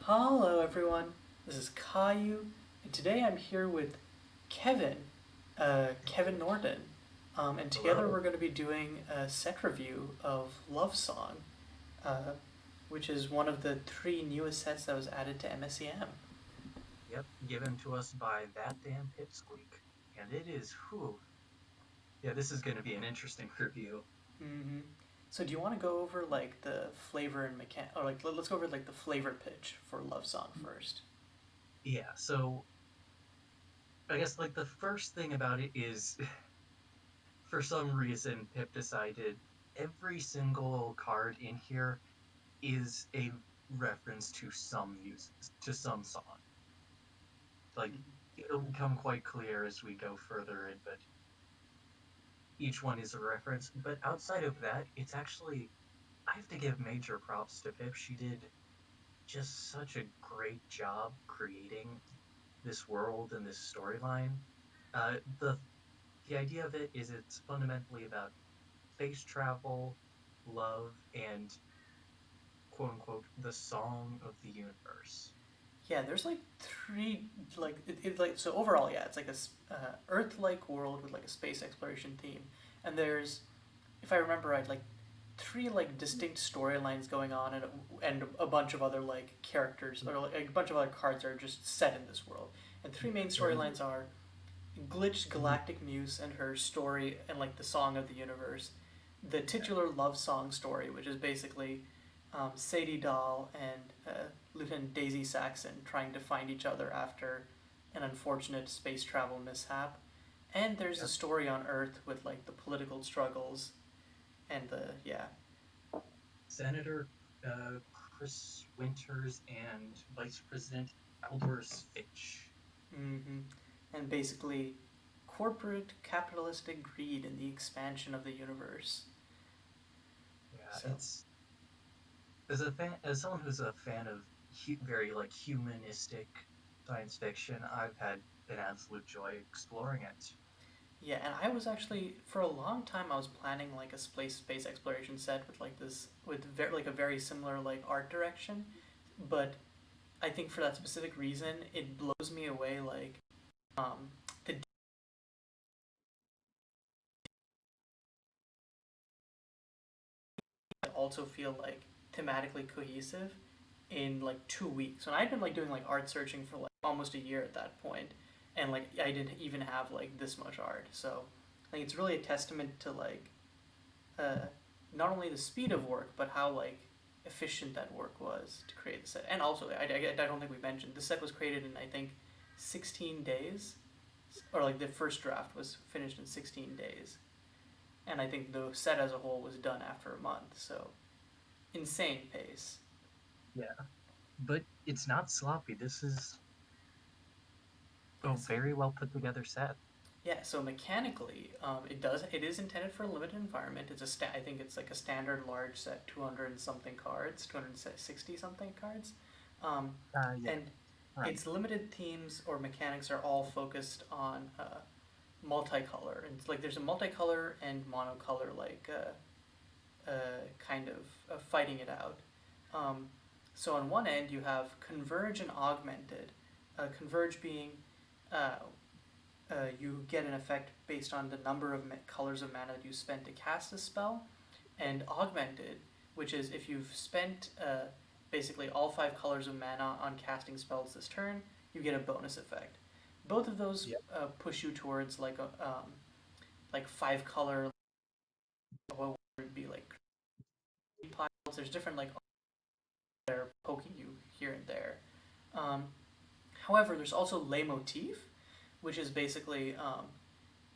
Hello, everyone. This is Kayiu, and today I'm here with Kevin, Kevin Norton, and together Hello. we're going to be doing a set review of Love Song, uh, which is one of the three newest sets that was added to MSEM. Yep, given to us by that damn pipsqueak. And it is, whew. Yeah, this is going to be an interesting review. hmm So, do you want to go over like the flavor and mechan, or like let's go over like the flavor pitch for Love Song first? Yeah, so I guess like the first thing about it is for some reason Pip decided every single card in here is a reference to some music, to some song. Like it'll become quite clear as we go further in, but each one is a reference. But outside of that, it's actually I have to give major props to Pip. She did just such a great job creating this world and this storyline. The idea of it is it's fundamentally about space travel, love, and quote unquote the song of the universe. Yeah, there's like three like so overall, yeah, it's like a Earth-like world with like a space exploration theme, and there's, if I remember right, like three like distinct storylines going on, and a bunch of other like characters or like a bunch of other cards are just set in this world. And three Yeah, main storylines are Glitch Galactic Muse and her story and like the song of the universe, the yeah, titular love song story, which is basically Sadie Dahl and Lieutenant Daisy Saxon trying to find each other after an unfortunate space travel mishap. And there's yeah. a story on Earth with like the political struggles and the yeah. Senator Chris Winters and Vice President Aldous Fitch. hmm And basically corporate capitalistic greed and the expansion of the universe. Yeah, So it's as someone who's a fan of very like humanistic science fiction, I've had an absolute joy exploring it. yeah, and I was actually for a long time I was planning like a space exploration set with like this with like a very similar like art direction, but I think for that specific reason it blows me away like the also feel like thematically cohesive in like 2 weeks. And I'd been like doing like art searching for like almost a year at that point, and like I didn't even have like this much art. So I think it's really a testament to like uh, not only the speed of work, but how like efficient that work was to create the set. And also, I don't think we mentioned the set was created in I think 16 days, or like the first draft was finished in 16 days, and I think the set as a whole was done after a month. So insane pace. Yeah, but it's not sloppy. This is a Yes. very well put together set. Yeah, so mechanically, it is intended for a limited environment. I think it's like a standard large set, 200 and something cards, 260 something cards, um, Yeah, and right. its limited themes or mechanics are all focused on multicolor. And it's like there's a multicolor and monocolor kind of fighting it out. Um, so on one end you have converge and augmented. Converge being uh, you get an effect based on the number of colors of mana that you spent to cast a spell, and augmented, which is if you've spent basically all five colors of mana on casting spells this turn, you get a bonus effect. Both of those Yep. push you towards like five color, what would be like piles. There's different like that are poking you here and there. Um, However, there's also leitmotif, which is basically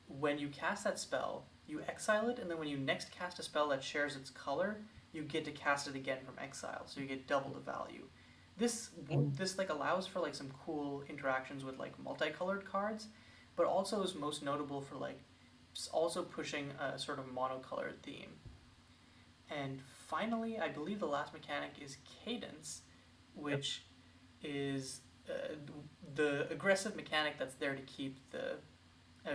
when you cast that spell, you exile it, and then when you next cast a spell that shares its color, you get to cast it again from exile, so you get double the value. This And this like allows for like some cool interactions with like multicolored cards, but also is most notable for like also pushing a sort of monocolored theme. And finally, I believe the last mechanic is cadence, yep. which is the aggressive mechanic that's there to keep the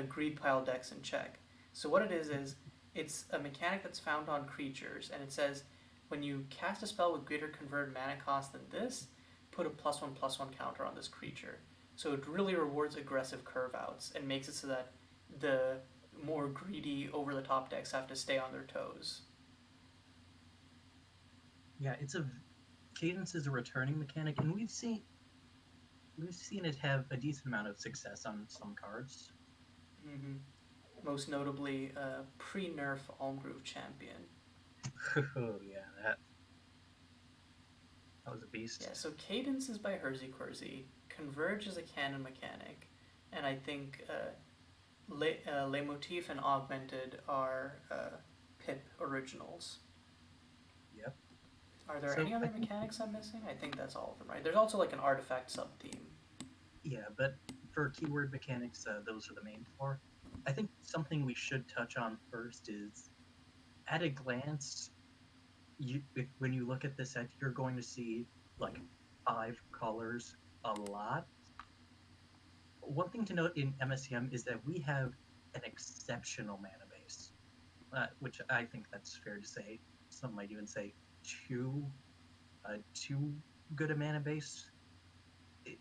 greed pile decks in check. So what it is it's a mechanic that's found on creatures, and it says when you cast a spell with greater converted mana cost than this, put a +1/+1 counter on this creature. So it really rewards aggressive curve outs and makes it so that the more greedy over the top decks have to stay on their toes. Yeah, it's a cadence is a returning mechanic, and we've seen it have a decent amount of success on some cards. Hmm. Most notably, pre-nerf Almgroove Champion. Oh yeah, that was a beast. Yeah, so Cadence is by Hersey Quersey, Converge is a canon mechanic, and I think Leitmotif and Augmented are Pip originals. Yep. Are there So any I other think mechanics I'm missing? I think that's all of them, right? There's also like an artifact sub theme. yeah, but for keyword mechanics, those are the main four. I think something we should touch on first is at a glance, when you look at the set, you're going to see like five colors a lot. One thing to note in MSEM is that we have an exceptional mana base, which I think that's fair to say. Some might even say too too good a mana base,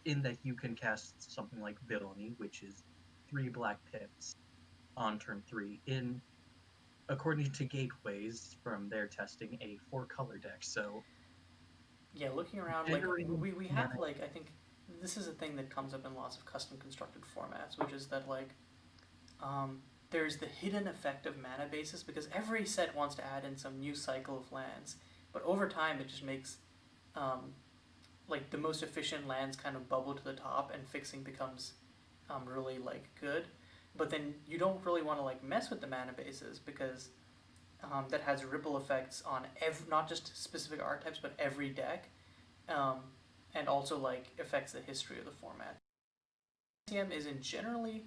in that you can cast something like Villainy, which is three black pips on turn three in, according to Gateways from their testing, a four-color deck. So Yeah, looking around, like generating we have mana, like I think this is a thing that comes up in lots of custom constructed formats, which is that like um, there's the hidden effect of mana bases because every set wants to add in some new cycle of lands, but over time it just makes um, like the most efficient lands kind of bubble to the top and fixing becomes really like good. But then you don't really want to like mess with the mana bases because that has ripple effects on not just specific archetypes but every deck, um, and also like affects the history of the format. MSEM isn't generally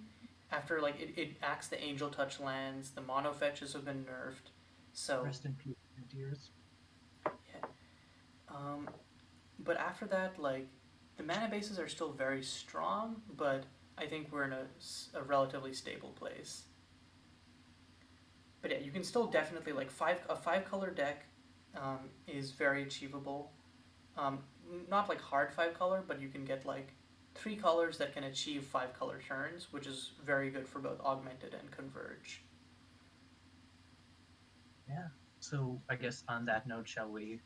after like it acts the angel touch lands. The mono fetches have been nerfed, so rest in peace, dears. yeah. But after that, like the mana bases are still very strong, but I think we're in a relatively stable place. But yeah, you can still definitely like a 5 color deck is very achievable. Um, Not like hard 5 color, but you can get like 3 colors that can achieve 5 color turns, which is very good for both augmented and converge. Yeah. So I guess on that note, shall we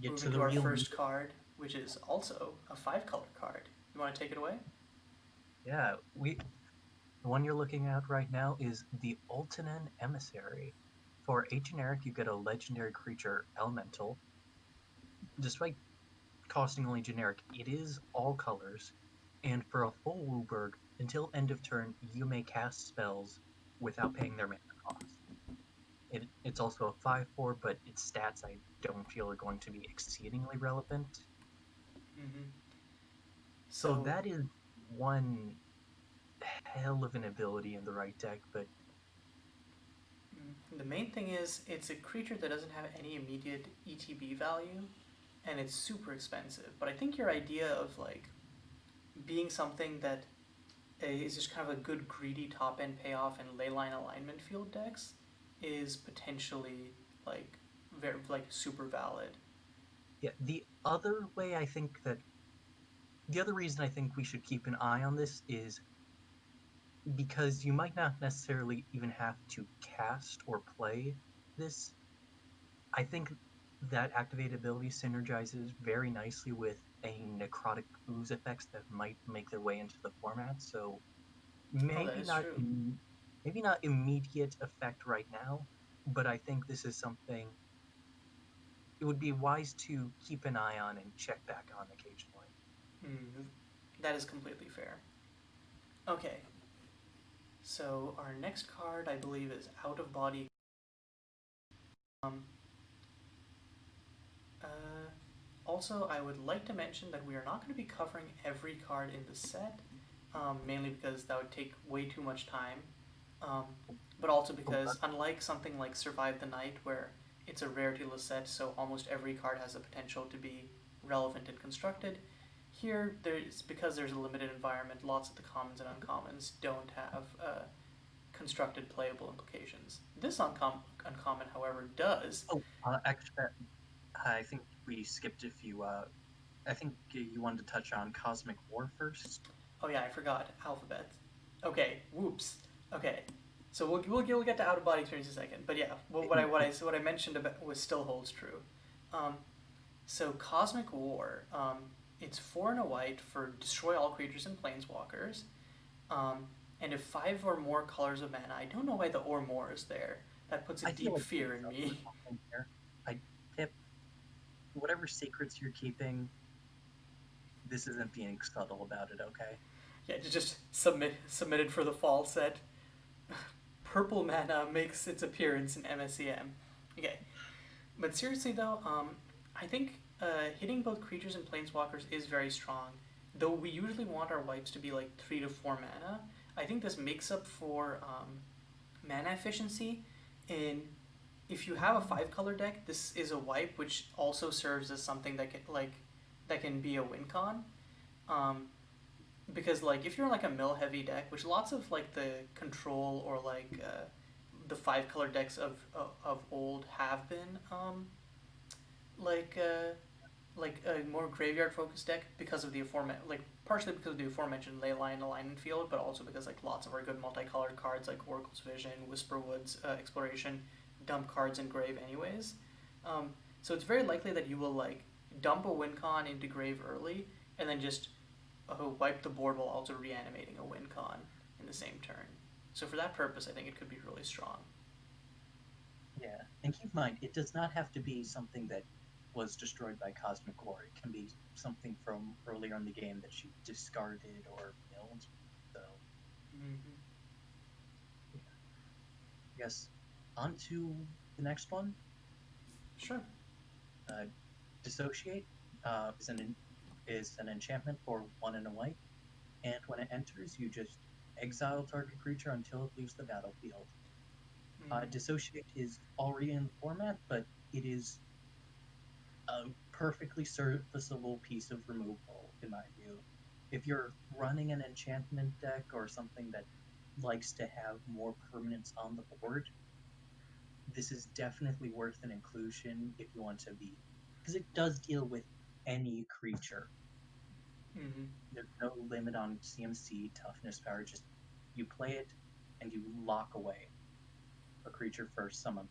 get to Moving the to our real meat? first card, which is also a 5 color card. You want to take it away? Yeah, the one you're looking at right now is the Ultinan Emissary. For a generic, you get a legendary creature, Elemental. Despite costing only generic, it is all colors. And for a full Wooburg, until end of turn, you may cast spells without paying their mana cost. It's also a 5/4, but its stats I don't feel are going to be exceedingly relevant. Mm-hmm. So So that is one hell of an ability in the right deck, but the main thing is it's a creature that doesn't have any immediate ETB value, and it's super expensive. But I think your idea of like being something that is just kind of a good greedy top end payoff in leyline alignment field decks is potentially like very like super valid. yeah, the other reason I think we should keep an eye on this is because you might not necessarily even have to cast or play this. I think that activate ability synergizes very nicely with a necrotic ooze effects that might make their way into the format. So Oh, that maybe is not true. maybe not immediate effect right now, but I think this is something it would be wise to keep an eye on and check back on occasionally. Mm, that is completely fair. Okay, so our next card I believe is Out of Body. Um, uh, Also, I would like to mention that we are not going to be covering every card in the set, mainly because that would take way too much time, um, but also Oh, because unlike something like Survive the Night, where it's a rarity-less set, so almost every card has the potential to be relevant and constructed, here there's because there's a limited environment, lots of the commons and uncommons don't have constructed playable implications. This uncommon, however, does. actually, I think we skipped a few. I think you wanted to touch on Cosmic War first. Oh yeah, I forgot alphabet. Okay, whoops. Okay, so we'll get to out of body experience in a second. But yeah, what I mentioned about was still holds true. Um, so Cosmic War, it's 4 and a white for destroy all creatures and planeswalkers. Um, and if 5 or more colors of mana, I don't know why the or more is there. That puts a I feel deep like fear makes in up for me. something here. I Pip, whatever secrets you're keeping, this isn't being subtle about it, okay? Yeah, just submitted for the fall set. Purple mana makes its appearance in MSEM. Okay, but seriously though, I think hitting both creatures and planeswalkers is very strong. Though we usually want our wipes to be like 3 to 4 mana, I think this makes up for mana efficiency. In if you have a 5 color deck, this is a wipe which also serves as something that can be a win con. Um, because like if you're in like a mill heavy deck, which lots of like the control or the 5 color decks of old have been like uh, like a more graveyard focused deck because of the aforementioned like partially because of the aforementioned Leyline alignment field, but also because like lots of our good multicolored cards like Oracle's Vision, Whisperwood's Exploration dump cards in grave anyways. Um, so it's very likely that you will like dump a win con into grave early and then just wipe the board while also reanimating a win con in the same turn. So for that purpose, I think it could be really strong. Yeah, and keep in mind, it does not have to be something that was destroyed by Cosmic War. It can be something from earlier in the game that you discarded or milled. So, Mm-hmm. yeah. I guess on to the next one. Sure. Uh, Dissociate is an enchantment for 1 and a white, and when it enters, you just exile target creature until it leaves the battlefield. Mm-hmm. Dissociate is already in the format, but it is a perfectly serviceable piece of removal, in my view. If you're running an enchantment deck or something that likes to have more permanence on the board, this is definitely worth an inclusion if you want to be, because it does deal with any creature. Mm-hmm. There's no limit on CMC, toughness, power. Just you play it and you lock away a creature for some amount.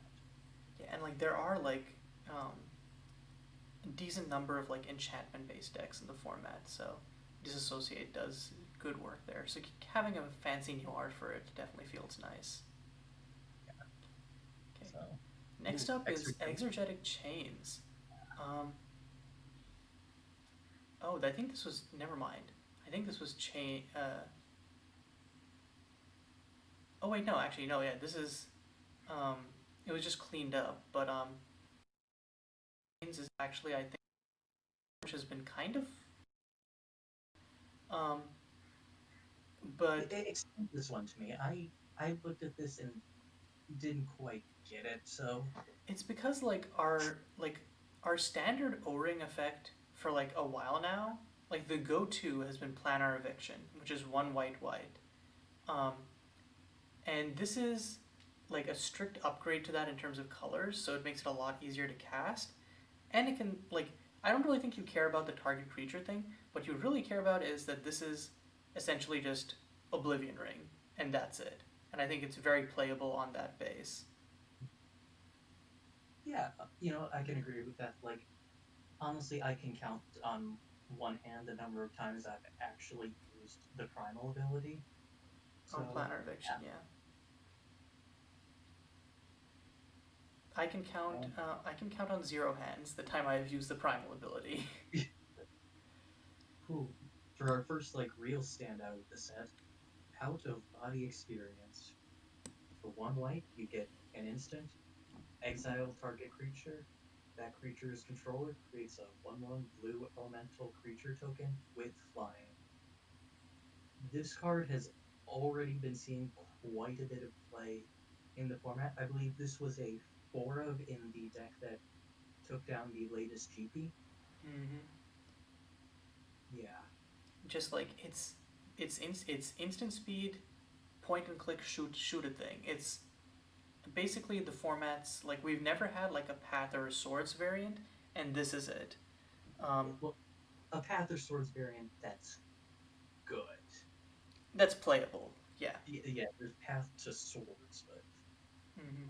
Yeah, and like there are like um, a decent number of like enchantment based decks in the format, so Disassociate does good work there. So having a fancy new art for it definitely feels nice. Yeah. Okay. So, Next ooh, up is extra. Exergetic Chains. Um, oh, I think this was. Never mind. I think this was chain. Oh wait, no, actually, no. Yeah, this is. Um, it was just cleaned up, but chains is actually I think which has been kind of. Um, but Explain this one to me. I looked at this and didn't quite get it. So, it's because our standard O-ring effect for like a while now, like the go-to has been Planar Eviction, which is 1 white white. Um, and this is like a strict upgrade to that in terms of colors, so it makes it a lot easier to cast. And it can like I don't really think you care about the target creature thing. What you really care about is that this is essentially just Oblivion Ring, and that's it. And I think it's very playable on that base. yeah, I can agree with that. Like, honestly, I can count on one hand the number of times I've actually used the primal ability. On So, Planar Eviction, yeah. I can count. yeah. I can count on 0 hands the time I have used the primal ability. Whew. For our first like real standout of the set, out of body experience. For 1 white, you get an instant exile target creature. That creature's controller creates a 1/1 blue elemental creature token with flying. This card has already been seeing quite a bit of play in the format. I believe this was a 4 of in the deck that took down the latest GP. Mm-hmm. Yeah. Just like it's instant speed, point and click shoot a thing. It's basically the formats like we've never had like a path or a swords variant, and this is it. Um, Well, a Path of Swords variant that's good. That's playable. Yeah. Yeah, there's Path to Swords, but Hmm.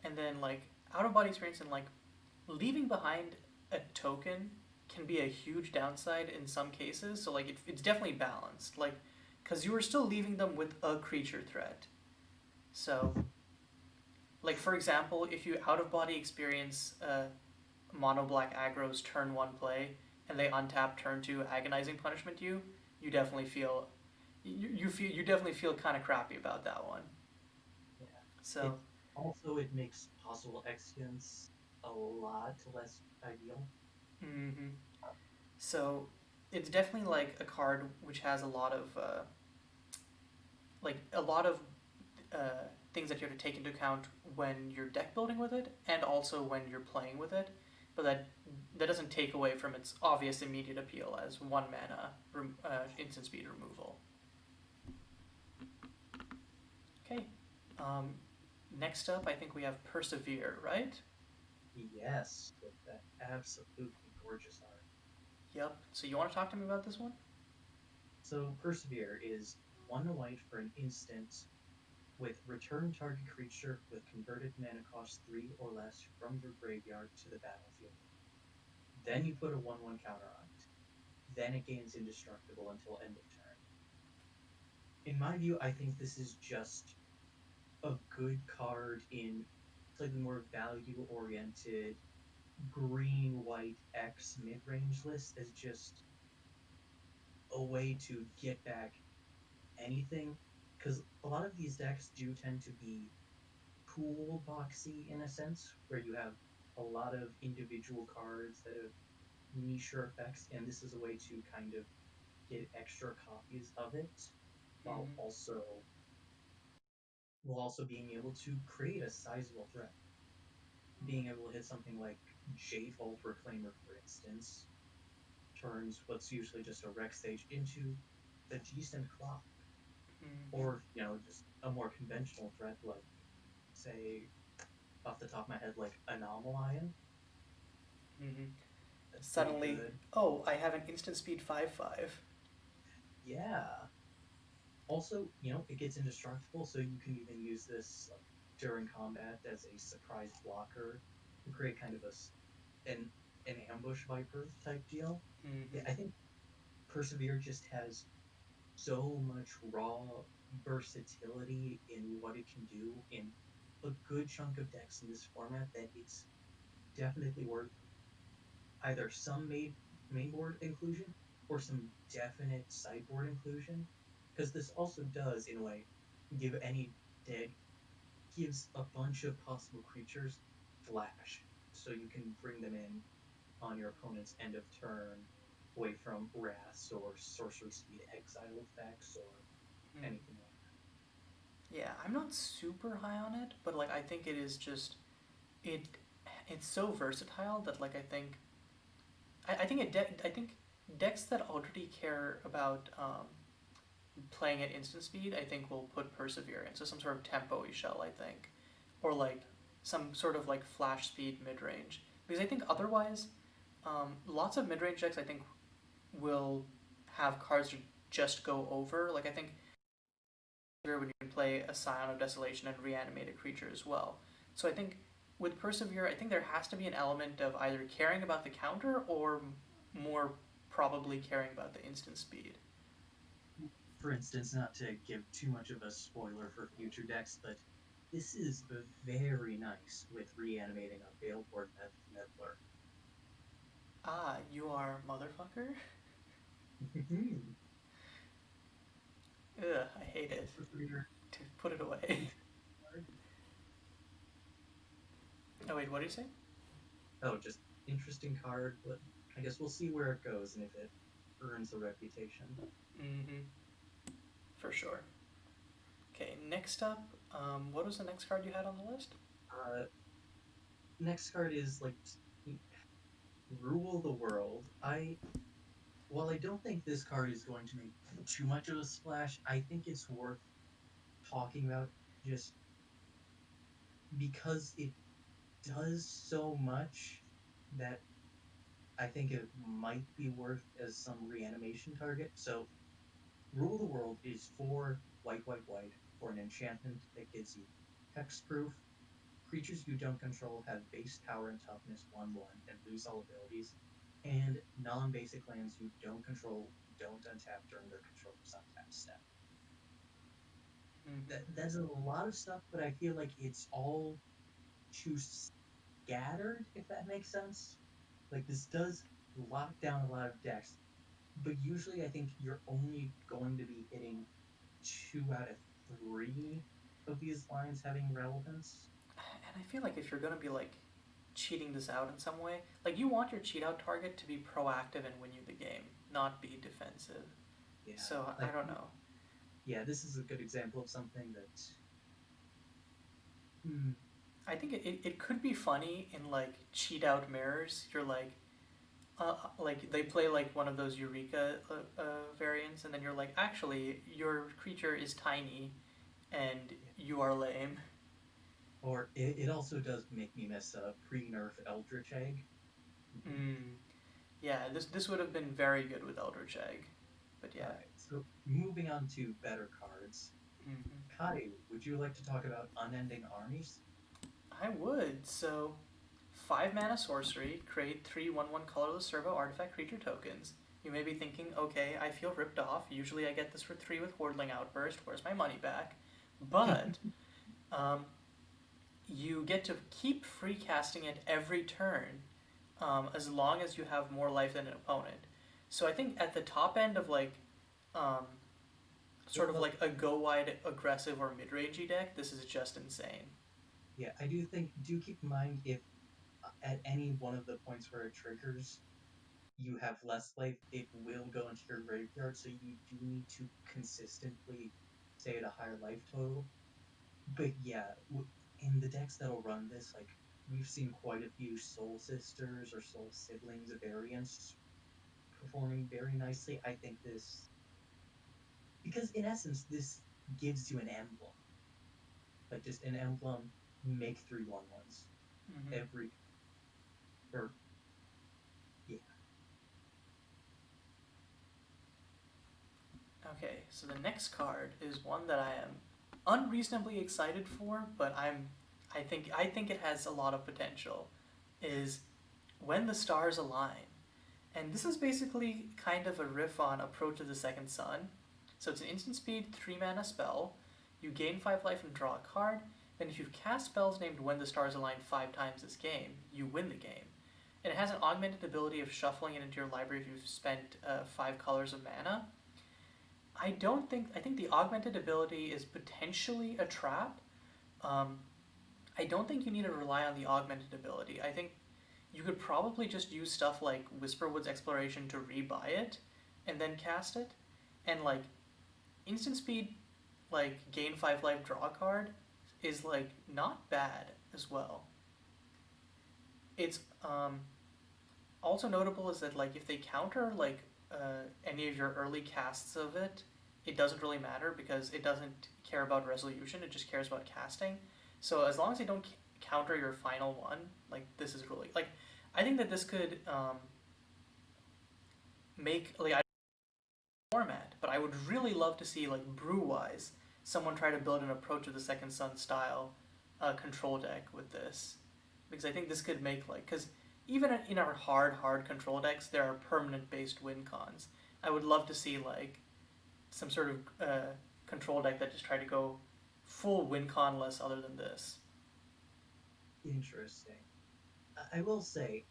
And then like out of body experience and like leaving behind a token can be a huge downside in some cases. So like it's definitely balanced. Like because you are still leaving them with a creature threat. So like for example, if you out of body experience mono black aggro's turn one play and they untap turn two agonizing punishment you definitely feel you definitely feel kind of crappy about that one. yeah. So It it makes possible executions a lot less ideal. mm-hmm. So it's definitely like a card which has a lot of like a lot of things that you have to take into account when you're deck building with it, and also when you're playing with it. But that doesn't take away from its obvious immediate appeal as one mana instant speed removal. Okay. Um, Next up, I think we have Persevere, right? Yes, with that absolutely gorgeous art. Yep. So you want to talk to me about this one? So Persevere is 1 white for an instant with return target creature with converted mana cost 3 or less from your graveyard to the battlefield. Then you put a 1/1 counter on it. Then it gains indestructible until end of turn. In my view, I think this is just a good card in slightly more value oriented green white X mid range list as just a way to get back anything. Because a lot of these decks do tend to be toolboxy in a sense, where you have a lot of individual cards that have niche effects, and this is a way to kind of get extra copies of it while Mm-hmm. also being able to create a sizable threat. Being able to hit something like J-Vault Reclaimer, for instance, turns what's usually just a Rex Sage into a decent clock, Mm-hmm. or just a more conventional threat like, say, off the top of my head, like Anomalion. Mm-hmm. That's pretty Suddenly, good. oh, I have an instant speed 5/5. Yeah. Also, it gets indestructible, so you can even use this like during combat as a surprise blocker to create kind of an ambush viper type deal. Yeah, Mm-hmm. I think Persevere just has so much raw versatility in what it can do in a good chunk of decks in this format that it's definitely worth either some mainboard inclusion or some definite sideboard inclusion. Because this also does, in a way, give any deck gives a bunch of possible creatures flash, so you can bring them in on your opponent's end of turn, away from Wrath or Sorcery Speed Exile effects or Mm. anything like Yeah, I'm not super high on it, but like I think it is just it. It's so versatile that like I think I think decks that already care about playing at instant speed, I think will put Perseverance. So some sort of tempo-y shell, I think, or like some sort of like flash speed mid range. Because I think otherwise, lots of mid range decks I think will have cards that just go over. Like I think when you can play a Scion of Desolation and reanimate a creature as well. So I think with Persevere, I think there has to be an element of either caring about the counter or more probably caring about the instant speed. that. For instance, not to give too much of a spoiler for future decks, but this is very nice with reanimating a Baleboard Meddler. Ah, you are motherfucker? Ugh, I hate it. Persevere. Put it away. Oh wait, what do you say? Oh, just interesting card, but I guess we'll see where it goes and if it earns a reputation. Mm-hmm. For sure. Okay, next up, what was the next card you had on the list? Uh, Next card is like Rule the World. While I don't think this card is going to make too much of a splash, I think it's worth talking about just because it does so much that I think it might be worth as some reanimation target. So, Rule of the World is 4 white, white, white for an enchantment that gives you hexproof. Creatures you don't control have base power and toughness 1/1 and lose all abilities. And non basic lands you don't control don't untap during their controller's untap step. Mm-hmm. That's a lot of stuff, but I feel like it's all too scattered, if that makes sense. Like, this does lock down a lot of decks, but usually I think you're only going to be hitting 2 out of 3 of these lines having relevance. And I feel like if you're gonna be like cheating this out in some way, like you want your cheat out target to be proactive and win you the game, not be defensive. Yeah, So I like don't know. yeah, this is a good example of something that hmm, I think it could be funny in like cheat out mirrors. You're like they play like one of those Eureka variants, and then you're like, actually, your creature is tiny, and yeah. you are lame. Or it also does make me miss a pre-nerf Eldritch Egg. Mhm. Mm, yeah, this would have been very good with Eldritch Egg, but All yeah. right, so moving on to better cards. Mm-hmm. Kayiu, would you like to talk about Unending Armies? I would. So, 5 mana sorcery, create 3/1/1 colorless servo artifact creature tokens. You may be thinking, okay, I feel ripped off. Usually I get this for 3 with Wordling Outburst. Where's my money back? But um, you get to keep free casting it every turn as long as you have more life than an opponent. So I think at the top end of like um, sort Well, of like a go wide aggressive or mid rangey deck, this is just insane. yeah, I do think, do keep in mind if at any one of the points where it triggers, you have less life, it will go into your graveyard, so you do need to consistently stay at a higher life total. But yeah, in the decks that'll run this, like, we've seen quite a few Soul Sisters or Soul Siblings variants performing very nicely. I think this, because in essence, this gives you an emblem, like just an emblem, make 3/1/1s Mm-hmm. every, or yeah, Okay, so the next card is one that I am unreasonably excited for, but I think it has a lot of potential. Is When the Stars Align. And this is basically kind of a riff on Approach of the Second Sun. So it's an instant speed 3 mana spell. You gain 5 life and draw a card. Then if you cast spells named When the Stars Align 5 times this game, you win the game. And it has an augmented ability of shuffling it into your library if you've spent 5 colors of mana. I think the augmented ability is potentially a trap. Um, I don't think you need to rely on the augmented ability. I think you could probably just use stuff like Whisperwood's Exploration to rebuy it and then cast it. And like instant speed, like gain 5 life, draw a card is like not bad as well. It's also notable is that like if they counter like any of your early casts of it, it doesn't really matter because it doesn't care about resolution. It just cares about casting. So as long as they don't counter your final one, like this is really like I think that this could make like I format, but I would really love to see like brew wise someone try to build an Approach of the Second Sun style control deck with this because I think this could make like because even in our hard control decks there are permanent based win cons. I would love to see like some sort of control deck that just try to go full win con less other than this. interesting. I will say,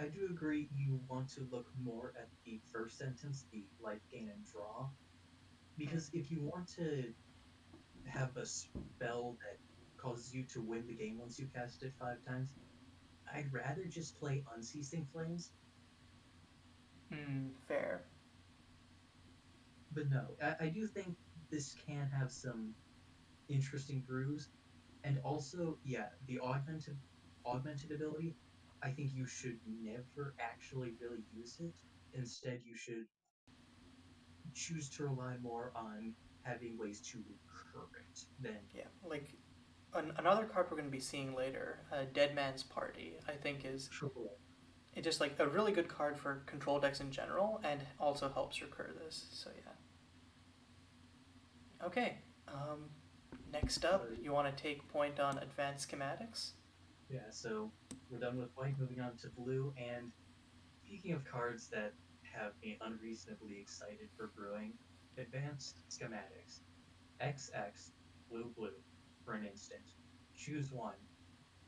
I do agree you want to look more at the first sentence, the life gain and draw, Mm. because if you want to have a spell that causes you to win the game once you cast it 5 times, I'd rather just play Unceasing Flames. Fair. But no, I do think this can have some interesting brews, and also, yeah, the augmented ability. I think you should never actually really use it. Instead, you should choose to rely more on having ways to recur it than Yeah, like another card we're going to be seeing later, Dead Man's Party, I think is triple. It's just like a really good card for control decks in general, and also helps recur this. So yeah. Okay. Next So up, you want to take point on advanced schematics? yeah, so we're done with white, moving on to blue. And speaking of cards that have me unreasonably excited for brewing, advanced schematics. XX, blue, blue, for an instant. Choose one.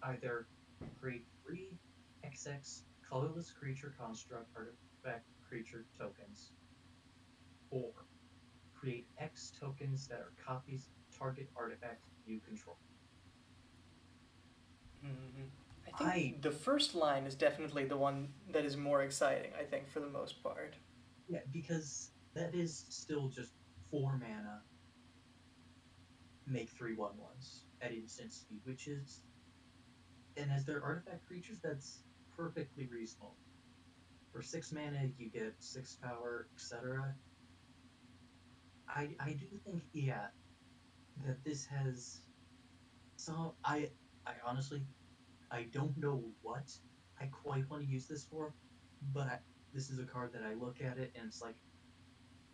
Either create three XX colorless creature construct artifact creature tokens, or create X tokens that are copies of target artifact you control. Mm-hmm. I I, think the first line is definitely the one that is more exciting, I think, for the most part. yeah, because that is still just 4 mana, make 3/1/1s at instant speed, which is, and as their artifact creatures, that's perfectly reasonable. For 6 mana, you get 6 power, etc. I do think, yeah, that this has some. I honestly, I don't know what I quite want to use this for, but this is a card that I look at it and it's like,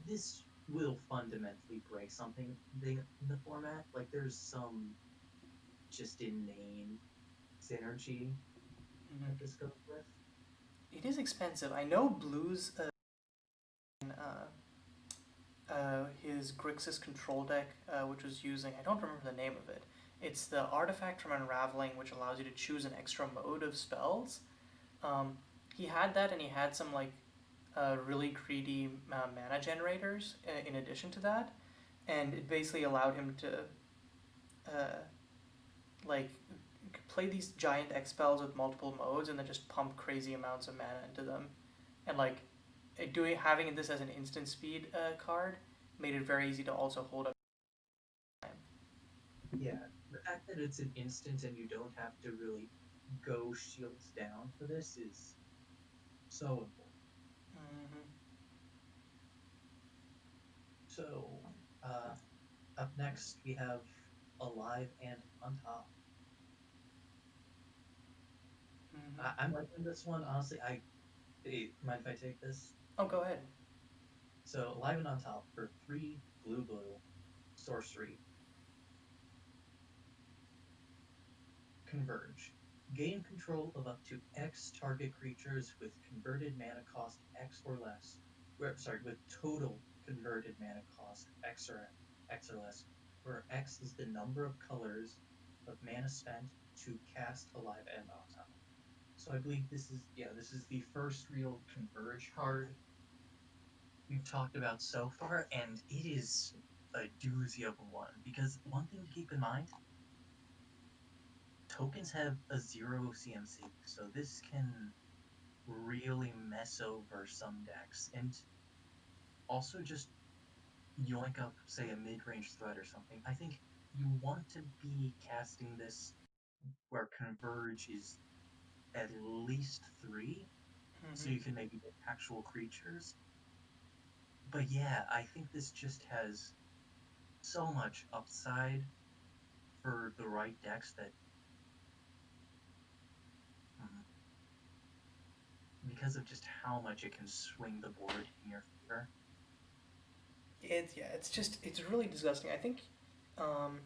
this will fundamentally break something in the format. Like, there's some just inane synergy Mm-hmm. that this goes with. It is expensive. I know Blue's his Grixis control deck, which was using, I don't remember the name of it. It's the artifact from Unraveling, which allows you to choose an extra mode of spells. Um, he had that, and he had some like really greedy mana generators in addition to that, and it basically allowed him to uh, like play these giant X spells with multiple modes, and then just pump crazy amounts of mana into them, and like doing having this as an instant speed card made it very easy to also hold up time. Yeah, the fact that it's an instant and you don't have to really go shields down for this is so important. Mm-hmm. So, uh, up next we have Alive and On Top. I'm Mm-hmm. liking this one, honestly. Hey, mind if I take this? Oh, go ahead. So, Alive and On Top for 3 blue blue sorcery. Converge. Gain control of up to X target creatures with converted mana cost X or less. Sorry, with total converted mana cost X or less, where X is the number of colors of mana spent to cast Alive and On Top. So I believe this is the first real Converge card we've talked about so far, and it is a doozy of a one. Because one thing to keep in mind, tokens have a 0 CMC, so this can really mess over some decks. And also just yoink up, say, a mid-range threat or something. I think you want to be casting this where Converge is at least 3, so Mm-hmm. you can maybe get actual creatures. But yeah, I think this just has so much upside for the right decks that, mm, because of just how much it can swing the board in your favor. It's yeah, it's just it's really disgusting. I think um,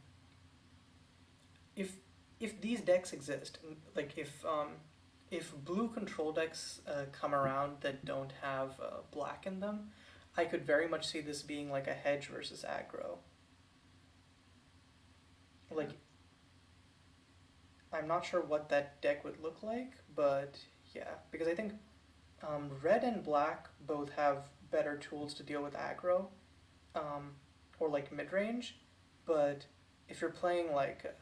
if if these decks exist, like if blue control decks come around that don't have black in them, I could very much see this being like a hedge versus aggro. Yeah. Like I'm not sure what that deck would look like, but yeah, because I think red and black both have better tools to deal with aggro, um, or like mid range, but if you're playing like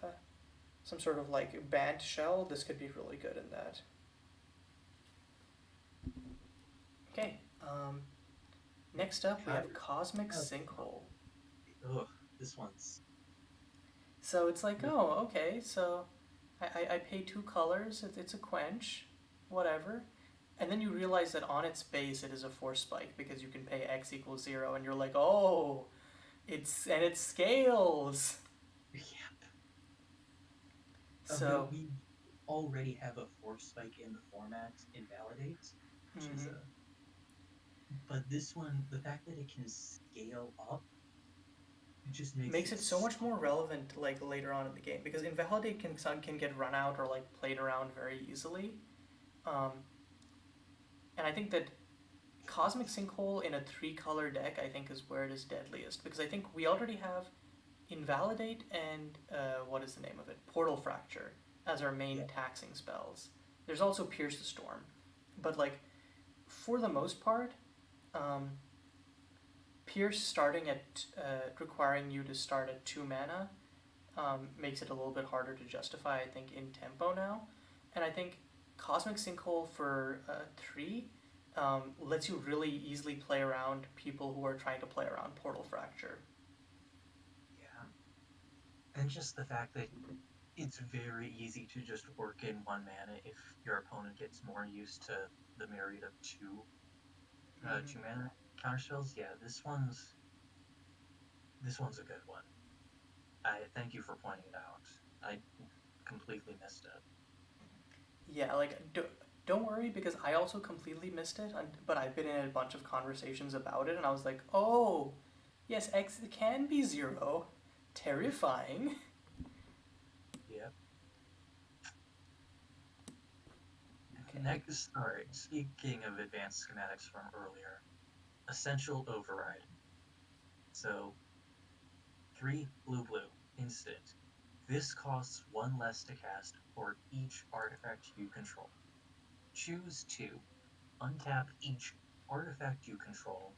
some sort of like band shell, this could be really good in that. Okay. Next up, we Try have Cosmic uh, Sinkhole. ugh, this one's So it's like, this oh, okay, so I pay 2 colors, it's a quench, whatever. And then you realize that on its base it is a force spike because you can pay X equals 0, and you're like, oh, and it scales. yeah. So, We already have a force spike in the format invalidates, which is Hmm. a. But this one, the fact that it can scale up, it just makes Makes it it so much more so. relevant like later on in the game because invalidate can get run out or like played around very easily. Um, and I think that Cosmic Sinkhole in a three color deck I think is where it is deadliest because I think we already have Invalidate and what is the name of it? Portal Fracture as our main Yeah, taxing spells. There's also Pierce the Storm, but like for the most part, um, Pierce starting at requiring you to start at 2 mana makes it a little bit harder to justify, I think, in tempo now. And I think Cosmic Sinkhole for 3 lets you really easily play around people who are trying to play around Portal Fracture. yeah. And just the fact that it's very easy to just work in 1 mana if your opponent gets more used to the myriad of Mm-hmm. 2 mana counterspells. Yeah, this one's a good one. I thank you for pointing it out. I completely missed it. Yeah, like don't worry because I also completely missed it, but I've been in a bunch of conversations about it, and I was like, oh, yes, X can be 0. Terrifying. Yep. Okay. Next, all right. Speaking of advanced schematics from earlier, essential override. So 3 blue instant. This costs 1 less to cast for each artifact you control. Choose 2. Untap each artifact you control.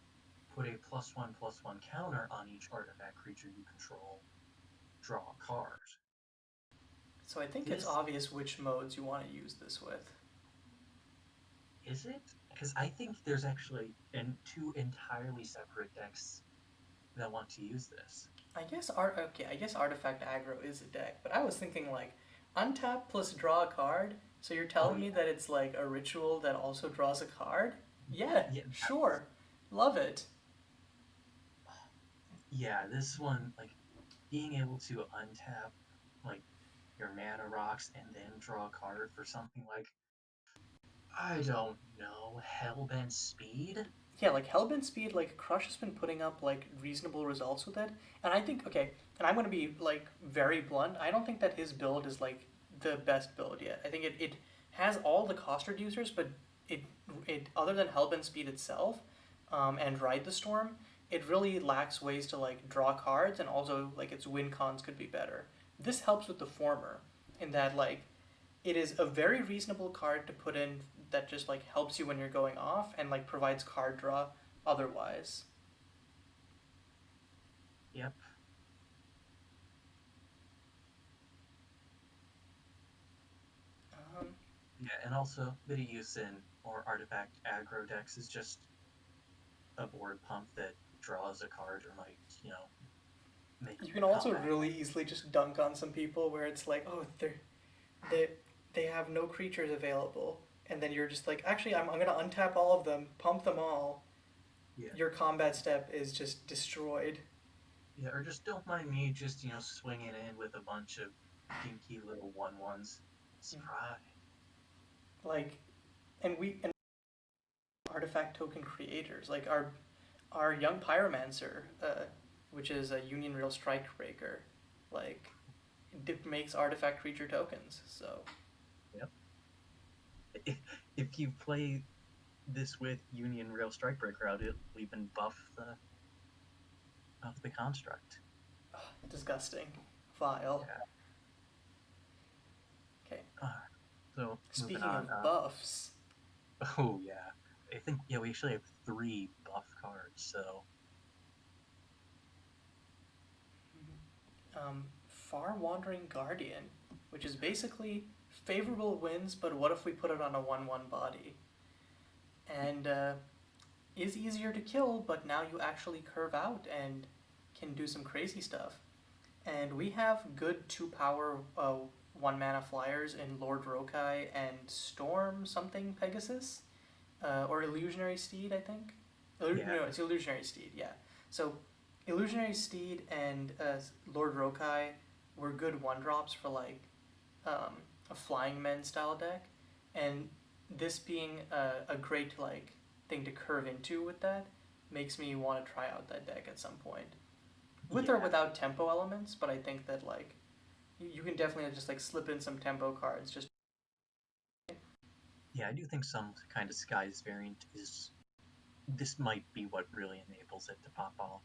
Put a +1/+1 counter on each artifact creature you control. Draw a card. So I think it's This obvious which modes you want to use this with. is it? Because I think there's actually two entirely separate decks that want to use this. I guess Artifact Aggro is a deck, but I was thinking like untap plus draw a card. So you're Oh telling yeah, me that it's like a ritual that also draws a card? Yeah, yeah, sure. Love it. yeah. This one, like being able to untap like your mana rocks and then draw a card for something like I don't know, Hellbent Speed. Yeah, like Hellbent Speed, like Crush has been putting up like reasonable results with it, and I think okay, and I'm gonna be like very blunt. I don't think that his build is like the best build yet. I think it has all the cost reducers, but it it other than Hellbent Speed itself, and Ride the Storm, it really lacks ways to like draw cards, and also like its win cons could be better. This helps with the former, in that like it is a very reasonable card to put in that just like helps you when you're going off and like provides card draw otherwise. Yep. Um, Yeah, and also a bit of use in more artifact aggro decks is just a board pump that draws a card or might, make you can also combat. really easily just dunk on some people where it's like, oh, they they have no creatures available, and then you're just like, actually, I'm gonna untap all of them, pump them all. Yeah. Your combat step is just destroyed. Yeah, or just don't mind me just, swinging in with a bunch of dinky little 1/1s. Surprise. Like, and artifact token creators like our young pyromancer, which is a Union Real Strikebreaker, like it makes artifact creature tokens. So Yep. If, if you play this with Union Rail Strikebreaker out, it'll even buff the construct. disgusting, vile. Yeah. Okay. So moving Speaking on. of buffs, Oh yeah, I think yeah we actually have 3 buff cards. So Far Wandering Guardian, which is basically favorable wins, but what if we put it on a 1/1 body? And is easier to kill, but now you actually curve out and can do some crazy stuff. And we have good 2 power 1 mana flyers in Lord Rokai and Storm something Pegasus, or Illusionary Steed, I think. yeah, No, it's Illusionary Steed. Yeah. So Illusionary Steed and Lord Rokai were good 1 drops for like a flying men style deck, and this being a great like thing to curve into with that makes me want to try out that deck at some point, with or Yeah, without tempo elements. But I think that like you can definitely just like slip in some tempo cards. Just yeah, I do think some kind of skies variant is this might be what really enables it to pop off.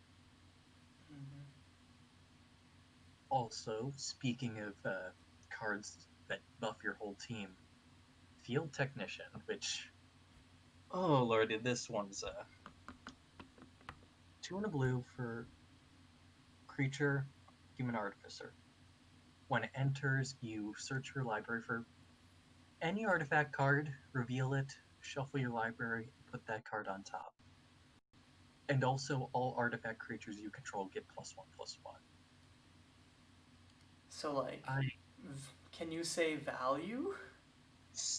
mm-hmm. Also, speaking of cards that buff your whole team, Field Technician, which oh lordy, this one's two and a blue for creature, human artificer. When it enters, you search your library for any artifact card, reveal it, shuffle your library, and put that card on top. And also, all artifact creatures you control get +1/+1. So like, I can you say value?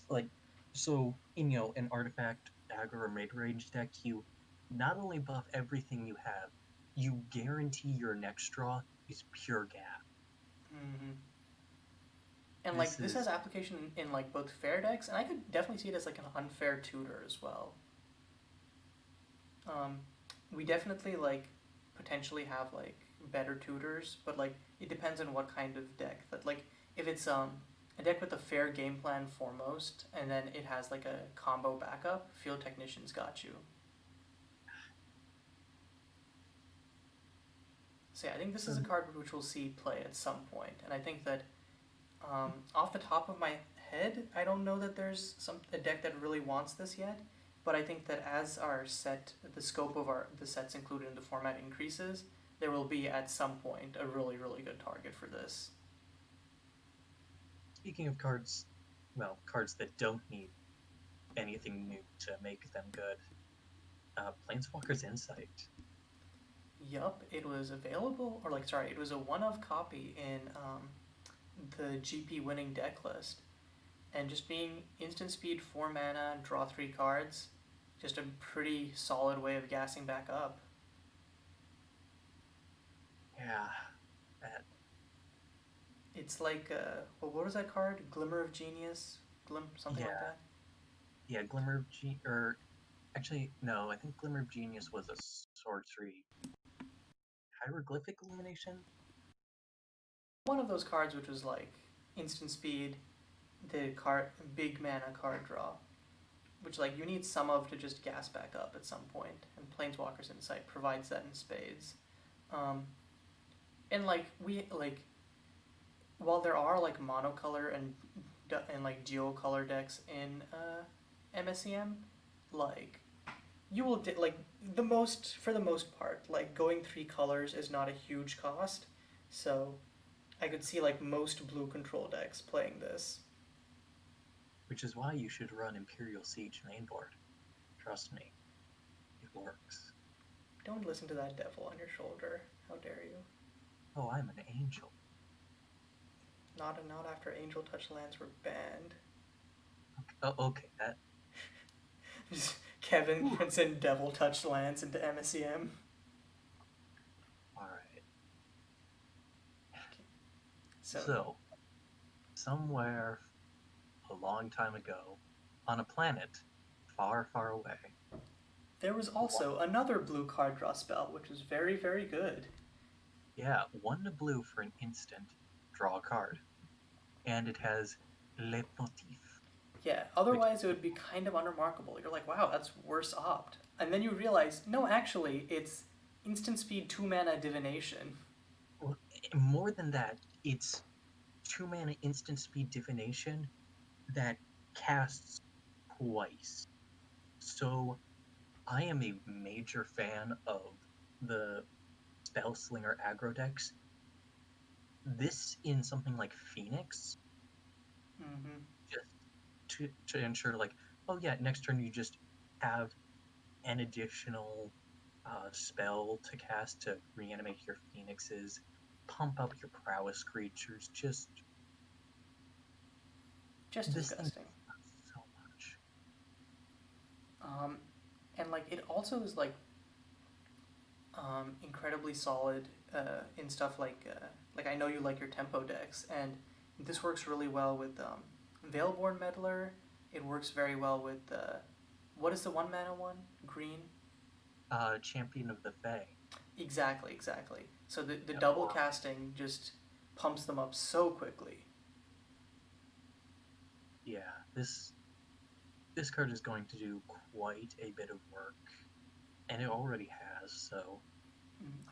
like so in an artifact aggro or mid-range deck, you not only buff everything you have, you guarantee your next draw is pure gap. Mm-hmm. And This like this has is application in like both fair decks, and I could definitely see it as like an unfair tutor as well. Um, we definitely like potentially have like better tutors, but like it depends on what kind of deck. That like if it's a deck with a fair game plan foremost, and then it has like a combo backup, Field Technician's got you. So yeah, I think this so is a card which we'll see play at some point, and I think that off the top of my head, I don't know that there's a deck that really wants this yet. But I think that as our set, the scope of the sets included in the format increases, there will be at some point a really good target for this. speaking of cards, well, cards that don't need anything new to make them good. Planeswalker's Insight. Yup, it was available, or like sorry, it was a one-of copy in the GP winning deck list, and just being instant speed, 4 mana, draw 3 cards, just a pretty solid way of gassing back up. Yeah, that It's like well, what was that card? Glimmer of Genius, something like yeah that. yeah Glimmer of or actually no, I think Glimmer of Genius was a sorcery hieroglyphic illumination. One of those cards which was like instant speed, the card big mana card draw, which like you need some of to just gas back up at some point, and Planeswalker's Insight provides that in spades. Um, and like we like while there are like monocolor and like dual color decks in MSEM, like you will like the most for the most part like going 3 colors is not a huge cost, so I could see like most blue control decks playing this. Which is why you should run Imperial Siege mainboard. Trust me, it works. Don't listen to that devil on your shoulder. How dare you? Oh, I'm an angel. Not after Angel Touch lands were banned. Oh, okay, that. Kevin Whew. puts in Devil Touch lands into MSEM. All right. So So, somewhere a long time ago, on a planet far away, there was one, also another blue card draw spell, which was very good. yeah, one to blue for an instant, draw a card, and it has Le Motif, Yeah, which otherwise it would be kind of unremarkable. You're like, wow, that's worse opt. And then you realize, no, actually, it's instant speed 2 mana divination. well, more than that, it's 2 mana instant speed divination that casts twice. So I am a major fan of the Spellslinger aggro decks. This in something like Phoenix, Mm-hmm. just to ensure, like, oh yeah, next turn you just have an additional spell to cast to reanimate your Phoenixes, pump up your prowess creatures. Just Just this thing disgusting. does so much. Um, and like it also is like incredibly solid in stuff like I know you like your tempo decks, and This works really well with Veilborn Meddler. It works very well with what is the one mana one? Green. Champion of the Fae. Exactly, exactly. So the Yeah, double or casting just pumps them up so quickly. yeah, this card is going to do quite a bit of work, and it already has. So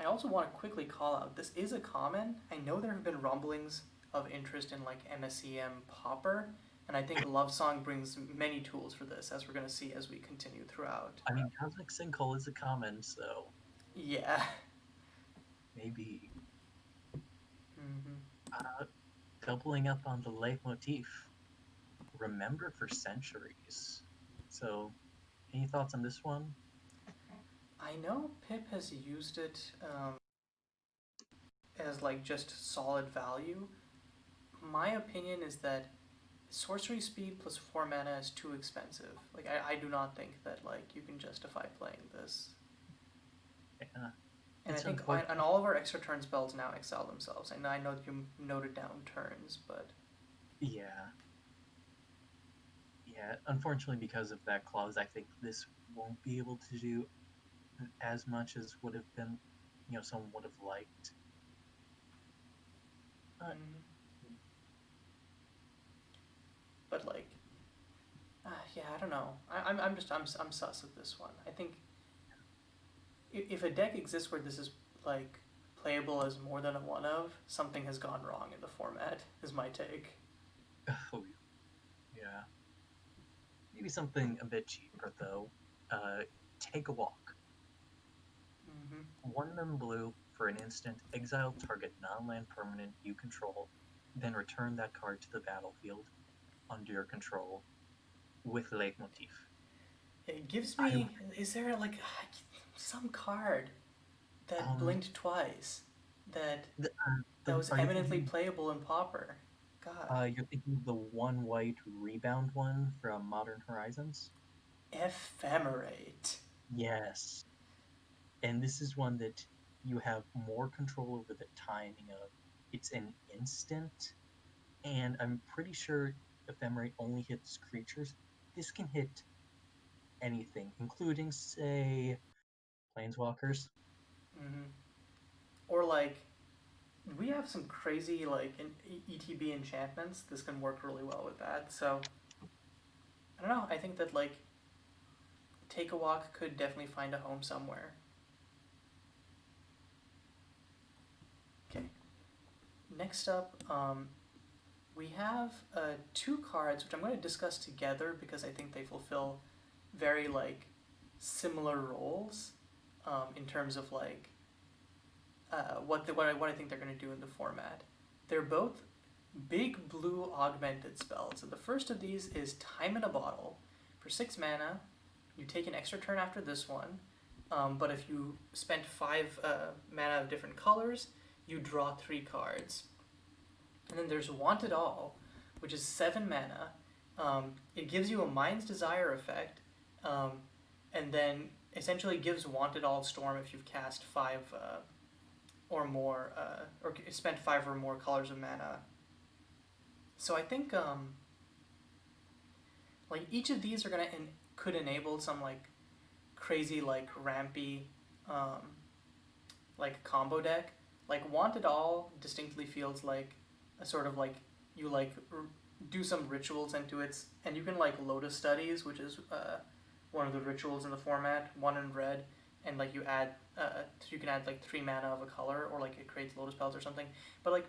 I also want to quickly call out this is a common. I know there have been rumblings of interest in like MSEM Popper, and I think Love Song brings many tools for this, as we're going to see as we continue throughout. I mean, Cosmic Sinkhole is a common, so Yeah. maybe Mm-hmm. uh, doubling up on the leitmotif. Remember for centuries. So, any thoughts on this one? I know Pip has used it as like just solid value. My opinion is that sorcery speed plus 4 mana is too expensive. Like I do not think that like you can justify playing this. Yeah, And I it's think unfortunate. and all of our extra turn spells now excel themselves. I know that you noted down turns, but Yeah, yeah. Unfortunately, because of that clause, I think this won't be able to do as much as would have been, someone would have liked. But mm, but like yeah, I don't know. I'm sus with this one. I think if a deck exists where this is like playable as more than a one of, something has gone wrong in the format. Is my take. oh yeah, maybe something a bit cheaper though. Uh, Take a walk. Mm-hmm. 1 blue for an instant. Exile target non-land permanent you control, then return that card to the battlefield under your control with leitmotif. It gives I me. Is there like some card that um blinked twice that that the was are you eminently thinking playable in Pauper? God, you're thinking of the one white rebound one from Modern Horizons? ephemerate. Yes. And this is one that you have more control over the timing of. It's an instant, and I'm pretty sure Ephemerate only hits creatures. This can hit anything, including, say, planeswalkers. Mm-hmm. Or like we have some crazy like ETB enchantments. This can work really well with that. So I don't know. I think that like Take a Walk could definitely find a home somewhere. Okay. Next up, we have two cards which I'm going to discuss together because I think they fulfill very like similar roles in terms of like what I think they're going to do in the format. They're both big blue augmented spells. So the first of these is Time in a Bottle. For 6 mana, you take an extra turn after this one, but if you spent 5 mana of different colors, you draw 3 cards. And then there's Want It All, which is 7 mana. It gives you a Mind's Desire effect, um, and then essentially gives Want It All Storm if you've cast 5 or more, or spent 5 or more colors of mana. So I think like each of these are could enable some like crazy like rampy um, like combo deck. Like Want It All distinctly feels like a sort of like you like do some rituals into its, and you can like Lotus Studies, which is one of the rituals in the format, one in red, and like you can add like 3 mana of a color, or like it creates Lotus Petals or something. But like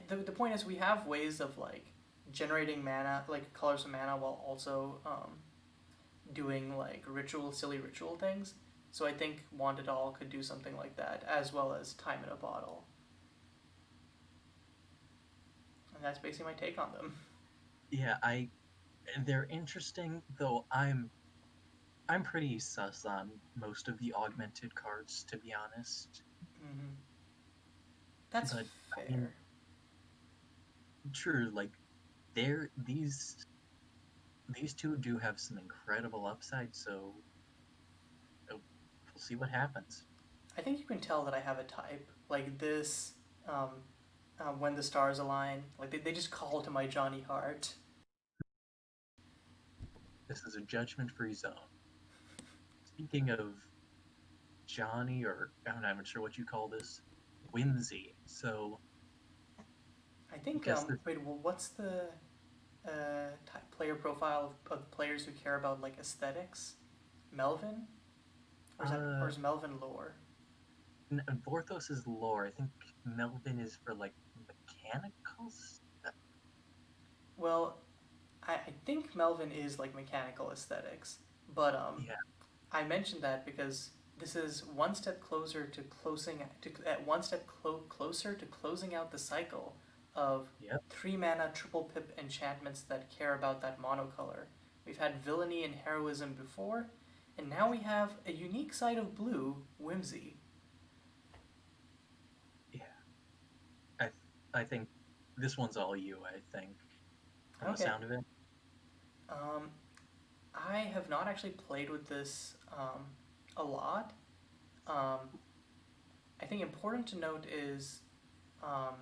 the point is we have ways of like generating mana, like colors of mana, while also doing like silly ritual things. So I think Want It All could do something like that, as well as Time in a Bottle. And that's basically my take on them. Yeah, they're interesting, though I'm pretty sus on most of the augmented cards, to be honest. Mm-hmm. That's But I mean, fair. true, like these two do have some incredible upside, so we'll see what happens. I think you can tell that I have a type. Like this, um, When the Stars Align. Like they just call to my Johnny Heart. This is a judgment-free zone. Speaking of Johnny, or I'm not even sure what you call this, whimsy. So I I think. guess this. Wait. Well, what's the player profile of players who care about like aesthetics? Melvin, or Uh, is Melvin lore? Vorthos is lore. I think Melvin is for like mechanical stuff. Well, I think Melvin is like mechanical aesthetics, but Yeah. I mentioned that because this is one step closer to closing to at one step closer to closing out the cycle of Yep. 3 mana triple pip enchantments that care about that monocolor. We've had villainy and heroism before, and now we have a unique side of blue, whimsy. Yeah. I I think this one's all you. I think from the Okay. sound of it. Um, I have not actually played with this a lot. Um, I think important to note is um,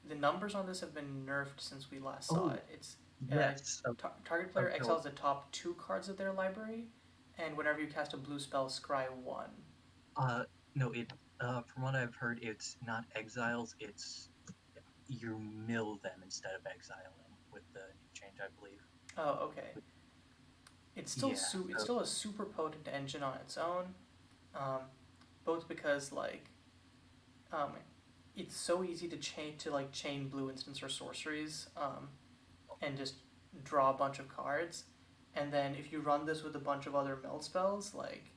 the numbers on this have been nerfed since we last saw Oh it. It's yes. target player Okay. exiles the top 2 cards of their library, and whenever you cast a blue spell, scry 1. Uh, no. It. From what I've heard, it's not exiles. It's you mill them instead of exiling with the new change, I believe. Oh, okay. But It's yeah. So still a super potent engine on its own, um, both because um, it's so easy to chain blue instants or sorceries, and just draw a bunch of cards. And then if you run this with a bunch of other mill spells, like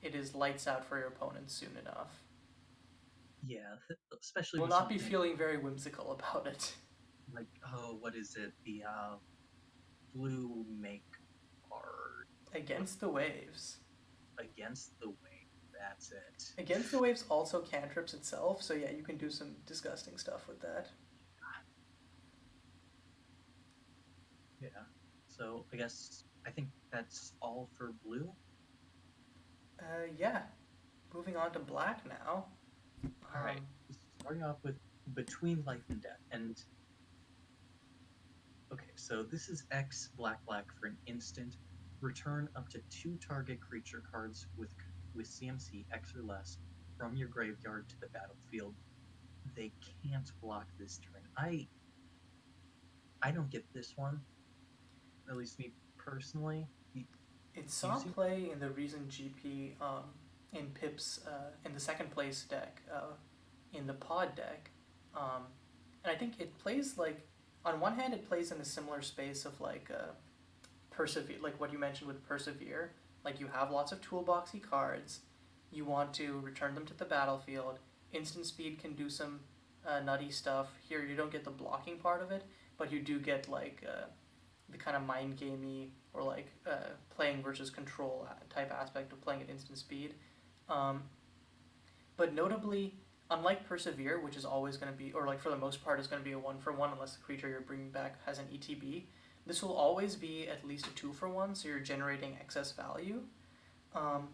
it is lights out for your opponent soon enough. yeah, especially Will with not be something feeling very whimsical about it. like oh, what is it? The blue make art Against the Waves. against the wave. That's it. Against the Waves also cantrips itself, so yeah, you can do some disgusting stuff with that. Yeah. So I think that's all for blue. Yeah, moving on to black now. All right. Um, Starting off with between life and death. And okay, so this is X black black for an instant. Return up to 2 target creature cards with CMC X or less from your graveyard to the battlefield. They can't block this turn. I don't get this one. At least me personally. it Do you saw see? play in the recent GP in Pip's in the second place deck, in the pod deck, um, and I think it plays like on one hand it plays in a similar space of like persevere, like what you mentioned with persevere. Like you have lots of toolboxy cards, you want to return them to the battlefield. Instant speed can do some nutty stuff. Here you don't get the blocking part of it, but you do get like the kind of mind gamey or like playing versus control type aspect of playing at instant speed. Um, but notably, unlike Persevere, which is always going to be, or like for the most part, is going to be a 1-for-1 unless the creature you're bringing back has an ETB. This will always be at least a 2-for-1, so you're generating excess value. Um,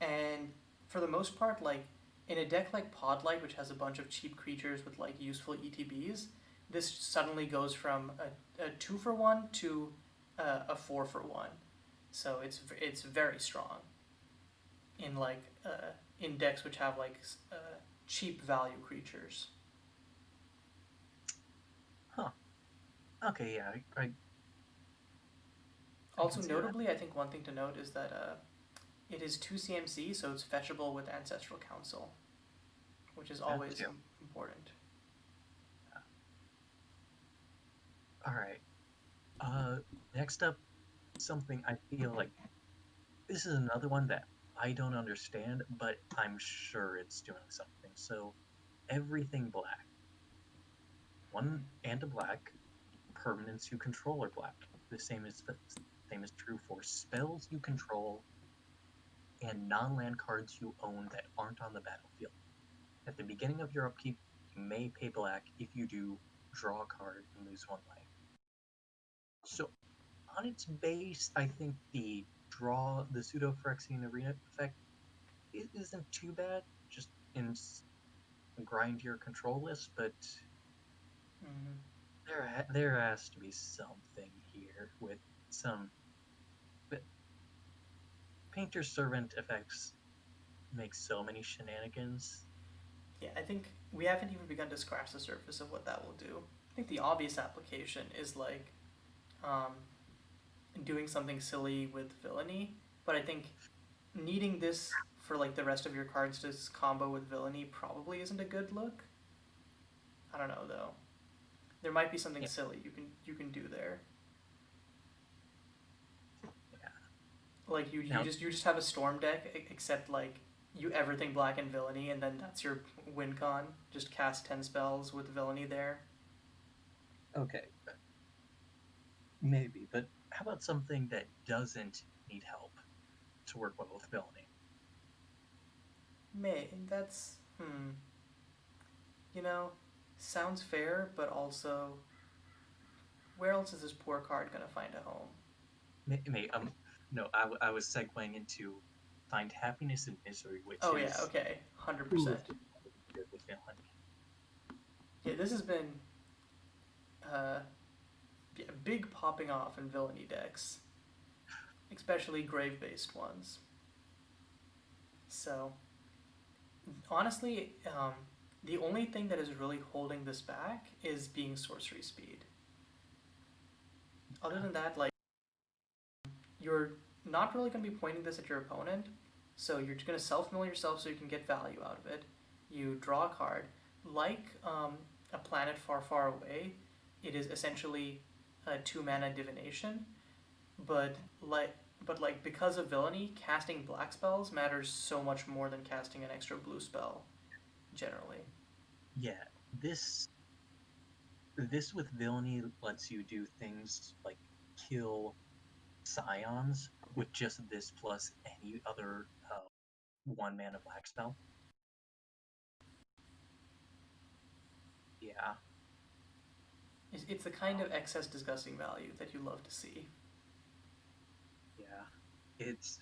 and for the most part, like in a deck like Podlight, which has a bunch of cheap creatures with like useful ETBs, this suddenly goes from a 2-for-1 to a 4-for-1. So it's very strong in in decks which have cheap value creatures. Huh. Okay, yeah, I can Also, see that. notably, I think one thing to note is that it is 2 CMC, so it's fetchable with Ancestral Council, which is That always too. important. All right. Uh, Next up, something I feel like this is another one that I don't understand, but I'm sure it's doing something. So everything black, one and a black, permanents you control are black. The same is true for spells you control and non-land cards you own that aren't on the battlefield. At the beginning of your upkeep, you may pay black. If you do, draw a card and lose 1 life. So on its base, I think the pseudo Phyrexian arena effect isn't too bad. Just in grind your control list, but Hmm. There has to be something here with some, but Painter Servant effects make so many shenanigans. Yeah, I think we haven't even begun to scratch the surface of what that will do. I think the obvious application is like um, doing something silly with villainy, but I think needing this for like the rest of your cards to combo with villainy probably isn't a good look. I don't know though. There might be something Yeah, silly you can do there. yeah. Like Now, you just have a storm deck except like you everything black and villainy and then that's your win con. Just cast 10 spells with villainy there. okay, maybe, but how about something that doesn't need help to work well with villainy? May that's you know, sounds fair, but also where else is this poor card gonna find a home? No, I was segueing into find happiness and misery, which Oh yeah, is okay, 100%. realistically good with villainy. Yeah, this has been uh, yeah, big popping off in villainy decks, especially grave based ones. So honestly, the only thing that is really holding this back is being sorcery speed. Other than that, like you're not really going to be pointing this at your opponent, so you're going to self mill yourself so you can get value out of it. You draw a card, like a planet far, far away. It is essentially a 2 mana divination, but like because of villainy, casting black spells matters so much more than casting an extra blue spell generally. Yeah, this this with villainy lets you do things like kill scions with just this plus any other 1 mana black spell. Yeah, It's the kind of excess disgusting value that you love to see. yeah. It's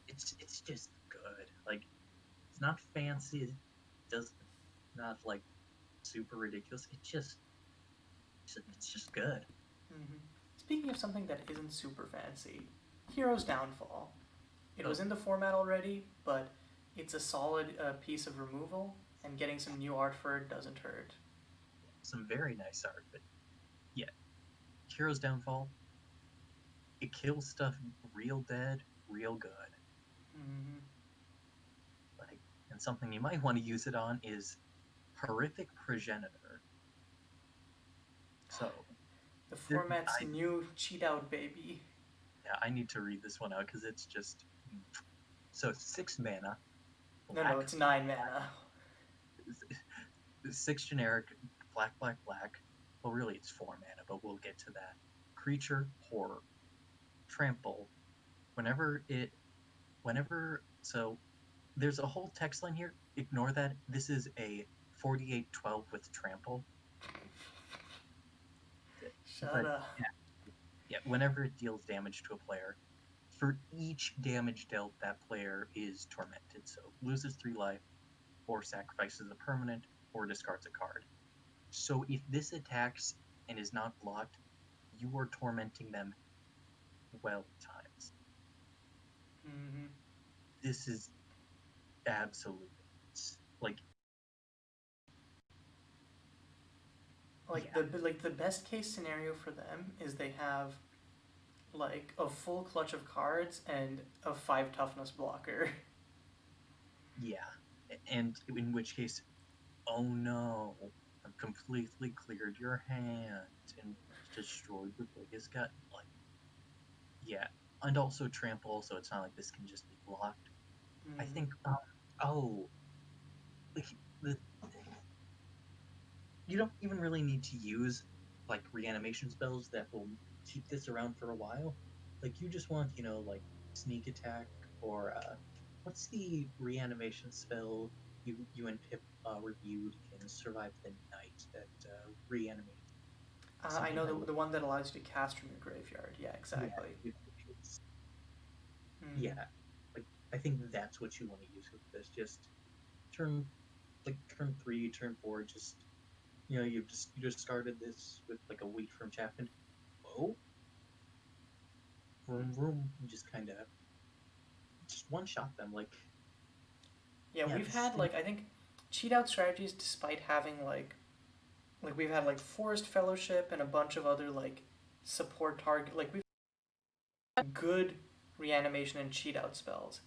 it's just good. Like it's not fancy. It does not like super ridiculous. It's just good. Mm-hmm. Speaking of something that isn't super fancy, Hero's Downfall. It Oh, was in the format already, but it's a solid piece of removal, and getting some new art for it doesn't hurt. some very nice art, but yeah, Hero's Downfall. It kills stuff real dead, real good. Mm-hmm. Like, and something you might want to use it on is horrific progenitor. So The th- format's I new cheat out baby. yeah, I need to read this one out because it's just so 6 mana No, no, black, it's 9 mana. six generic black. Well, really it's 4 mana, but we'll get to that. Creature horror trample. Whenever it whenever so there's a whole text line here. Ignore that. This is a 48/12 with trample. Shut But up. yeah, whenever it deals damage to a player, for each damage dealt, that player is tormented. So loses 3 life, or sacrifices a permanent, or discards a card. So if this attacks and is not blocked, you are tormenting them 12 times. Mm-hmm. This is absolute. Like, Like yeah, the best case scenario for them is they have like a full clutch of cards and a 5 toughness blocker. yeah. And in which case, oh no, I've completely cleared your hand and destroyed the biggest gut. Like, yeah, and also trample, so it's not like this can just be blocked. I Mm-hmm. think, oh, like the you don't even really need to use like reanimation spells that will keep this around for a while. Like you just want, like sneak attack or what's the reanimation spell you and Pip reviewed in Survive the Night that reanimates I something know that will the one that allows you to cast from your graveyard. Yeah, yeah exactly. it's Mm-hmm. yeah like I think that's what you want to use with this. Just turn turn 3, turn 4, just you just started this with like a week from chapter. Oh, vroom vroom. You just kind of just one shot them. Like Yeah, yeah, we've this had thing. like I think cheat out strategies despite having like we've had like Forest Fellowship and a bunch of other like support target like we've had good reanimation and cheat out spells.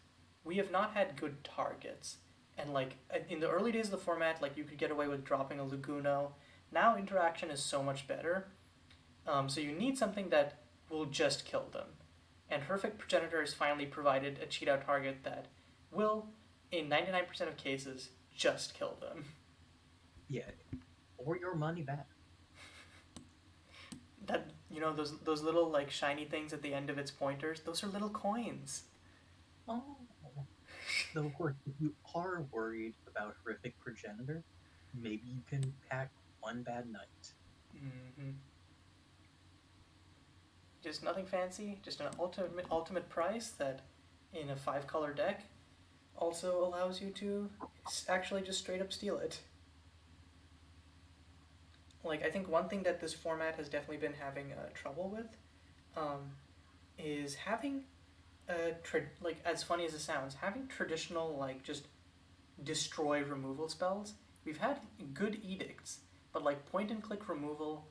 We have not had good targets. And like in the early days of the format, like you could get away with dropping a Laguno. Now interaction is so much better. So you need something that will just kill them. And Horrific Progenitor has finally provided a cheat out target that will, in 99% of cases, just kill them. Yeah, or your money back. That those little like shiny things at the end of its pointers, those are little coins. Oh, though of course, if you are worried about horrific progenitor, maybe you can pack one bad night. Mm-hmm. Just nothing fancy, just an ultimate price that, in a 5 color deck, also allows you to actually just straight up steal it. Like I think one thing that this format has definitely been having trouble with um, is having like as funny as it sounds, having traditional like just destroy removal spells. We've had good edicts, but like point and click removal,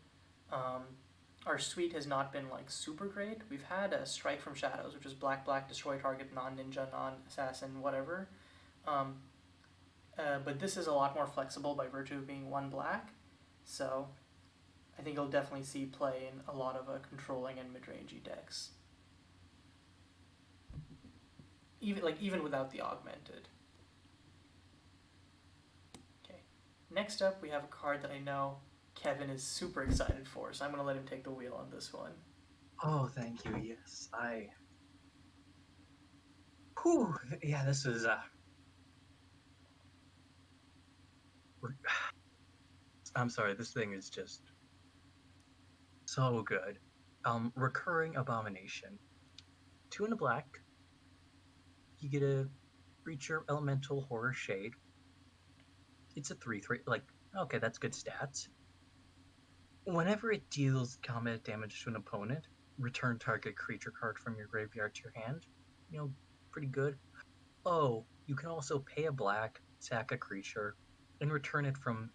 um, our suite has not been like super great. We've had a Strike from Shadows, which is black black destroy target non ninja non assassin whatever. Um, but this is a lot more flexible by virtue of being one black, so I think you'll definitely see play in a lot of controlling and mid rangey decks. Even without the augmented. Okay. Next up, we have a card that I know Kevin is super excited for, so I'm gonna let him take the wheel on this one. Oh, thank you. Yes, I. Whew. Yeah, this is. I'm sorry. This thing is just so good. Recurring abomination. Two in a black. You get a creature elemental horror shade. It's a 3/3. Like, okay, that's good stats. Whenever it deals combat damage to an opponent, return target creature card from your graveyard to your hand. You know, pretty good. Oh, you can also pay a black, sack a creature, and return it from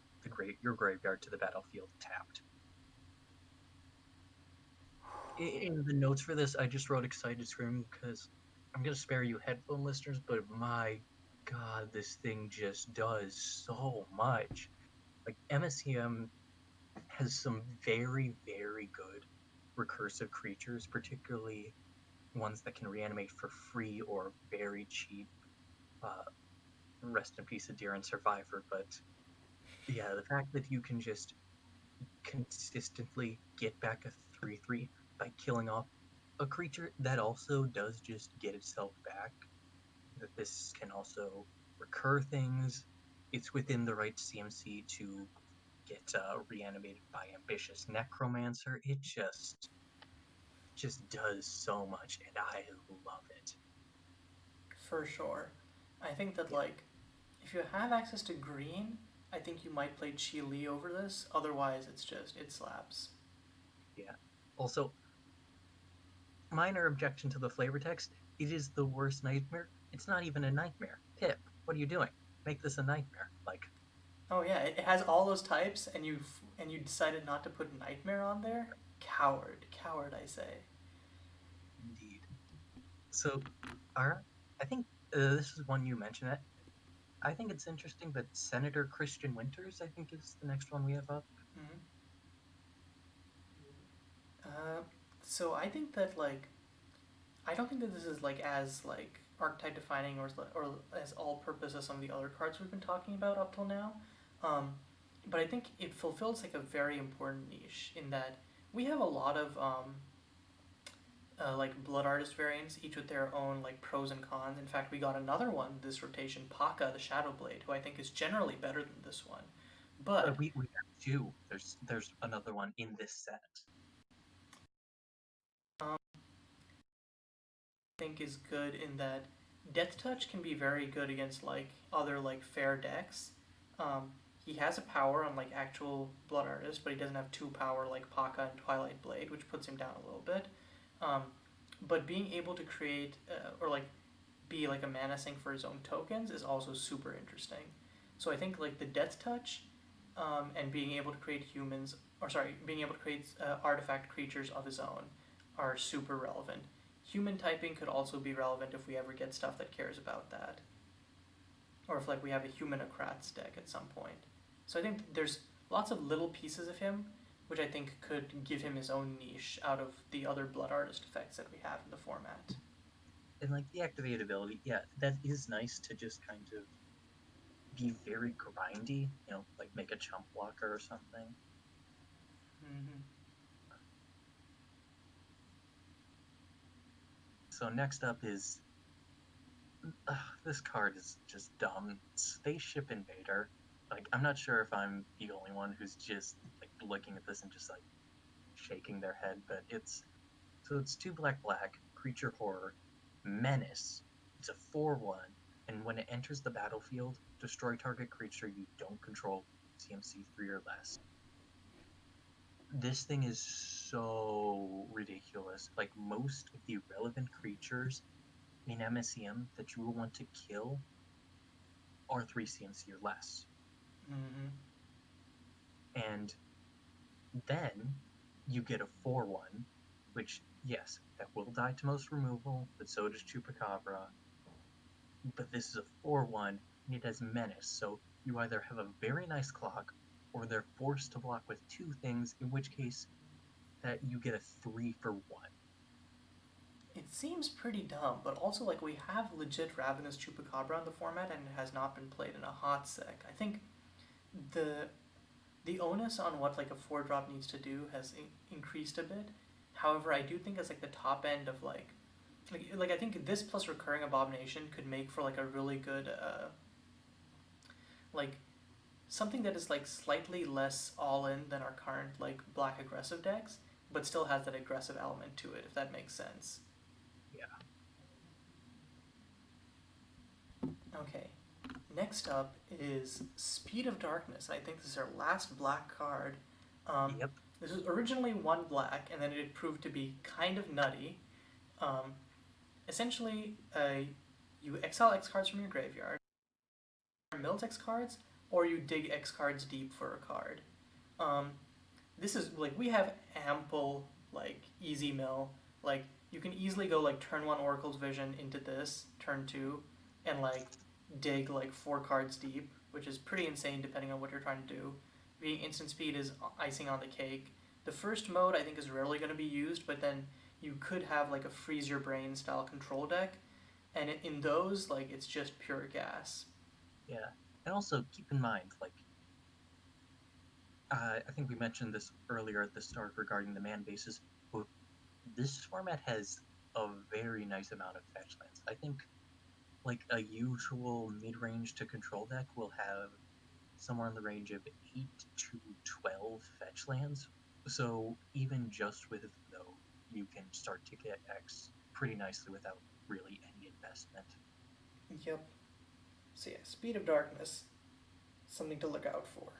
your graveyard to the battlefield tapped. In the notes for this, I just wrote excited scream because I'm gonna spare you headphone listeners, but my god, this thing just does so much. Like MSEM has some very, very good recursive creatures, particularly ones that can reanimate for free or very cheap. Uh, Rest in peace, Deer and Survivor. But yeah, the fact that you can just consistently get back a 3/3 by killing off a creature that also does just get itself back, that this can also recur things. It's within the right CMC to get reanimated by Ambitious Necromancer. It just does so much, and I love it. For sure. I think that Yeah, like if you have access to green, I think you might play Chi Li over this. Otherwise, it slaps. yeah. Also, minor objection to the flavor text. It is the worst nightmare. It's not even a nightmare. Pip, what are you doing? Make this a nightmare. Like, Oh yeah, it has all those types, and you decided not to put Nightmare on there. Coward, coward, I say. indeed. So, our, I think this is one you mentioned. That I think it's interesting, but Senator Christian Winters, I think, is the next one we have up. Mm-hmm. Uh, so I think that like I don't think that this is like as like archetype defining or as all purpose as some of the other cards we've been talking about up till now. Um, but I think it fulfills like a very important niche in that we have a lot of like blood artist variants, each with their own like pros and cons. In fact, we got another one this rotation, Paka the Shadow Blade, who I think is generally better than this one. But We have two. There's another one in this set. um, I think is good in that Death Touch can be very good against like other like fair decks. Um, he has a power on like actual Blood Artist, but he doesn't have two power like Paka and Twilight Blade, which puts him down a little bit. Um, but being able to create or like be like a mana sink for his own tokens is also super interesting. So I think like the Death Touch, and being able to create humans, or sorry, being able to create artifact creatures of his own, are super relevant. Human typing could also be relevant if we ever get stuff that cares about that, or if like we have a humanocrats deck at some point. So I think there's lots of little pieces of him, which I think could give him his own niche out of the other Blood Artist effects that we have in the format. And like the activated ability, yeah, that is nice to just kind of be very grindy, like make a chump blocker or something. Mm-hmm. So next up is this card is just dumb. Spaceship Invader. Like I'm not sure if I'm the only one who's just like looking at this and just like shaking their head, but it's two black black creature horror menace. It's a 4/1, and when it enters the battlefield, destroy target creature you don't control, CMC 3 or less. This thing is so ridiculous. Like most of the relevant creatures in MSEM that you will want to kill are 3 CMC or less. Mm-hmm. And then you get a 4/1, which, yes, that will die to most removal, but so does Chupacabra. But this is a 4/1, and it has menace, so you either have a very nice clock, or they're forced to block with two things, in which case that you get a 3 for 1. It seems pretty dumb, but also like we have legit Ravenous Chupacabra in the format, and it has not been played in a hot sec. I think the the onus on what like a 4 drop needs to do has increased a bit. However, I do think it's like the top end of like I think this plus recurring abomination could make for like a really good like something that is like slightly less all in than our current like black aggressive decks, but still has that aggressive element to it, if that makes sense. Yeah. Okay. Next up is Speed of Darkness. I think this is our last black card. Um, Yep. this was originally one black, and then it proved to be kind of nutty. Um, essentially, you exile X cards from your graveyard, mills X cards, or you dig X cards deep for a card. Um, this is like we have ample like easy mill. Like you can easily go like turn one Oracle's Vision into this, turn two, and like dig like 4 cards deep, which is pretty insane depending on what you're trying to do. Being instant speed is icing on the cake. The first mode I think is rarely going to be used, but then you could have like a freeze your brain style control deck, and in those like it's just pure gas. Yeah. And also keep in mind, like, I think we mentioned this earlier at the start regarding the man bases, but this format has a very nice amount of fetch lands. I think like a usual mid-range to control deck will have somewhere in the range of 8 to 12 fetch lands. So even just with those, you can start to get X pretty nicely without really any investment. Yep. So yeah, Speed of Darkness, something to look out for.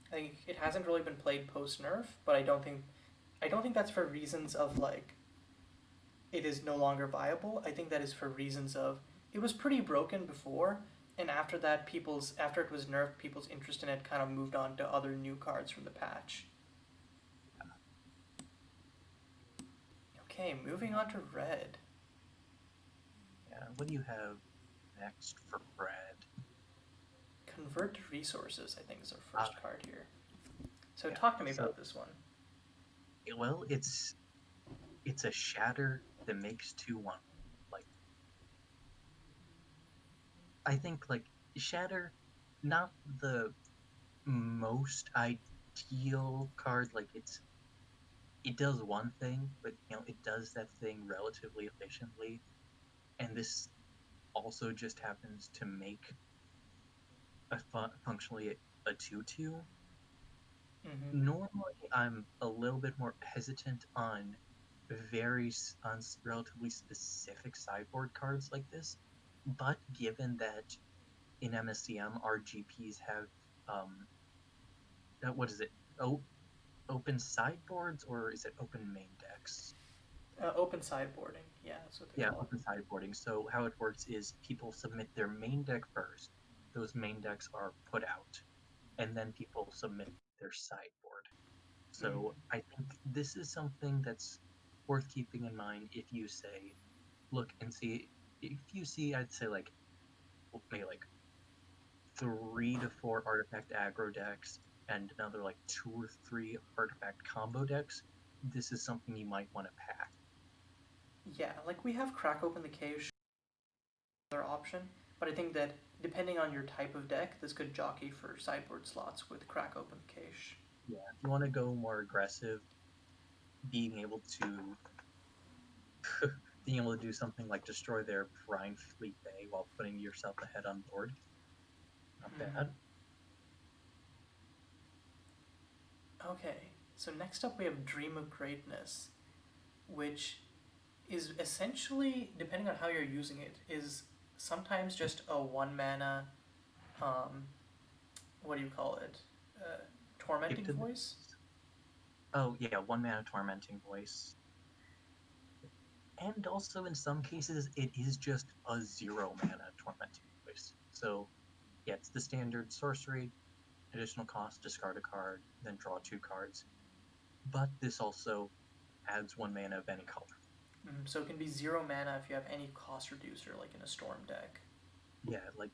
I think it hasn't really been played post nerf, but I don't think that's for reasons of like it is no longer viable. I think that is for reasons of it was pretty broken before, and after that, after it was nerfed, people's interest in it kind of moved on to other new cards from the patch. Okay, moving on to red. Yeah, what do you have next for red? Convert to resources, I think, is our Ah, first card here. So yeah. talk to me So, about this one. well, it's a shatter that makes 2/1. Like I think like shatter, not the most ideal card. Like it does one thing, but it does that thing relatively efficiently, and this also just happens to make functionally a 2/2. Mm-hmm. Normally, I'm a little bit more hesitant on on relatively specific sideboard cards like this, but given that in MSCM our GPs have um, what is it? Oh, open sideboards or is it open main decks? Open sideboarding, yeah, that's what they Yeah, call it. open sideboarding. So how it works is people submit their main deck first. Those main decks are put out, and then people submit their sideboard. So Mm-hmm. I think this is something that's worth keeping in mind if you say, look and see, if you see, I'd say like maybe like 3 to 4 artifact aggro decks and another like 2 or 3 artifact combo decks, this is something you might want to pack. Yeah, like we have crack open the cage another option, but I think that depending on your type of deck, this could jockey for sideboard slots with crack open the cache. Yeah, if you want to go more aggressive, being able to being able to do something like destroy their prime fleet bay while putting yourself ahead on board, not Mm-hmm. bad. Okay, so next up we have Dream of Greatness, which is essentially, depending on how you're using it, is sometimes just a one mana, um, what do you call it? Uh, Tormenting Gifted. Voice? Oh yeah, 1 mana tormenting voice. And also in some cases it is just a 0 mana tormenting voice. So yeah, it's the standard sorcery, additional cost, discard a card, then draw 2 cards. But this also adds 1 mana of any color. So it can be zero mana if you have any cost reducer, like in a Storm deck. Yeah, like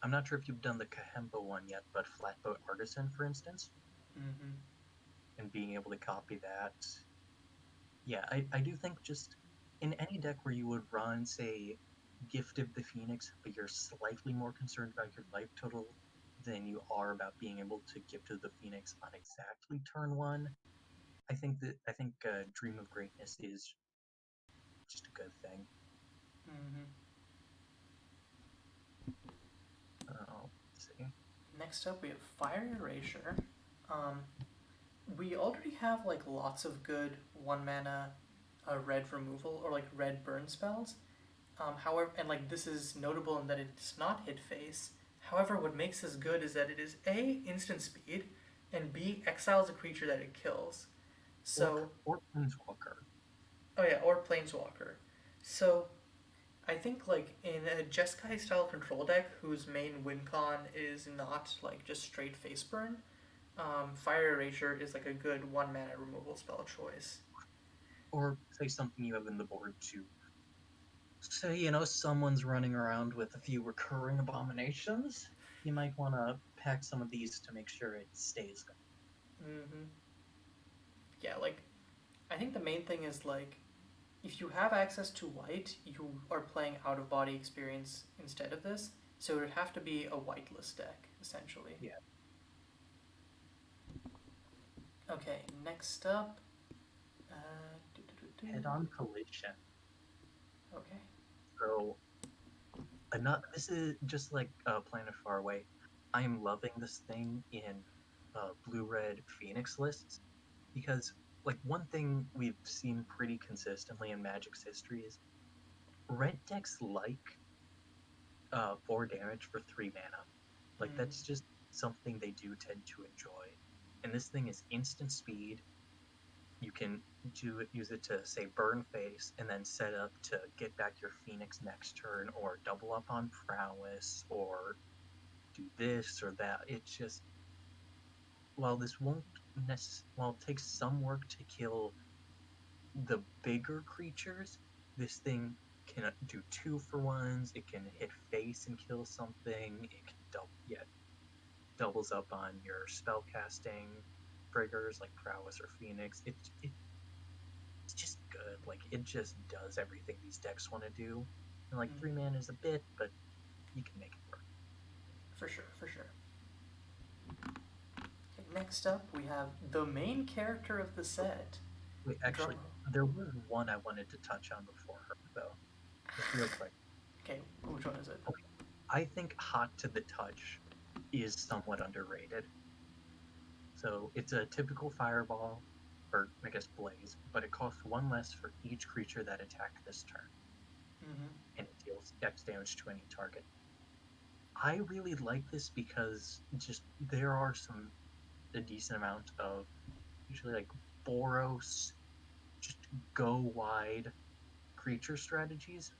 I'm not sure if you've done the Kahemba one yet, but Flatboat Artisan, for instance, Mm-hmm. and being able to copy that. Yeah, I do think just in any deck where you would run, say, Gift of the Phoenix, but you're slightly more concerned about your life total than you are about being able to Gift of the Phoenix on exactly turn 1. I think Dream of Greatness is just a good thing. Mm-hmm. Let's see. Next up, we have Fire Erasure. Um, we already have like lots of good one mana red removal or like red burn spells. However, and like this is notable in that it's not hit face. However, what makes this good is that it is A, instant speed, and B, exiles a creature that it kills. Or So, or Planeswalker. oh yeah, or Planeswalker. So, I think like in a Jeskai style control deck whose main win con is not like just straight face burn, Fire Erasure is like a good one mana removal spell choice. Or say something you have in the board to say, someone's running around with a few recurring abominations. You might want to pack some of these to make sure it stays going. Mm-hmm. Yeah, like I think the main thing is like if you have access to white, you are playing out of body experience instead of this. So it would have to be a whiteless deck essentially. Yeah, Okay, next up. head on collision. Okay. So, this is just like Planet Far Away. I am loving this thing in blue red Phoenix lists because, like, one thing we've seen pretty consistently in Magic's history is red decks like 4 damage for 3 mana. Like Mm, that's just something they do tend to enjoy. And this thing is instant speed. You can use it to say burn face and then set up to get back your Phoenix next turn or double up on prowess or do this or that. It's just while this won't while it takes some work to kill the bigger creatures, this thing can do 2-for-1s. It can hit face and kill something. It can doubles up on your spell casting triggers like prowess or phoenix. It's just good. Like it just does everything these decks want to do. And like mm, 3 mana is a bit, but you can make it work. for sure, for sure. Okay, next up, we have the main character of the set. Wait, Drumroll. actually, there was one I wanted to touch on before her though, just real quick. Okay, which one is it? Okay, I think hot to the touch is somewhat underrated. So it's a typical fireball, or I guess blaze, but it costs 1 less for each creature that attacked this turn, Mm-hmm. and it deals Dex damage to any target. I really like this because just there are some. a decent amount of usually like Boros, just go wide creature strategies.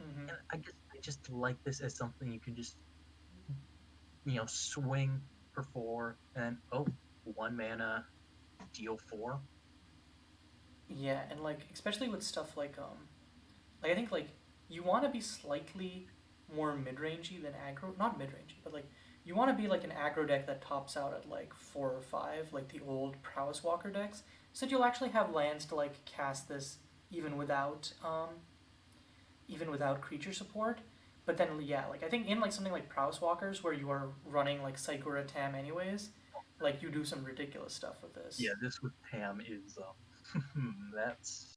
Mm-hmm. And I guess I just like this as something you can just, swing for 4 and oh, 1 mana, deal 4. Yeah, and like especially with stuff like I think like you want to be slightly more mid-rangey than aggro, not mid-rangey, but like you want to be like an aggro deck that tops out at like 4 or 5, like the old Prowess Walker decks, so that you'll actually have lands to like cast this even without even without creature support. But then yeah, like I think in like something like Prowess Walkers where you are running like Psychora Tam anyways, like you do some ridiculous stuff with this. Yeah, this with Tam is that's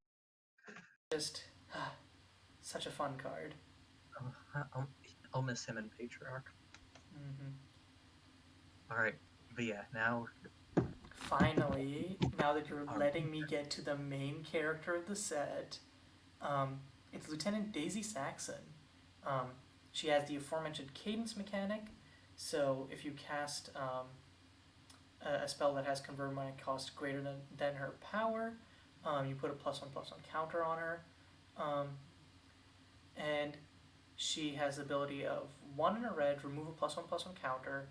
Just such a fun card. I'll miss him in Patriarch. Mm-hmm. All right, but yeah, now Finally, now that you're our letting me get to the main character of the set, um, it's Lieutenant Daisy Saxon. Um, she has the aforementioned cadence mechanic, so if you cast a spell that has convert mana cost greater than her power, you put a +1/+1 counter on her, um, and she has the ability of 1 and a red, remove a +1/+1 counter.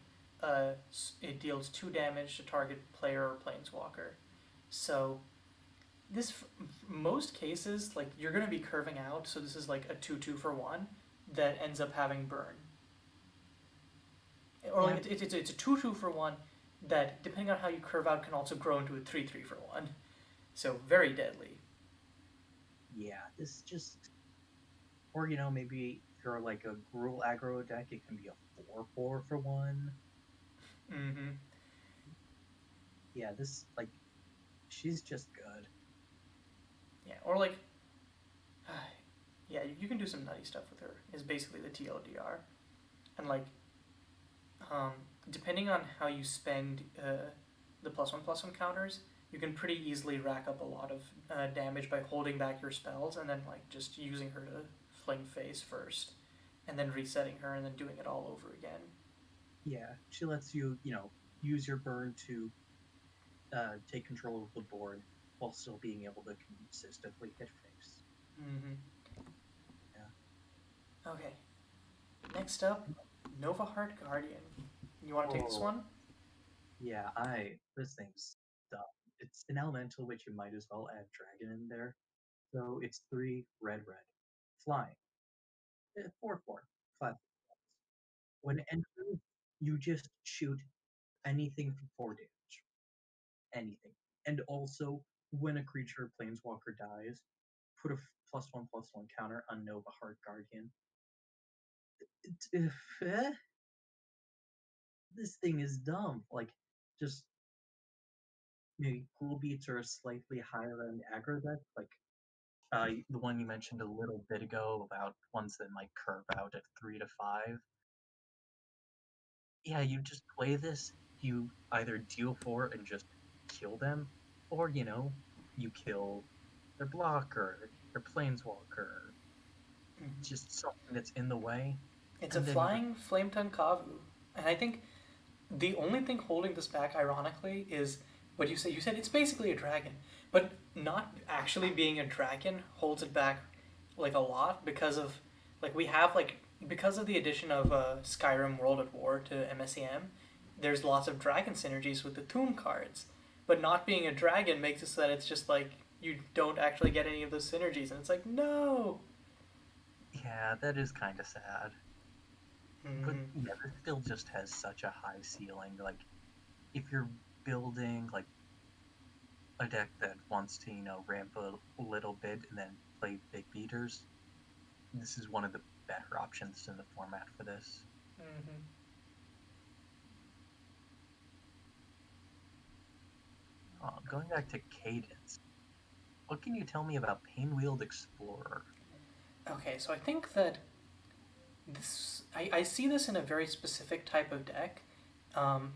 It deals 2 damage to target player or planeswalker. So this most cases like you're gonna be curving out, so this is like a 2/2 for one that ends up having burn, or yeah, like it's a 2/2 for one that depending on how you curve out can also grow into a 3/3 for one. So very deadly. yeah, this just or maybe if you're like a Gruul aggro deck, it can be a 4/4 for one. Mm-hmm. Yeah, this like she's just good. Yeah, or like yeah, you can do some nutty stuff with her. Is basically the TLDR, and like um, depending on how you spend the +1/+1 counters, you can pretty easily rack up a lot of damage by holding back your spells and then like just using her to fling face first, and then resetting her and then doing it all over again. Yeah, she lets you, use your burn to take control of the board while still being able to consistently hit face. Mm-hmm. Yeah. Okay. Next up, Nova Heart Guardian. You want to take this Oh, one? yeah. This thing's dumb. It's an elemental, which you might as well add dragon in there. So it's 3 red, red, flying, 4/4, 5. When it enters, you just shoot anything for 4 damage, anything. And also, when a creature planeswalker dies, put a +1/+1 counter on Nova Heart Guardian. This thing is dumb. Like, just maybe cool beats are slightly higher than aggro deck. Like, the one you mentioned a little bit ago about ones that might curve out at 3 to 5. Yeah, you just play this. You either deal 4 and just kill them, or you kill their blocker, their planeswalker, Mm-hmm. just something that's in the way, It's a and then flying Flame Tongue Kavu, and I think the only thing holding this back, ironically, is what you said. You said it's basically a dragon, but not actually being a dragon holds it back like a lot because of like we have like because of the addition of Skyrim World at War to MSEM. There's lots of dragon synergies with the Tomb cards, but not being a dragon makes it so that it's just like you don't actually get any of those synergies, and it's like no. yeah, that is kind of sad. But Mm-hmm. yeah, this still just has such a high ceiling. Like, if you're building like a deck that wants to, ramp a little bit and then play big beaters, this is one of the better options in the format for this. Mm-hmm. Going back to Cadence, what can you tell me about Painwheeled Explorer? Okay, so I think that I see this in a very specific type of deck. Um,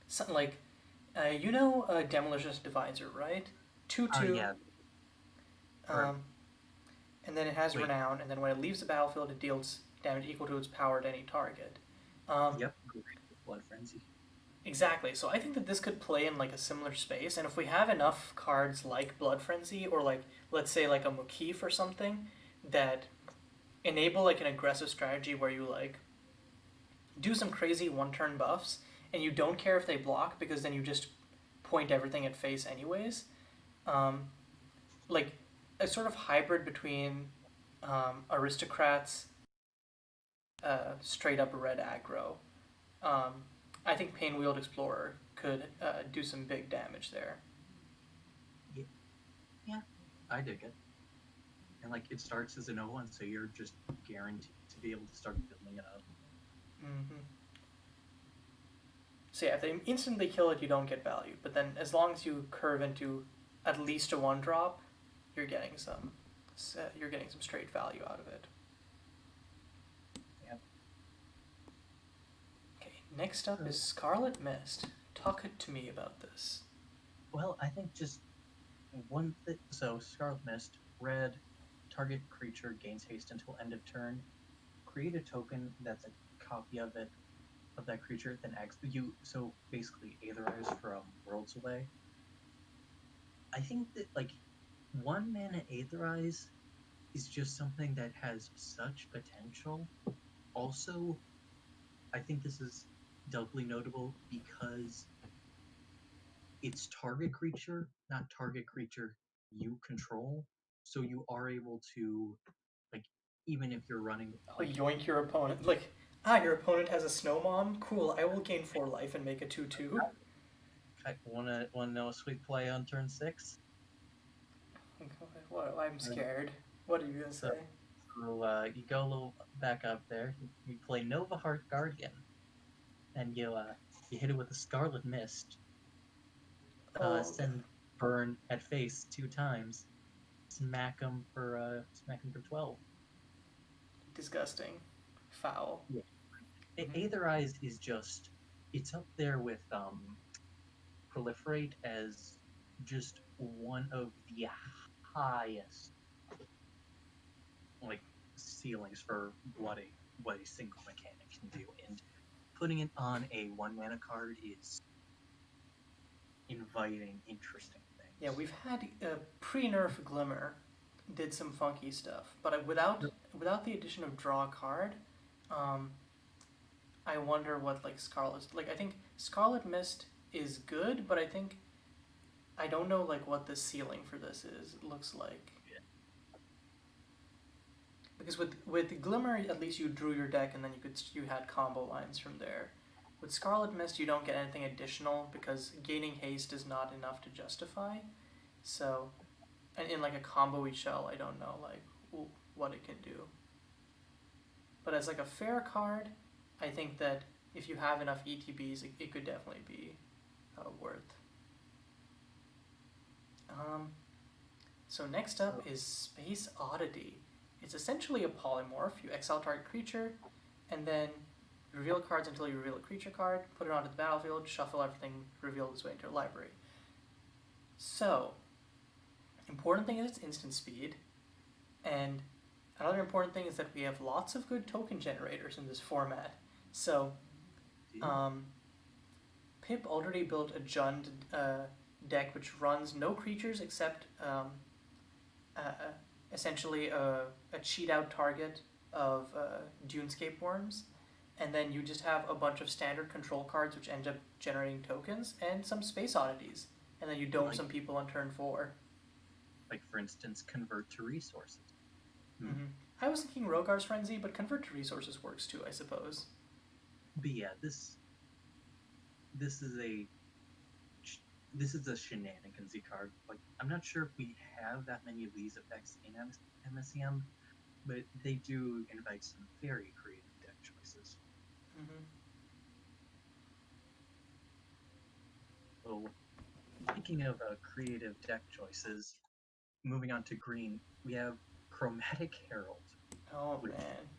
something like Demolition's Divisor, right? 2/2, Yeah, or um, and then it has wait, Renown, and then when it leaves the battlefield, it deals damage equal to its power to any target. Um, yep, great with Blood Frenzy. Exactly. So I think that this could play in like a similar space, and if we have enough cards like Blood Frenzy or like let's say like a Motif or something that enable like an aggressive strategy where you like do some crazy one turn buffs and you don't care if they block because then you just point everything at face anyways. Um, like a sort of hybrid between aristocrats, straight up red aggro. Um, I think Painwheeled Explorer could do some big damage there. Yeah, yeah, I dig it. And like it starts as an O1, so you're just guaranteed to be able to start building it up. Mm-hmm. So yeah, if they instantly kill it, you don't get value. But then as long as you curve into at least a one drop, you're getting some you're getting some straight value out of it. Yeah. Okay, next up is So, Scarlet Mist. Talk to me about this. well, I think just one thing. So, Scarlet Mist, red, target creature gains haste until end of turn. Create a token that's a copy of it, of that creature, then X. You, so basically, Aetherize from Worlds Away. I think that, like, one mana Aetherize is just something that has such potential. Also, I think this is doubly notable because it's target creature, not target creature you control. So you are able to, like, even if you're running, Oh, like, yoink your opponent. Like, your opponent has a snow mom? Cool, I will gain 4 life and make a 2/2. I wanna know a sweet play on turn 6? What? I'm Uh, scared. What are you gonna so, say? you go a little back up there. You play Nova Heart Guardian, and you hit it with a Scarlet Mist. Oh, God. Send burn at face 2 times. Smack him for 12. Disgusting. Foul. Yeah. Mm-hmm. Aetherize is just it's up there with proliferate as just one of the highest like ceilings for what a single mechanic can do, and putting it on a 1 mana card is inviting interesting Yeah, things. we've had pre-nerf Glimmer did some funky stuff, but without the addition of draw a card, um, I wonder what like Scarlet like. I think Scarlet Mist is good, but I think I don't know like what the ceiling for this is. It looks like because with Glimmer at least you drew your deck and then you had combo lines from there. With Scarlet Mist you don't get anything additional because gaining haste is not enough to justify. So and in like a combo shell, I don't know like what it can do. But as like a fair card, I think that if you have enough ETBs, it could definitely be worth. Um, so next up So is Space Oddity. It's essentially a polymorph. You exile target creature, and then reveal cards until you reveal a creature card, put it onto the battlefield, shuffle everything, reveal this way into your library. So, important thing is its instant speed, and another important thing is that we have lots of good token generators in this format. So, do um, Pip already built a Jund deck which runs no creatures except uh, essentially a cheat out target of Dunescape Worms. And then you just have a bunch of standard control cards which end up generating tokens and some space oddities. And then you dome like some people on turn 4. for instance, convert to resources. Hmm. Mm-hmm. I was thinking Rogar's Frenzy, but Convert to Resources works too, I suppose. But yeah, this is a this is a shenanigansy card. Like, I'm not sure if we have that many of these effects in MSEM, but they do invite some very creative deck choices. Mm-hmm. So, speaking of creative deck choices, moving on to green, we have Chromatic Herald, Oh which, man.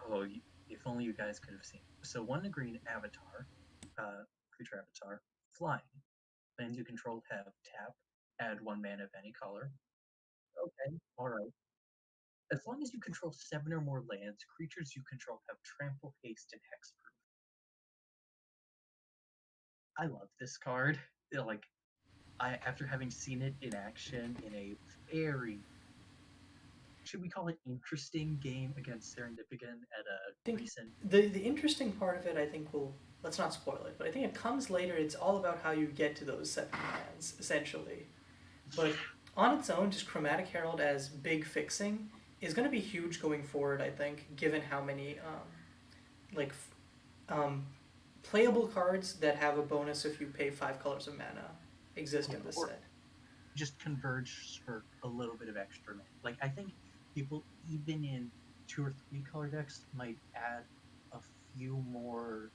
oh, if only you guys could have seen. So, one green avatar, creature avatar, flying. Lands you control have tap, add 1 mana of any color. Okay, alright. As long as you control 7 or more lands, creatures you control have trample, haste, and hexproof. I love this card. Like I after having seen it in action in a very, should we call it, interesting game against Serendipitous at a I think recent. the interesting part of it, I think, will let's not spoil it, but I think it comes later. It's all about how you get to those 7 lands, essentially. Yeah, But on its own, just Chromatic Herald as big fixing is going to be huge going forward. I think, given how many like um, playable cards that have a bonus if you pay 5 colors of mana exist yeah, in this or set. just converge for a little bit of extra mana. Like I think people even in 2 or 3 color decks might add a few more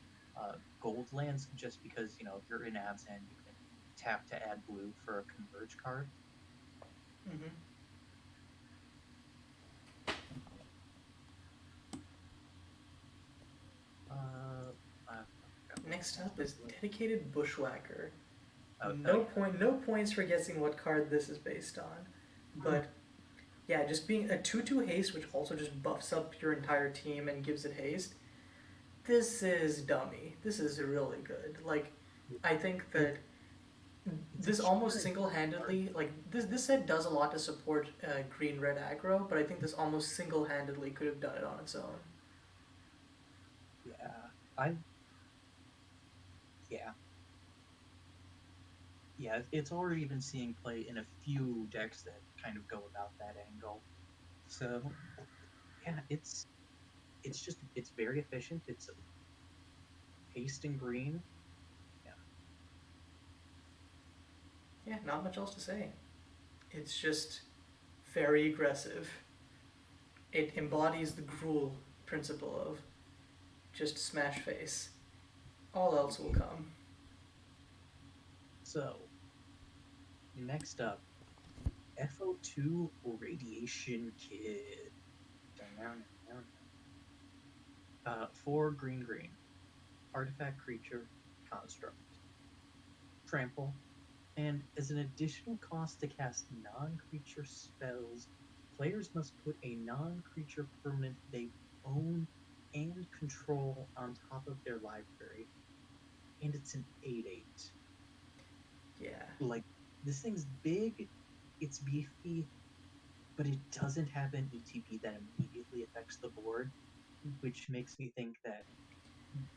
gold lands just because if you're in Abzan you can tap to add blue for a converge card. Hmm. I forgot what Next was up the is list. Dedicated Bushwhacker. Oh No yeah. point, no points for guessing what card this is based on, Hmm. but yeah, just being a 2/2 haste, which also just buffs up your entire team and gives it haste. This is dummy. This is really good. Like, I think It that it's a this cheaper almost and better card. single-handedly, like this set does a lot to support green-red aggro, but I think this almost single-handedly could have done it on its own. Yeah. I yeah. Yeah, it's already been seeing play in a few decks that kind of go about that angle. So yeah, it's very efficient. It's haste and green. Yeah. Yeah, not much else to say. It's just very aggressive. It embodies the Gruul principle of just smash face. All else will come. So next up, FO2 Radiation Kid. For green green, artifact creature, construct, trample, and as an additional cost to cast non-creature spells, players must put a non-creature permanent they own and control on top of their library. And it's an 8/8. Yeah. Like, this thing's big, it's beefy, but it doesn't have an ETB that immediately affects the board, which makes me think that,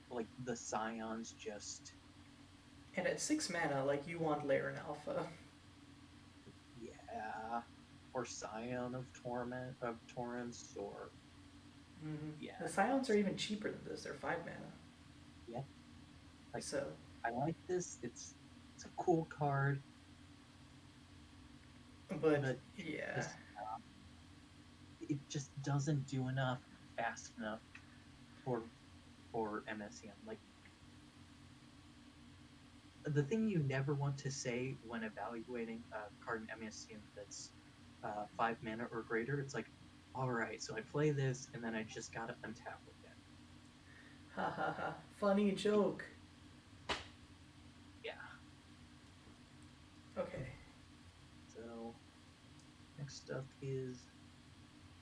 like, the Scions just, And at 6 mana, like you want Lair and Alpha. yeah, or Scion of Torment, of Torrents, or, Mm-hmm. yeah, The Scions are it's, even cheaper than this. They're 5 mana. yeah, like, So, I like this. It's a cool card, but but yeah. just it just doesn't do enough fast enough for MSEM. Like the thing you never want to say when evaluating a card in MSEM that's 5 mana or greater, it's like, all right, so I play this and then I just gotta untap again. Ha ha ha. Funny joke. Yeah. Okay. So next up is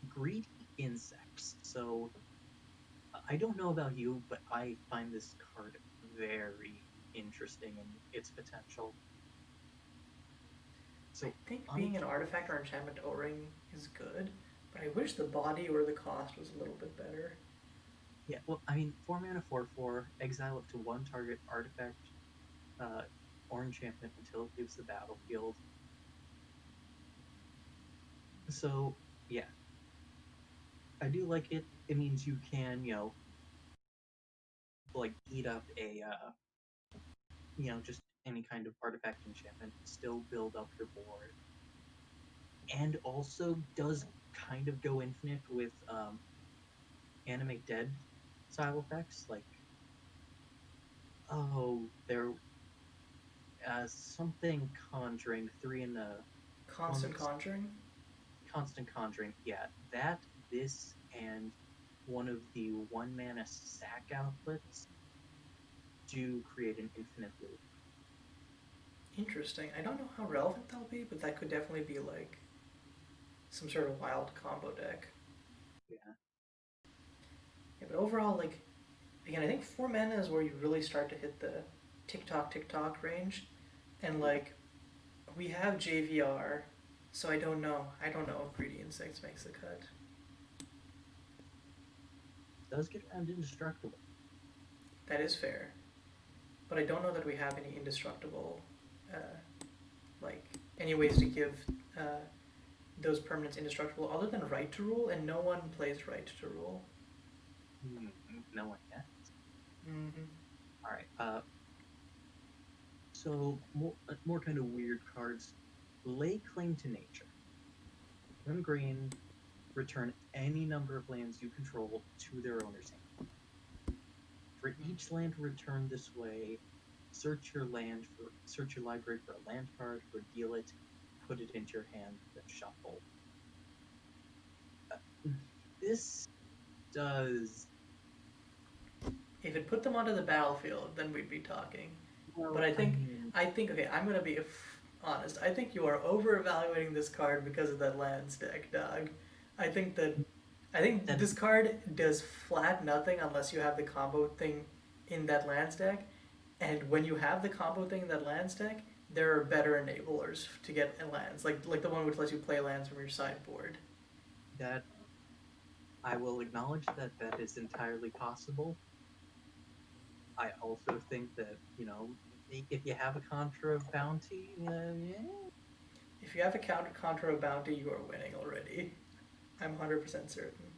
greedy insects. So I don't know about you, but I find this card very interesting in its potential. I So think on being an artifact or enchantment O-ring is good, but I wish the body or the cost was a little bit better. yeah, well, I mean, 4 mana, 4/4, exile up to one target artifact uh, or enchantment until it leaves the battlefield. So yeah, I do like it. It means you can, like eat up a, just any kind of artifact enchantment, still build up your board, and also does kind of go infinite with animate dead style effects. Like, oh, there something conjuring 1 Constant that's Conjuring? constant conjuring. Yeah, that, this, and one of the 1 mana sack outputs do create an infinite loop. Interesting. I don't know how relevant that'll be, but that could definitely be like some sort of wild combo deck. Yeah, Yeah, but overall, like, again, I think 4 mana is where you really start to hit the tick tock range, and like we have JVR, so I don't know. I don't know if Greedy Insects makes the cut. Does get around indestructible. That is fair, but I don't know that we have any indestructible, uh, like any ways to give uh, those permanents indestructible other than Right to Rule, and no one plays Right to Rule. No one yet. Mm-hmm. All right. So more kind of weird cards. Lay claim to nature. 1 green. Return any number of lands you control to their owner's hand. For each land returned this way, search your library for a land card, reveal it, put it into your hand, then shuffle. This does. If it put them onto the battlefield, then we'd be talking. Well, But I think okay, I'm gonna be honest. I think you are over evaluating this card because of that land stack, dog. I think that That this card does flat nothing unless you have the combo thing in that land stack. And when you have the combo thing in that land stack, there are better enablers to get lands, like the one which lets you play lands from your sideboard. that I will acknowledge that is entirely possible. I also think that if you have a Contra bounty, If you have a counter contra bounty, you are winning already. I'm 100% certain.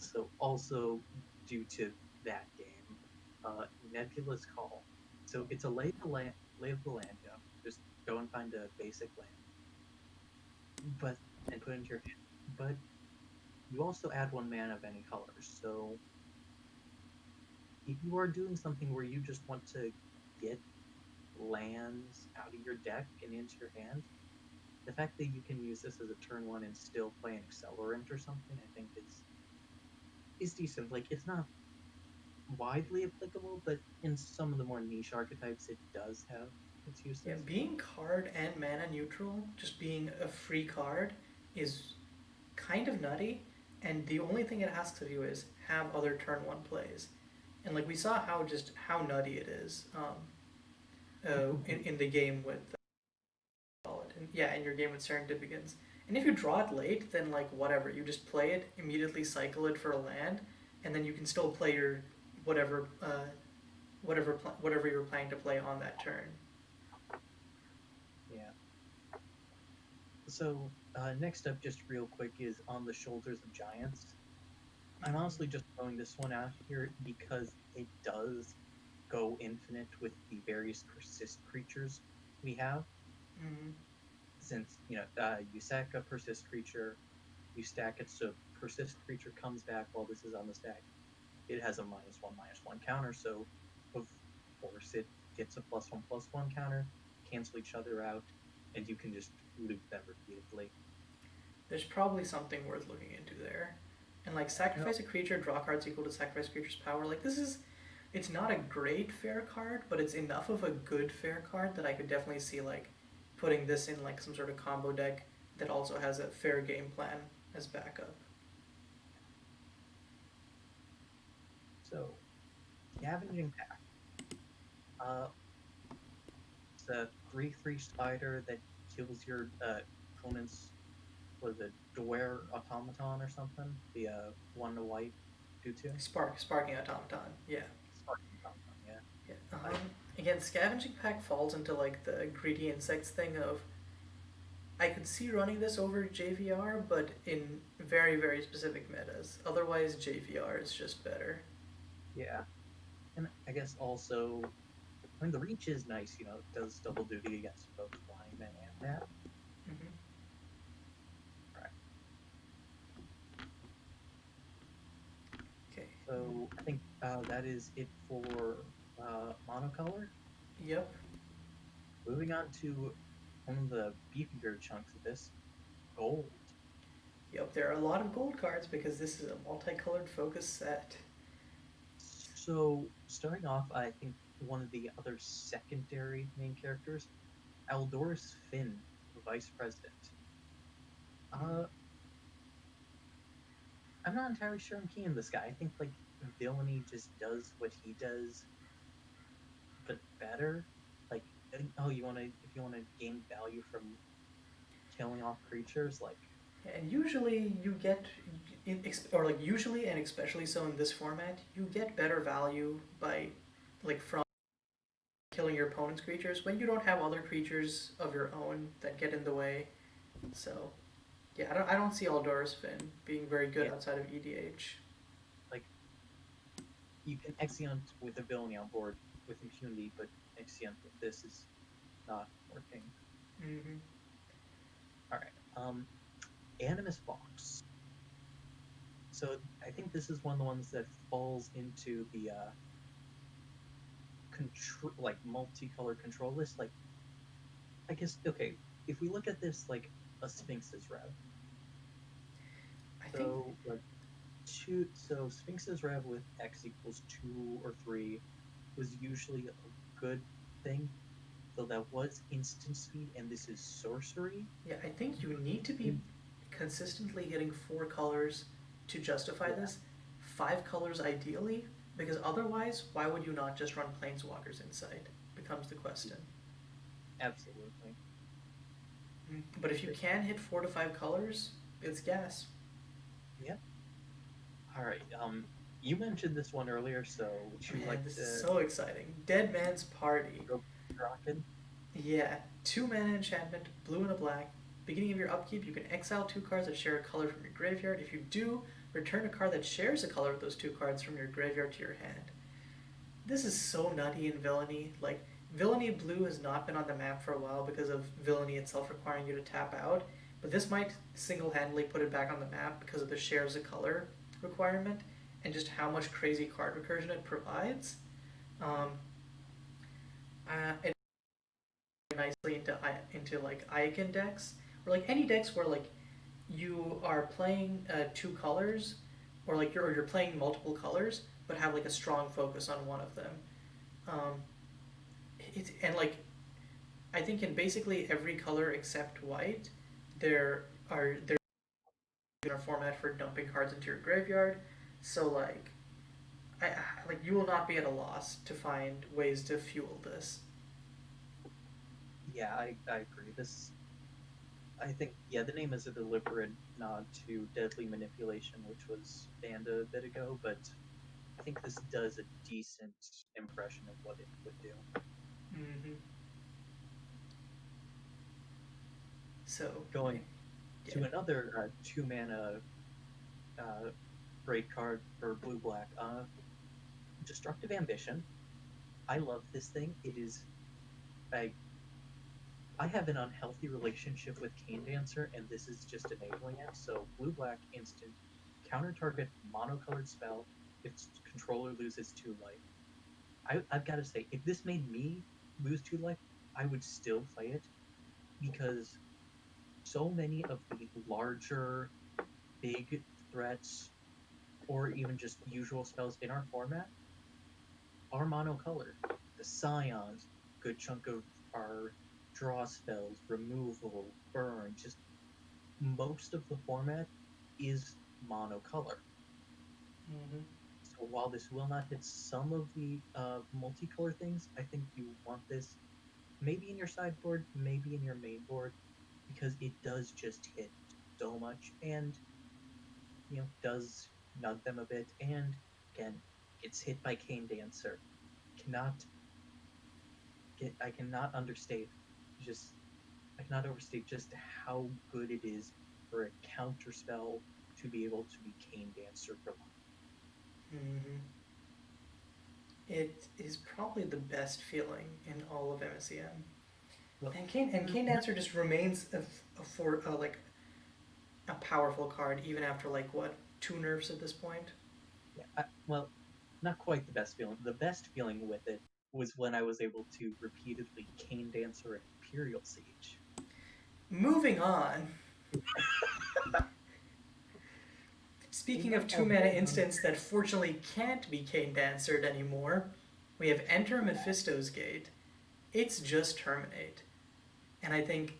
so also due to that game, Nebula's Call. So it's a lay of the land. Just go and find a basic land, and put it into your hand. But you also add 1 mana of any color. So if you are doing something where you just want to get lands out of your deck and into your hand, the fact that you can use this as a turn 1 and still play an accelerant or something, I think is decent. Like, it's not widely applicable, but in some of the more niche archetypes, it does have its uses. Yeah, being card and mana neutral, just being a free card, is kind of nutty. And the only thing it asks of you is have other turn one plays, and like we saw how nutty it is in the game with in your game with Serendipigans. And if you draw it late, then like whatever, you just play it, immediately cycle it for a land, and then you can still play your whatever whatever you're planning to play on that turn. Yeah. So next up, just real quick, is On the Shoulders of Giants. I'm honestly just throwing this one out here because it does go infinite with the various persist creatures we have. Mm-hmm. Since you sack a persist creature, you stack it so persist creature comes back while this is on the stack. It has a -1/-1 counter, so of course it gets a +1/+1 counter, cancel each other out, and you can just loop them repeatedly. There's probably something worth looking into there. And like sacrifice a creature, draw cards equal to sacrifice creature's power. Like it's not a great fair card, but it's enough of a good fair card that I could definitely see like putting this in like some sort of combo deck that also has a fair game plan as backup. So, Scavenging Pack. It's a 3/3 spider that kills your opponent's, was it Dware Automaton or something? The 1 white 2/2? Sparking automaton, yeah. Sparking Automaton, yeah. Yeah. Again, scavenging pack falls into like the greedy insects thing of. I could see running this over JVR, but in very very specific metas. Otherwise, JVR is just better. Yeah. And I guess also, I mean, the reach is nice, it does double duty against both Lyman and that. Mm-hmm. Right. Okay. So I think that is it for monocolor. Yep. Moving on to one of the beefier chunks of this, gold. Yep, there are a lot of gold cards because this is a multicolored focus set. So starting off, I think one of the other secondary main characters, Aldoris Finn, Vice President. I'm not entirely sure I'm keen on this guy. I think like villainy just does what he does, but better. Like, oh, if you wanna gain value from killing off creatures, like And usually you get, or like usually and especially so in this format, you get better value by, like from killing your opponent's creatures when you don't have other creatures of your own that get in the way. So yeah, I don't see Aldor's Fin being very good yeah, outside of EDH. like you can Exeunt with a villainy on board with impunity, but Exeunt with this is not working. Mm-hmm. All right. Animus Box. So I think this is one of the ones that falls into the control, like multicolor control list. Like, I guess okay, if we look at this like a Sphinx's Rev, I think so like so Sphinx's Rev with X equals 2 or 3 was usually a good thing. So that was instant speed, and this is sorcery. yeah, I think you need to be And consistently hitting 4 colors to justify yeah, this. 5 colors ideally, because otherwise, why would you not just run Planeswalkers inside? Becomes the question. absolutely. But if you can hit 4 to 5 colors, it's gas. Yeah. All right. You mentioned this one earlier, so would you Man, like this is to so exciting. Dead Man's Party. go rockin'? Yeah, 2 mana enchantment, blue and a black. Beginning of your upkeep, you can exile 2 cards that share a color from your graveyard. If you do, return a card that shares a color with those 2 cards from your graveyard to your hand. This is so nutty in Villainy. Like, Villainy Blue has not been on the map for a while because of Villainy itself requiring you to tap out. But this might single-handedly put it back on the map because of the shares a color requirement and just how much crazy card recursion it provides. Um, it nicely into like Icon decks or like any decks where like you are playing 2 colors or like you're playing multiple colors but have like a strong focus on one of them. Um, and like I think in basically every color except white, there's a format for dumping cards into your graveyard. So like you will not be at a loss to find ways to fuel this. Yeah, I agree. This, I think, yeah, the name is a deliberate nod to Deadly Manipulation, which was banned a bit ago, but I think this does a decent impression of what it would do. Mm-hmm. So Going yeah, to another 2 mana great card for blue black, Destructive Ambition. I love this thing. It is, I I have an unhealthy relationship with Cane Dancer, and this is just enabling it. So blue black instant, counter target monocolored spell. Its controller loses 2 life. I've got to say, if this made me lose 2 life, I would still play it because so many of the larger, big threats, or even just usual spells in our format are monocolored. The Scions, good chunk of our draw spells, removal, burn, just most of the format is monocolor. mm-hmm. So while this will not hit some of the multicolor things, I think you want this maybe in your sideboard, maybe in your main board, because it does just hit so much and does nug them a bit. And again, gets hit by Cane Dancer. Cannot I cannot understate just I cannot overstate just how good it is for a counter spell to be able to be Cane Dancer for life. Mm-hmm. It is probably the best feeling in all of MSEM. Well, And Cane Dancer just remains for like a powerful card even after like what 2 nerfs at this point. yeah, well, not quite the best feeling. The best feeling with it was when I was able to repeatedly Cane Dancer an Imperial Siege. Moving on. Speaking of Enough 2 mana already. instants that fortunately can't be Cane Dancered anymore, we have Enter Mephisto's Gate. It's just Terminate. And I think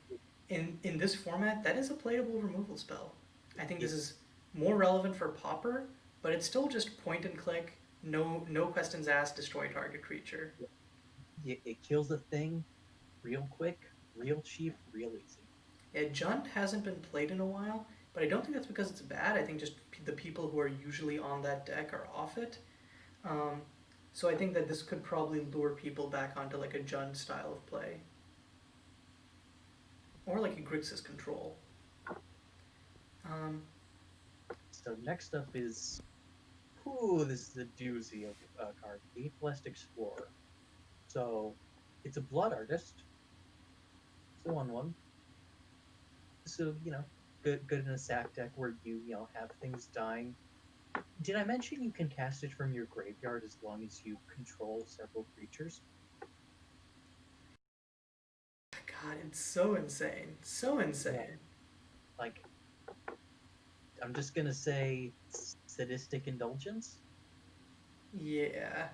in this format, that is a playable removal spell. I think this It is more relevant for Pauper, but it's still just point and click, no questions asked, destroy target creature. It kills a thing real quick, real cheap, real easy. Yeah, Junt hasn't been played in a while, but I don't think that's because it's bad. I think just the people who are usually on that deck are off it. Um, so I think that this could probably lure people back onto like a Junt style of play, or like a Grixis control. Um, So next up is, ooh, this is a doozy of a card, the Blessed Explorer. So it's a blood artist. It's a 1/1. So good in a sack deck where you have things dying. Did I mention you can cast it from your graveyard as long as you control several creatures? God, it's so insane, so Yeah. insane. Like, I'm just gonna say sadistic indulgence. Yeah,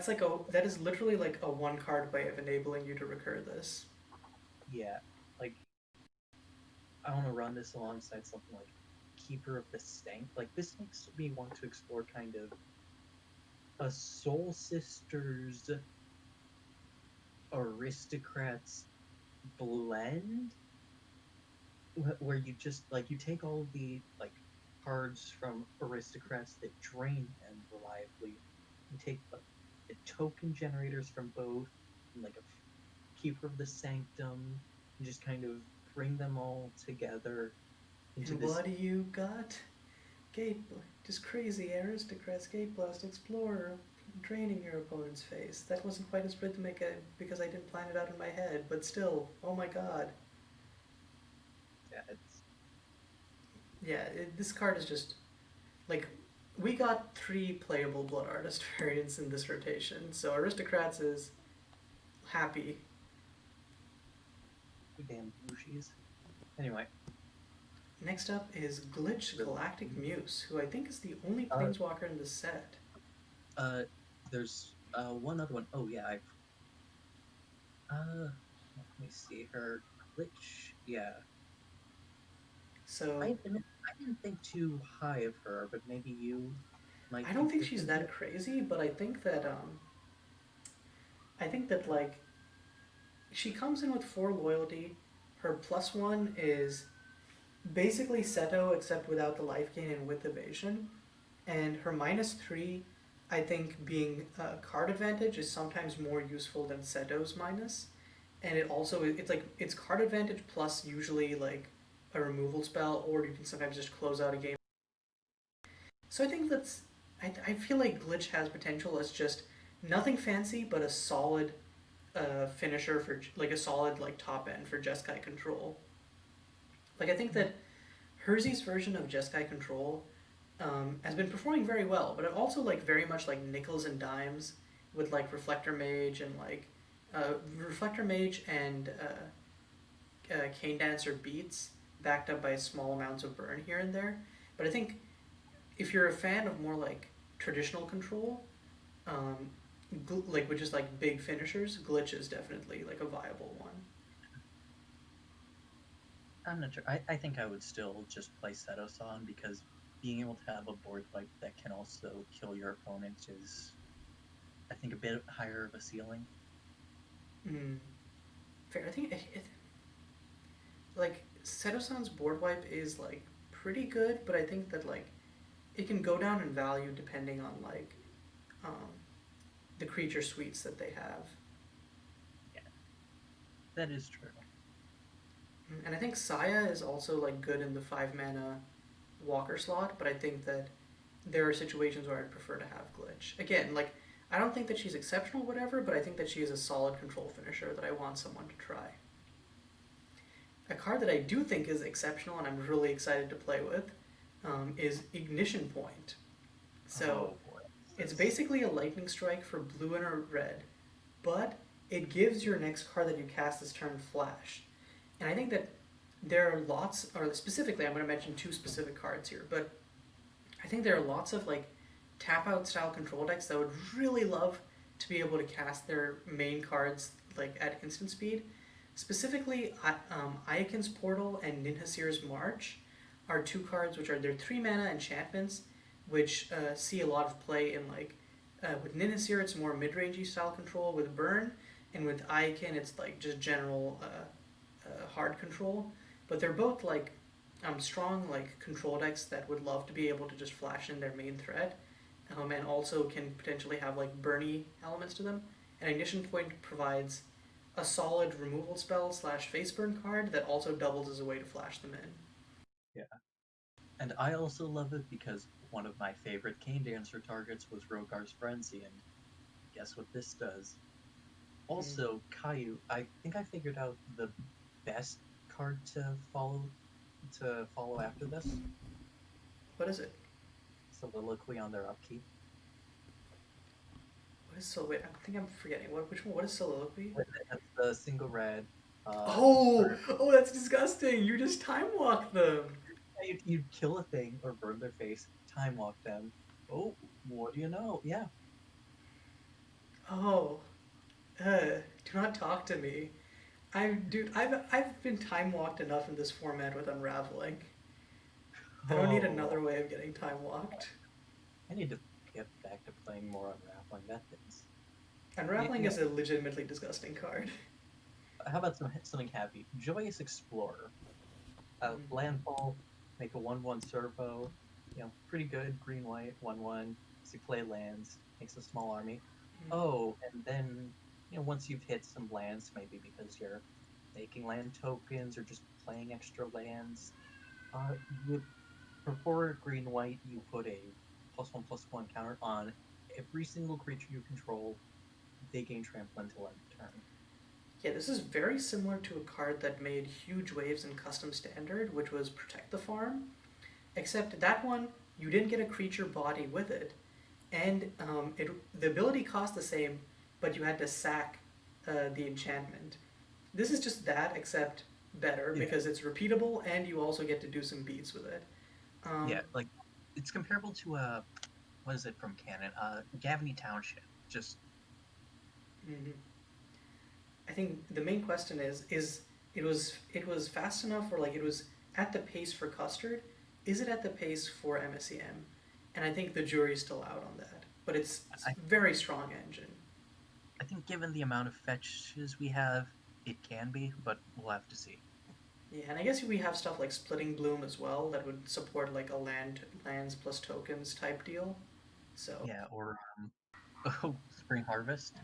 like that is literally like a one card way of enabling you to recur this. Yeah. Like, I want to run this alongside something like Keeper of the Stank. Like, this makes me want to explore kind of a Soul Sisters Aristocrats blend where you just like you take all of the like cards from aristocrats that drain them reliably. You take like the token generators from both, and like a keeper of the sanctum, and just kind of bring them all together into And this. what do you got? Gate, just crazy aristocrats, Gate Blast Explorer, draining your opponent's face. That wasn't quite as rhythmic because I didn't plan it out in my head, but still, oh my god. Yeah, it's Yeah, this card is just like we got 3 playable Blood Artist variants in this rotation, so Aristocrats is happy. damn bougies. Anyway, Next up is Glitch really, Galactic Muse, who I think is the only uh, Planeswalker in the set. uh, there's one other one. Oh yeah, I've let me see her glitch. Yeah, So I didn't think too high of her, but maybe you might I be don't think she's different. that crazy, but I think that like she comes in with 4 loyalty. Her +1 is basically Seto except without the life gain and with evasion. And her -3, I think being card advantage is sometimes more useful than Seto's minus. And it also it's like it's card advantage plus usually like a removal spell, or you can sometimes just close out a game. So I think I feel like Glitch has potential as just nothing fancy but a solid finisher for like a solid like top end for Jeskai control. Like I think that Hersey's version of Jeskai control has been performing very well, but it also like very much like nickels and dimes with like Reflector Mage and like Reflector Mage and Cane Dancer beats backed up by small amounts of burn here and there. But I think if you're a fan of more like traditional control, um, like which is like big finishers, Glitch is definitely like a viable one. I'm not sure. I think I would still just play Setosan because being able to have a board wipe that can also kill your opponent is, I think, a bit higher of a ceiling. Mm. Fair. I think like Seto-san's board wipe is like pretty good, but I think that like it can go down in value depending on like um, the creature suites that they have. Yeah, that is true. And I think Saya is also like good in the 5 mana Walker slot, but I think that there are situations where I'd prefer to have Glitch. Again, like I don't think that she's exceptional, whatever, but I think that she is a solid control finisher that I want someone to try. A card that I do think is exceptional and I'm really excited to play with is Ignition Point. So Oh boy. it's basically a lightning strike for blue and a red, but it gives your next card that you cast this turn flash. And I think that there are lots, or specifically, I'm going to mention 2 specific cards here, but I think there are lots of like tap out style control decks that would really love to be able to cast their main cards like at instant speed. Specifically, Iakin's Portal and Ninhasir's March are 2 cards which are their 3 mana enchantments, which see a lot of play in like With Ninasir, it's more mid-rangey style control with burn, and with Aiken, it's like just general hard control. But they're both like strong like control decks that would love to be able to just flash in their main threat, and also can potentially have like burny elements to them. And Ignition Point provides a solid removal spell slash face burn card that also doubles as a way to flash them in. Yeah. And I also love it because one of my favorite Cane Dancer targets was Rogar's Frenzy, and guess what this does? Mm. Also, Kayiu, I think I figured out the best card to follow after this. What is it? Soliloquy on their upkeep. What is wait? I think I'm forgetting. Which one? What is soliloquy? That's the single red. Oh, For oh, that's disgusting. You just time walk them. you kill a thing or burn their face, time walk them. Oh, what do you know? Yeah. Oh, do not talk to me. Dude, I've been time walked enough in this format with unraveling. I don't need Oh, another way of getting time walked. I need to get back to playing more Unraveling. That thing's. Unraveling You know, is a legitimately disgusting card. how about something happy? Joyous Explorer. Landfall, make a 1/1 servo. Pretty good. Green white 1/1. So you play lands, makes a small army. Oh, and then once you've hit some lands, maybe because you're making land tokens or just playing extra lands, you for green white you put a +1/+1 counter on every single creature you control. They gain trample until end of turn. Yeah, this is very similar to a card that made huge waves in Custom Standard, which was Protect the Farm. Except that one, you didn't get a creature body with it, and the ability cost the same, but you had to sack the enchantment. This is just that, except better Yeah, because it's repeatable, and you also get to do some beats with it. Um, Yeah, like it's comparable to what is it from Canon? Gavany Township. Just mhm. I think the main question is it was fast enough, or like it was at the pace for Custard? Is it at the pace for MSEM? And I think the jury's still out on that. But it's I very strong engine. I think given the amount of fetches we have, it can be, but we'll have to see. Yeah, and I guess we have stuff like Splitting Bloom as well that would support like a lands plus tokens type deal. So Yeah, or oh, Spring Harvest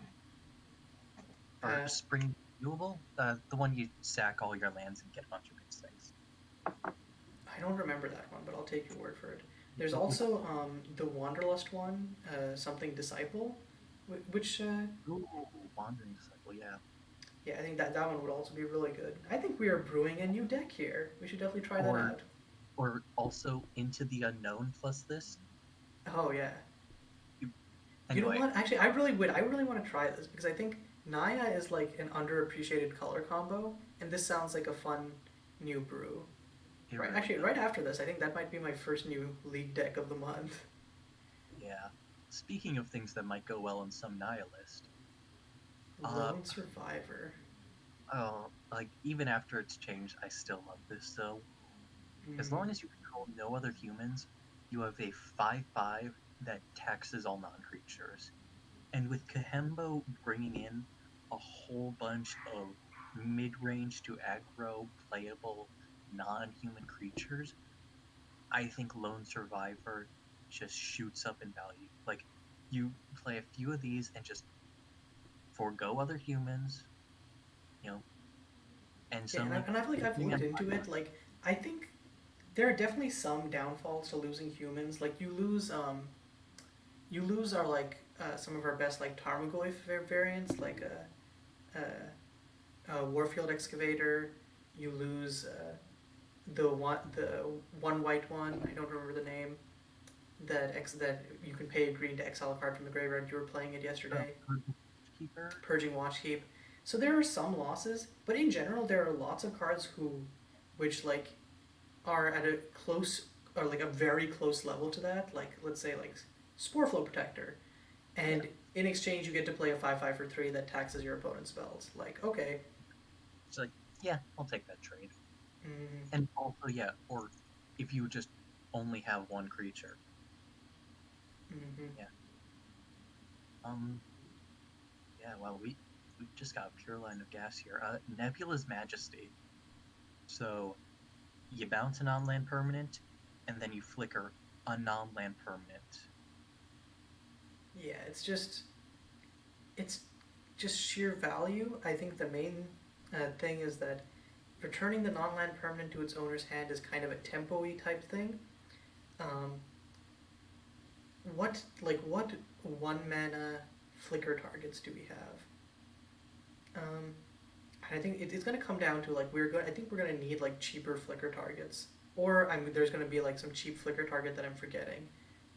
or uh, Spring Renewable, the one you sack all your lands and get a bunch of good things. I don't remember that one, but I'll take your word for it. There's yeah. also the Wanderlust one, something Disciple, which Ooh, Wandering Disciple, yeah. yeah, I think that one would also be really good. I think we are brewing a new deck here. We should definitely try that Or out. or also Into the Unknown plus this. Oh yeah. You- You know Anyway, what? Actually, I really would. I really want to try this because I think Naya is like an underappreciated color combo, and this sounds like a fun new brew. it Right. really Actually, does. right after this, I think that might be my first new league deck of the month. Yeah. Speaking of things that might go well in some nihilist, uh, Lone Survivor. like even after it's changed, I still love this though. As Mm. long as you control no other humans, you have a 5/5 that taxes all non-creatures. And with Kahembo bringing in a whole bunch of mid-range to aggro playable non-human creatures, I think Lone Survivor just shoots up in value. Like you play a few of these and just forego other humans, you know, and Yeah, suddenly and I've like you're I've putting looked them into it. Like I think there are definitely some downfalls to losing humans. Like you lose our like some of our best like Tarmogoyf variants, like Warfield Excavator. You lose the one white one. I don't remember the name. That you can pay a green to exile a card from the graveyard. You were playing it yesterday. keeper. Purging Watchkeep. So there are some losses, but in general there are lots of cards which like are at a close or like a very close level to that. Like let's say like Sporeflow Protector, Yeah. and in exchange you get to play a 5/5 for 3 that taxes your opponent's spells. Like okay, It's like, yeah, I'll take that trade. mm, And also, yeah, or if you just only have one creature, mm-hmm. yeah. Um, yeah, well, we just got a pure line of gas here. Nebula's Majesty. So you bounce a non-land permanent, and then you flicker a non-land permanent. Yeah, it's just sheer value. I think the main thing is that returning the non-land permanent to its owner's hand is kind of a tempo-y type thing. Um, what one mana flicker targets do we have? I think it's gonna come down to like I think we're gonna need like cheaper flicker targets, or I mean there's gonna be like some cheap flicker target that I'm forgetting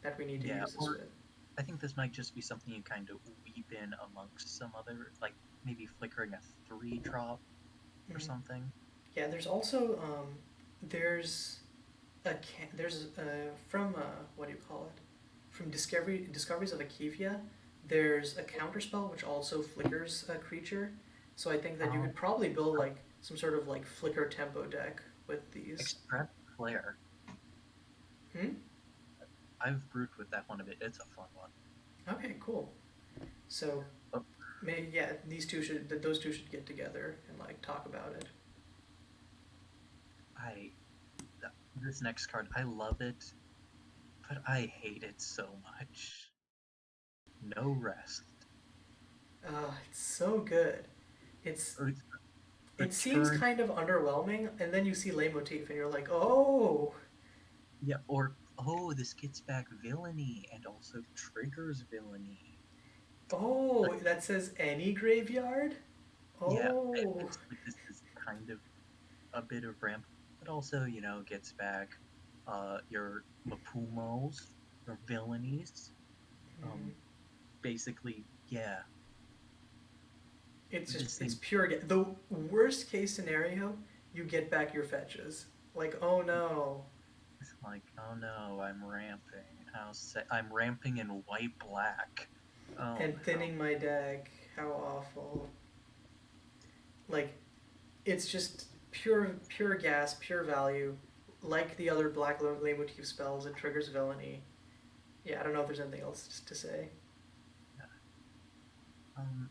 that we need to Yeah, use this or with. I think this might just be something you kind of weave in amongst some other, like maybe flickering a 3-drop or Mm. something. Yeah, there's also there's there's from what do you call it? From Discoveries of Akivia, there's a counterspell which also flickers a creature. So I think that you Um, could probably build like some sort of like flicker tempo deck with these. Express Flare. Hmm? I've brewed with that one a bit. It's a fun one. Okay, cool. So Oh, maybe yeah, those two should get together and like talk about it. I this next card, I love it, but I hate it so much. No rest. It's so good. It's Or it seems return, kind of underwhelming, and then you see Leitmotif, and you're like, oh, yeah, or oh, this gets back villainy and also triggers villainy. Like, oh, that says any graveyard. yeah, Oh, it's like this is kind of a bit of ramp, but also, gets back your Mapumos, your villainies. mm. Um, basically, yeah, this It's thing, pure. The worst case scenario, you get back your fetches. Like, oh no, it's like, oh no, I'm ramping. I'm ramping in white black. Oh and no. thinning my deck. How awful. Like, it's just pure gas, pure value. Like the other black leitmotif spells, it triggers villainy. Yeah, I don't know if there's anything else to say. Yeah. Um,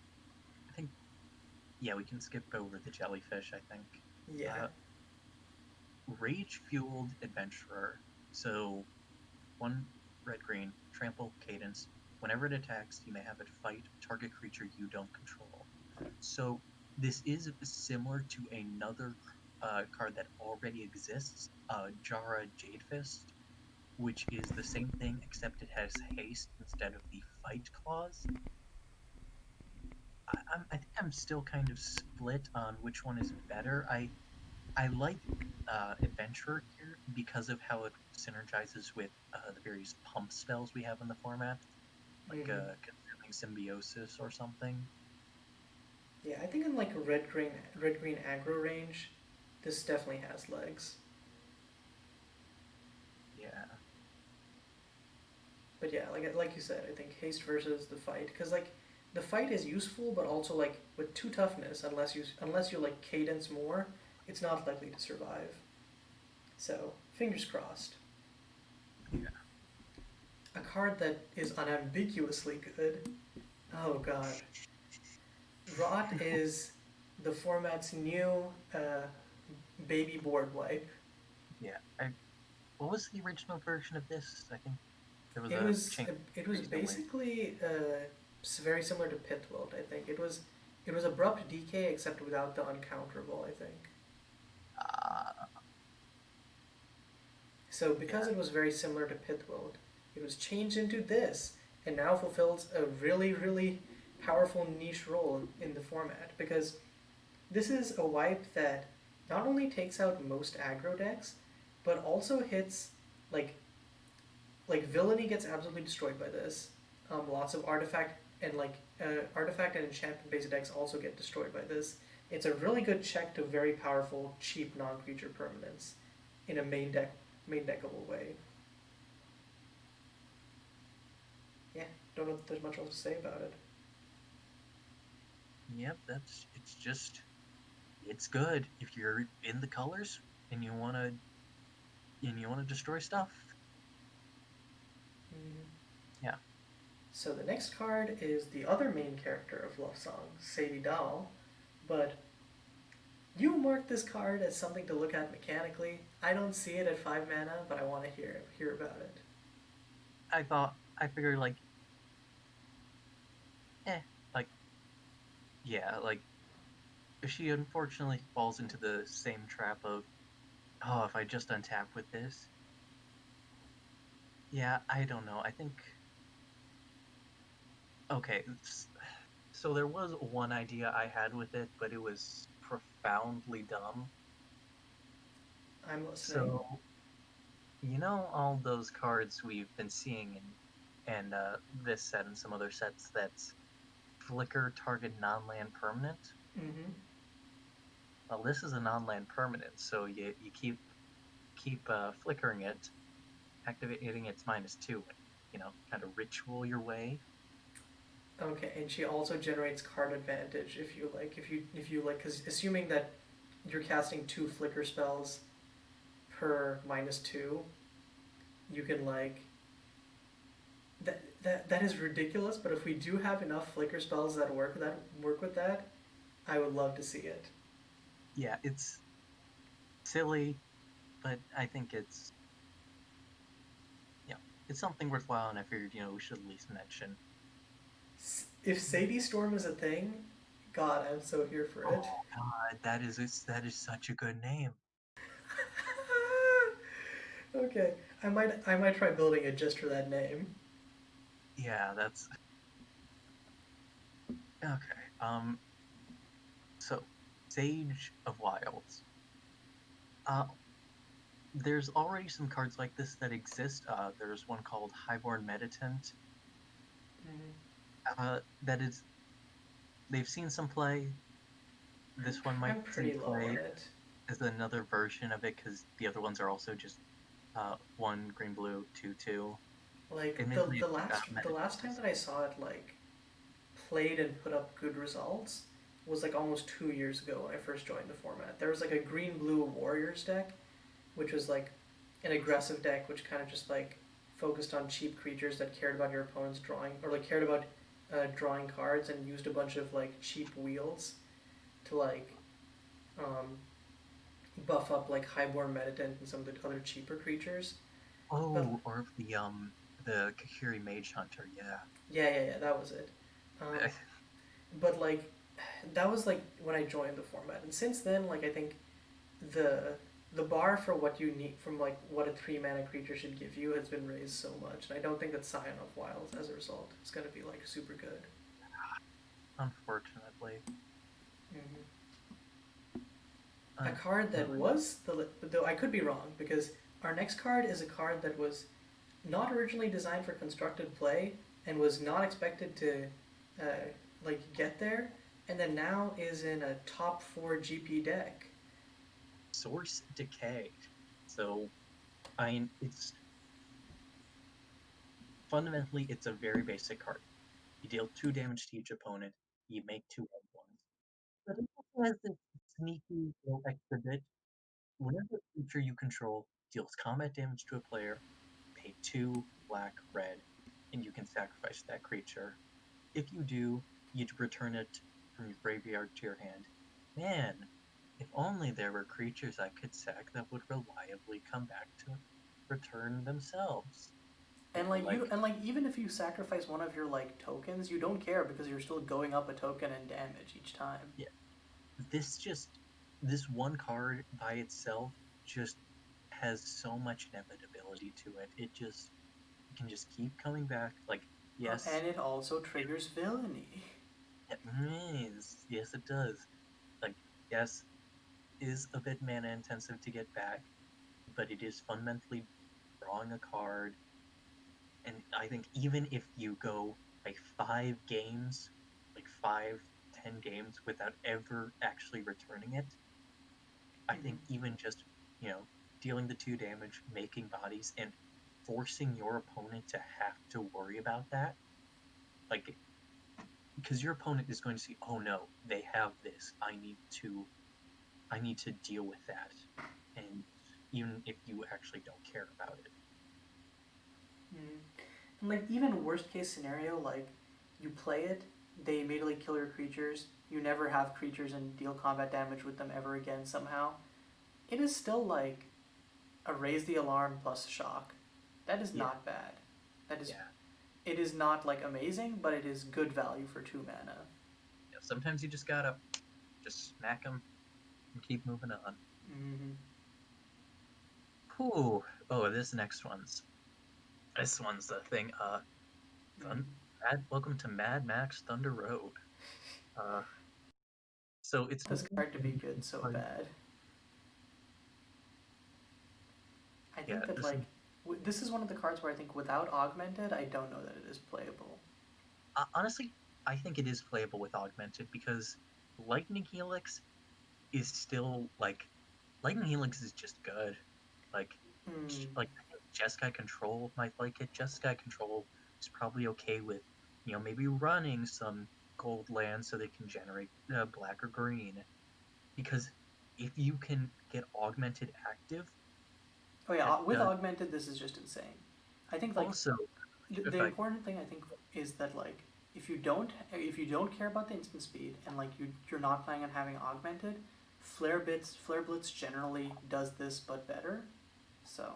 I think, yeah, we can skip over the jellyfish, I think. Yeah. Uh, Rage Fueled Adventurer. So, one red green, trample, cadence. Whenever it attacks, you may have it fight target creature you don't control. So, this is similar to another card that already exists, Jara Jadefist, which is the same thing except it has haste instead of the fight clause. I think I'm still kind of split on which one is better. I like Adventurer here because of how it synergizes with the various pump spells we have in the format, like Mm-hmm. Consuming Symbiosis or something. Yeah, I think in like a red green aggro range, this definitely has legs. Yeah, But yeah, like you said, I think haste versus the fight, because like the fight is useful, but also like with two toughness, unless you like cadence more, it's not likely to survive. So fingers crossed. yeah. A card that is unambiguously good. Oh god, Rot is the format's new baby board wipe. Yeah. What was the original version of this? I think there was It a was change it was recently. basically very similar to Pitwilt. I think it was abrupt decay except without the uncounterable. I think Uh, so because yeah, it was very similar to Pitwilt, it was changed into this and now fulfills a really powerful niche role in the format because this is a wipe that not only takes out most aggro decks, but also hits like villainy gets absolutely destroyed by this. Lots of artifact and enchantment based decks also get destroyed by this. It's a really good check to very powerful, cheap non-creature permanents in a main deckable way. Yeah, don't know if there's much else to say about it. yep. It's good if you're in the colors and you wanna destroy stuff. Mm. Yeah. So the next card is the other main character of Love Song, Sadie Dahl, but you mark this card as something to look at mechanically. I don't see it at 5 mana, but I want to hear about it. I figured like, eh, like yeah, like she unfortunately falls into the same trap of, oh, if I just untap with this, yeah, I don't know. I think okay, so there was one idea I had with it, but it was profoundly dumb. I'm listening. So you know all those cards we've been seeing in and this set and some other sets that's flicker target non-land permanent. Mm-hmm. Well, this is a non-land permanent, so you keep flickering it, activating its -2, and kind of ritual your way. Okay, and she also generates card advantage if you like, because assuming that you're casting 2 flicker spells per -2, you can like that is ridiculous. But if we do have enough flicker spells that work with that, I would love to see it. Yeah, it's silly, but I think it's something worthwhile, and I figured we should at least mention. If Sadie Storm is a thing, God, I'm so here for it. Oh God, that is such a good name. Okay, I might try building it just for that name. Yeah, that's okay. So Sage of Wilds. Uh, there's already some cards like this that exist. There's one called Highborn Meditant. Mm-hmm. That is, they've seen some play. This one might I'm see pretty low on play it. as another version of it because the other ones are also just one green blue 2/2. Like the Admittedly, the last the Meditant last time is that I saw it like played and put up good results was like almost 2 years ago when I first joined the format. There was like a green blue warriors deck, which was like an aggressive deck, which kind of just like focused on cheap creatures that cared about your opponent's drawing or like cared about drawing cards and used a bunch of like cheap wheels to like um, buff up like Highborn Meditant and some of the other cheaper creatures. But or the Kakiri Mage Hunter. Yeah, yeah, that was it. Um, but like that was like when I joined the format, and since then, like I think the the bar for what you need from like what a 3 mana creature should give you has been raised so much, and I don't think that Scion of Wilds as a result is going to be like super good. unfortunately. Mm-hmm. A Un- card that was though I could be wrong because our next card is a card that was not originally designed for constructed play and was not expected to like get there, and then now is in a top 4 GP deck. Source Decay. So it's fundamentally it's a very basic card. You deal 2 damage to each opponent. You make 2/1s. But it also has this sneaky little extra bit. Whenever a creature you control deals combat damage to a player, pay 2 black red, and you can sacrifice that creature. If you do, you'd return it from your graveyard to your hand. Man, if only there were creatures I could sack that would reliably come back to return themselves. And like Like, even if you sacrifice one of your like tokens, you don't care because you're still going up a token in damage each time. yeah, this one card by itself just has so much inevitability to it. It can just keep coming back. Like, yes, And it also triggers villainy. it is. Yes, it does. Like, yes, is a bit mana intensive to get back, but it is fundamentally drawing a card. And I think even if you go like 5 games, like 5, 10 games without ever actually returning it, I Mm-hmm. think even just, dealing the 2 damage, making bodies, and forcing your opponent to have to worry about that, like, because your opponent is going to see, oh no, they have this. I need to deal with that. And even if you actually don't care about it. Mm-hmm. And like even worst case scenario, like you play it, they immediately kill your creatures. You never have creatures and deal combat damage with them ever again somehow. It is still like a raise the alarm plus shock. That is Yeah, not bad. That is yeah. it is not like amazing, but it is good value for 2 mana. Yeah, sometimes you just gotta just smack them and keep moving on. Mm-hmm. Whew. Oh, this one's the thing. Mm. Welcome to Mad Max Thunder Road. Uh, so it's This card to be good so bad. I yeah. think that This is like this is one of the cards where I think without augmented, I don't know that it is playable. honestly, I think it is playable with augmented because Lightning Helix is still like Lightning Helix is just good. Like Mm. I think Jeskai Control might like it. Jeskai Control is probably okay with maybe running some gold land so they can generate black or green because if you can get augmented active, Oh yeah, that with does augmented, this is just insane. I think like also the if I important thing I think is that like if you don't care about the instant speed and like you're not planning on having augmented, Flare Blitz generally does this but better. So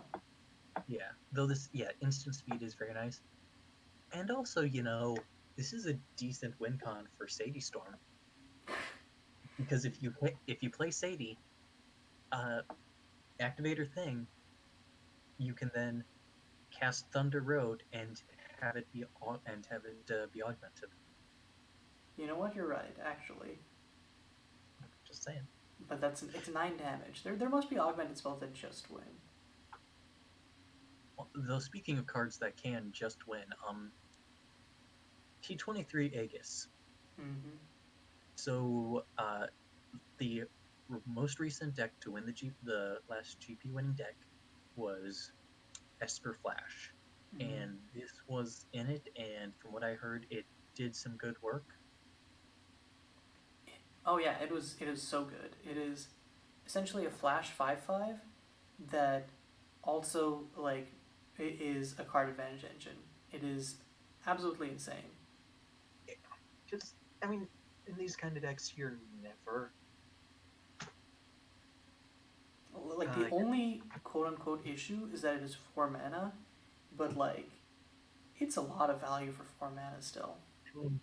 yeah, though this instant speed is very nice. And also, this is a decent win con for Sadie Storm because if you play Sadie, uh, activate her thing, you can then cast Thunder Road and have it be augmented. you know what, you're right actually, Just saying. but it's 9 damage. There must be augmented spells that just win. Well, though speaking of cards that can just win, T23 Aegis. Mm-hmm. So the most recent deck to win the last GP winning deck was Esper Flash, Mm-hmm. and this was in it. And from what I heard, it did some good work. Oh yeah, it is so good. It is essentially a flash 5/5 that also like it is a card advantage engine. It is absolutely insane. Just, I mean, in these kind of decks, you're never. Like the Uh, only quote unquote issue is that it is 4 mana, but like it's a lot of value for 4 mana still. I mean,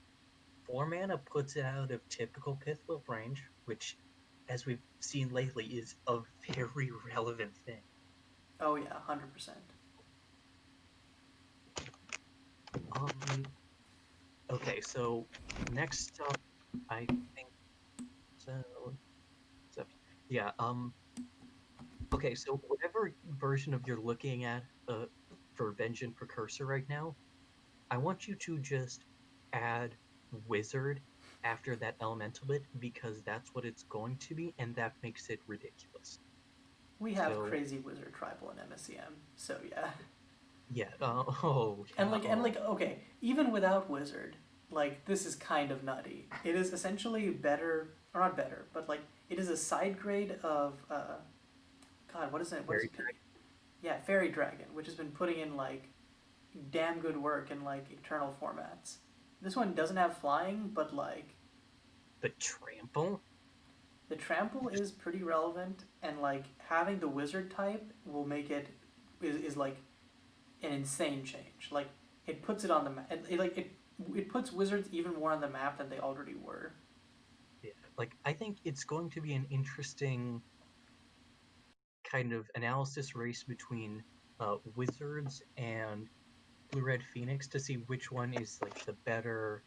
4 mana puts it out of typical Pithwhip range, which, as we've seen lately, is a very relevant thing. Oh yeah, 100%. Um, okay, so next up, I think so. So, yeah. Okay, so whatever version of you're looking at, for Vengeance Precursor right now, I want you to just add Wizard after that elemental bit because that's what it's going to be, and that makes it ridiculous. We have So crazy wizard tribal in MSEM, so yeah. yeah, oh And yeah, oh okay, even without wizard, like this is kind of nutty. It is essentially better, or not better, but like it is a side grade of God, what is it? What is very it? Yeah, fairy dragon, which has been putting in like damn good work in like eternal formats. This one doesn't have flying, but like the trample. the trample Just is pretty relevant, and like having the wizard type will make is like an insane change. Like it puts it on the map. It puts wizards even more on the map than they already were. yeah, like I think it's going to be an interesting kind of analysis race between wizards and Blue Red Phoenix to see which one is like the better.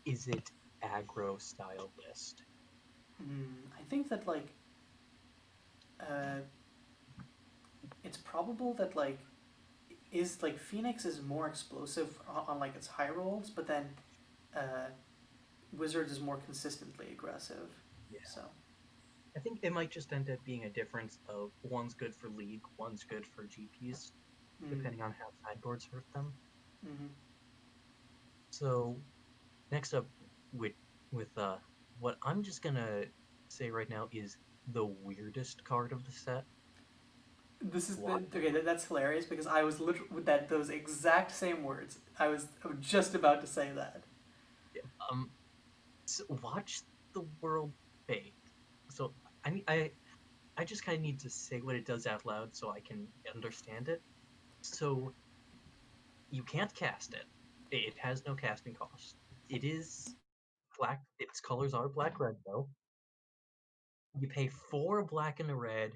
Is it aggro style list? I think that like uh, it's probable that like is like Phoenix is more explosive on like its high rolls, but then uh, Wizards is more consistently aggressive. Yeah. So I think it might just end up being a difference of one's good for League, one's good for GPs, mm, depending on how sideboards hurt them. mm-hmm. So next up with with what I'm just gonna say right now is the weirdest card of the set. This is What? okay. That's hilarious because I was literally with those exact same words. I was just about to say that. Um, so watch the world fade. So I mean, I just kind of need to say what it does out loud so I can understand it. So you can't cast it. It has no casting cost. It is black. Its colors are black red though. You pay 4 black and a red.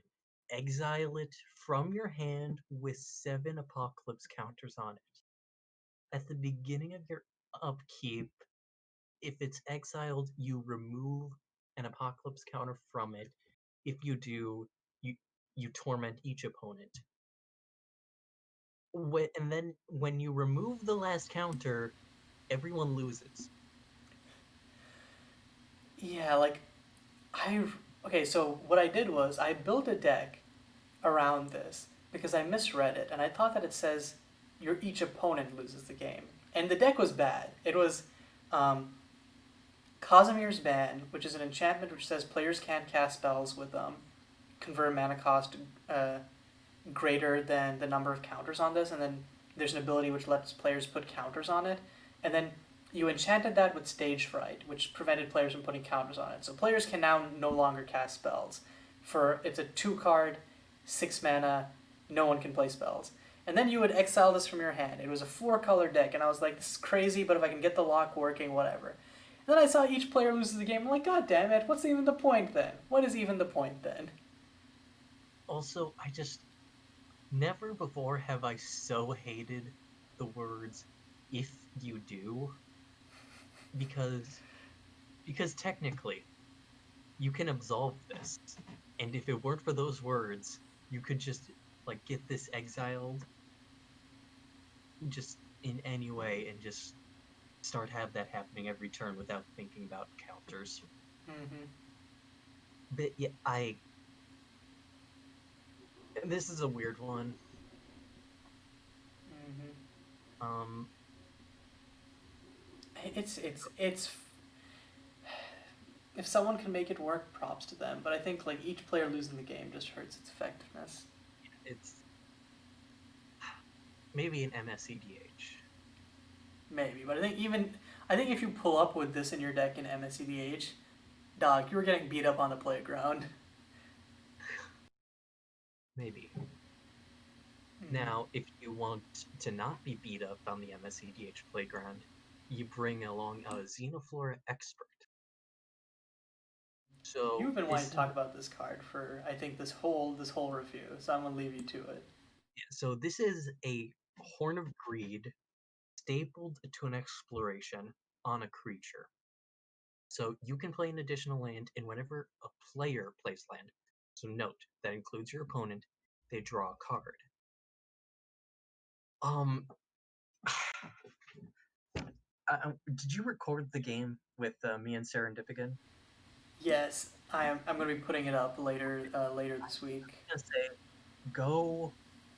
Exile it from your hand with 7 apocalypse counters on it. At the beginning of your upkeep, if it's exiled, you remove an apocalypse counter from it. If you do, you you torment each opponent. And then when you remove the last counter, everyone loses. Yeah, like I okay. So what I did was I built a deck around this because I misread it and I thought that it says your each opponent loses the game, and the deck was bad. It was um, Casimir's Ban, which is an enchantment which says players can't cast spells with convert mana cost uh, greater than the number of counters on this, and then there's an ability which lets players put counters on it, and then you enchanted that with Stage Fright, which prevented players from putting counters on it. So players can now no longer cast spells. It's a 2 card, 6 mana, no one can play spells. And then you would exile this from your hand. It was a 4 color deck, and I was like, this is crazy, but if I can get the lock working, whatever. And then I saw each player loses the game. I'm like, God damn it, what's even the point then? What is even the point then? Also, I just never before have I so hated the words "if you do" because technically you can absolve this, and if it weren't for those words, you could just like get this exiled just in any way and just start have that happening every turn without thinking about counters. Mm-hmm. But yeah, I this is a weird one. Mm-hmm. Um, It's if someone can make it work, props to them. But I think like each player losing the game just hurts its effectiveness. it's maybe an MSEDH. Maybe, but I think if you pull up with this in your deck in MSEDH, dog, you were getting beat up on the playground. Maybe. Mm-hmm. Now, if you want to not be beat up on the MSEDH playground, you bring along a Xenoflora Expert. So You've been wanting this to is talk about this card for I think this whole review, so I'm gonna leave you to it. this is a Horn of Greed stapled to an exploration on a creature. So you can play an additional land, and whenever a player plays land, so note that includes your opponent, they draw a card. Um, did you record the game with me and Serendipigan? Yes, I'm gonna be putting it up later this week. I'm gonna say go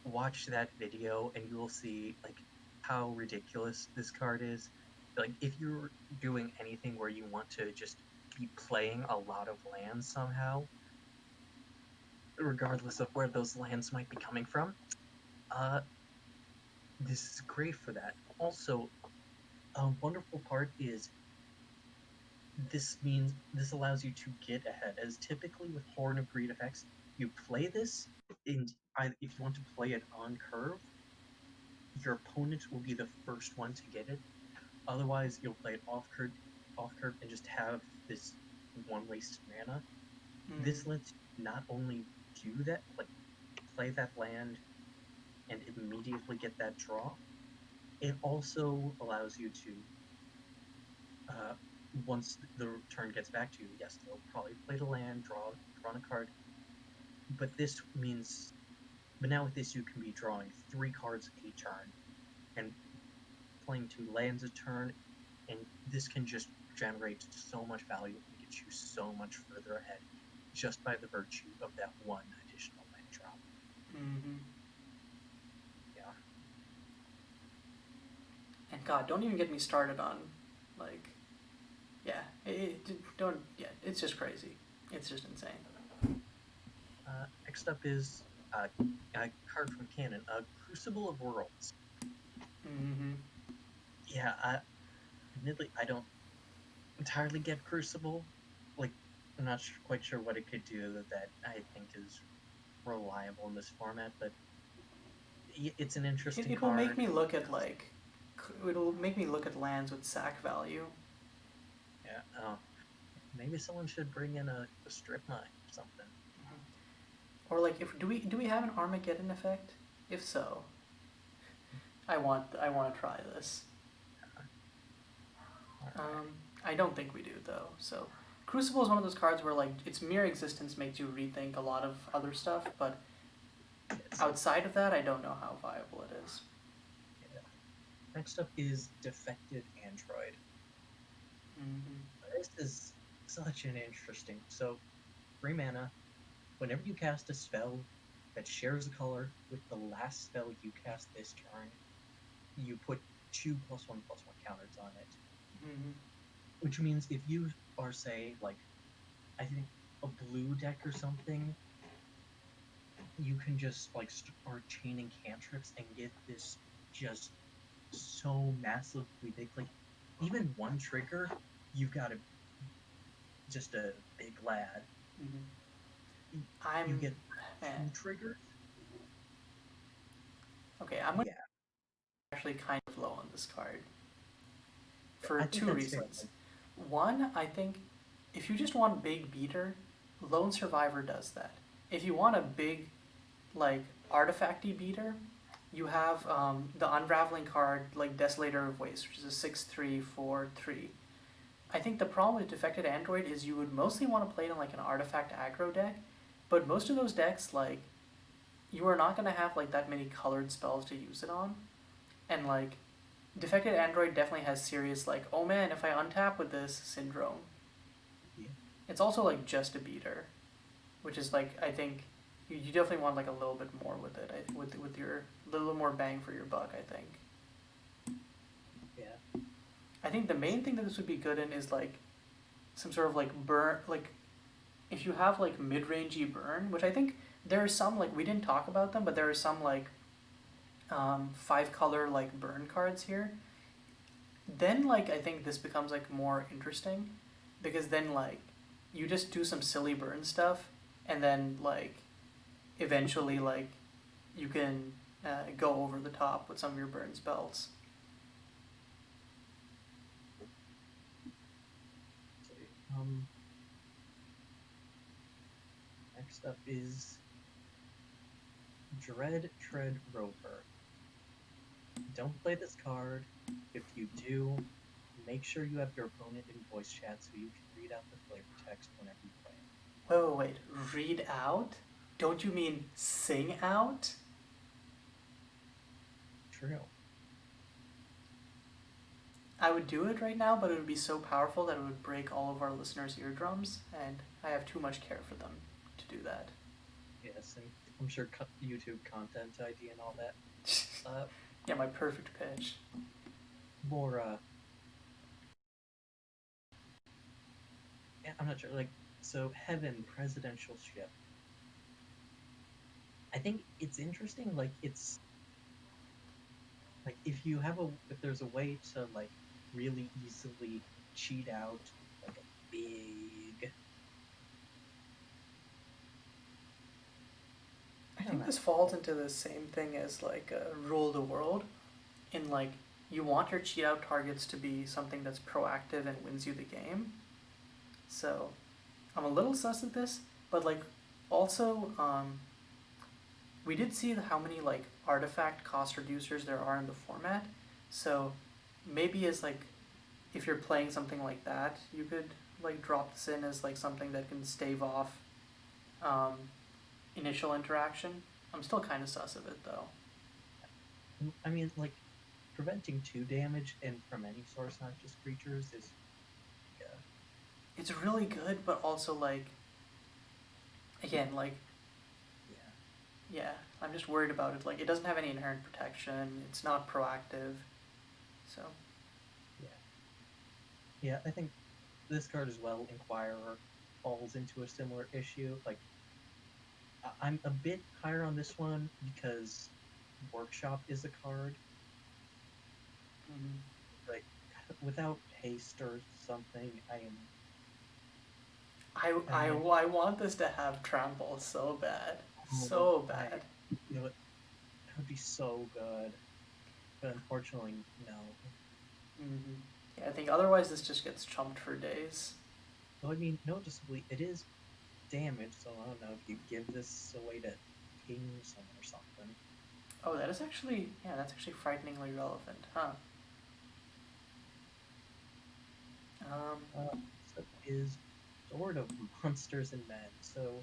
watch that video and you will see like how ridiculous this card is. Like if you're doing anything where you want to just be playing a lot of lands somehow, regardless of where those lands might be coming from, uh, this is great for that. Also, a wonderful part is this allows you to get ahead. As typically with Horn of Greed effects, you play this, and if you want to play it on curve, your opponent will be the first one to get it. Otherwise, you'll play it off curve, and just have this one wasted mana. Mm. This lets you not only do that, like play that land and immediately get that draw. It also allows you to, uh, once the turn gets back to you, yes, they'll probably play the land, draw a card. But this means, but now with this, you can be drawing 3 cards a turn and playing 2 lands a turn, and this can just generate so much value and get you so much further ahead just by the virtue of that one additional land drop. Mm-hmm. Yeah. And God, don't even get me started on like yeah, don't yeah, it's just crazy. It's just insane. Next up is A card from Canon, Crucible of Worlds. Mm-hmm. Yeah, admittedly, I don't entirely get Crucible. Like, I'm not quite sure what it could do that I think is reliable in this format, but it's an interesting It will make card. me look at like, it'll make me look at lands with sack value. Yeah, maybe someone should bring in a strip mine or something. Or like, if do we have an Armageddon effect? If so, I want to try this. All right. Um, I don't think we do though. So, Crucible is one of those cards where like its mere existence makes you rethink a lot of other stuff, but outside of that, I don't know how viable it is. Yeah. Next up is Defected Android. Mm-hmm. This is such an interesting. So, 3 mana. Whenever you cast a spell that shares a color with the last spell you cast this turn, you put 2+1/+1 counters on it. Mm-hmm. Which means if you are, say, like, I think a blue deck or something, you can just, like, start chaining cantrips and get this just so massively big. Like, even one trigger, you've got just a big lad. Mm-hmm. You get Man. 2 triggers. Okay, I'm Yeah, actually kind of low on this card I for think two that's fair. reasons. One, I think if you just want big beater, Lone Survivor does that. If you want a big, like, artifacty beater, you have the unraveling card like Desolator of Waste, which is a 6/3/4/3. I think the problem with Defected Android is you would mostly want to play it in like an artifact aggro deck, but most of those decks, like, you are not going to have like that many colored spells to use it on, and like Defected Android definitely has serious like, oh man, if I untap with this syndrome. Yeah. It's also like just a beater, which is like, I think you definitely want like a little bit more with it, with your little more bang for your buck. I think. Yeah. I think the main thing that this would be good in is like some sort of like burn, like if you have like mid-rangey burn, which I think there are some, like we didn't talk about them, but there are some like 5 color like burn cards here. Then like I think this becomes like more interesting, because then like you just do some silly burn stuff, and then like eventually like you can go over the top with some of your burn spells. Um, Next up is Dread Tread Rover. Don't play this card. If you do, make sure you have your opponent in voice chat so you can read out the flavor text whenever you play it. Wait. Read out? Don't you mean sing out? True. I would do it right now, but it would be so powerful that it would break all of our listeners' eardrums, and I have too much care for them to do that. Yes, and I'm sure YouTube content ID and all that. Yeah, my perfect pitch. More, yeah, I'm not sure. Like, so Heaven Presidential Ship. I think it's interesting. Like, it's like if there's a way to like really easily cheat out like a big. I think this falls into the same thing as like Rule the World, in like you want your cheat out targets to be something that's proactive and wins you the game. So I'm a little sus at this, but like also we did see how many like artifact cost reducers there are in the format. So maybe as like if you're playing something like that, you could like drop this in as like something that can stave off um, initial interaction. I'm still kind of sus of it though. I mean, like preventing 2 damage and from any source, not just creatures, is It's really good, but also like again like yeah, I'm just worried about it. Like it doesn't have any inherent protection. It's not proactive. So yeah. I think this card as well, Inquirer, falls into a similar issue. Like I'm a bit higher on this one because Workshop is a card. Mhm. Like without haste or something, I am. I want this to have trample so bad, Oh, so bad. you know what? That would be so good, but unfortunately, no. Hmm. Yeah, I think otherwise this just gets chumped for days. Though I mean, noticeably, it is damage, so I don't know if you give this away to King someone or something. Oh, that is actually, yeah, that's actually frighteningly relevant, huh? Um, So is sort of monsters and men. So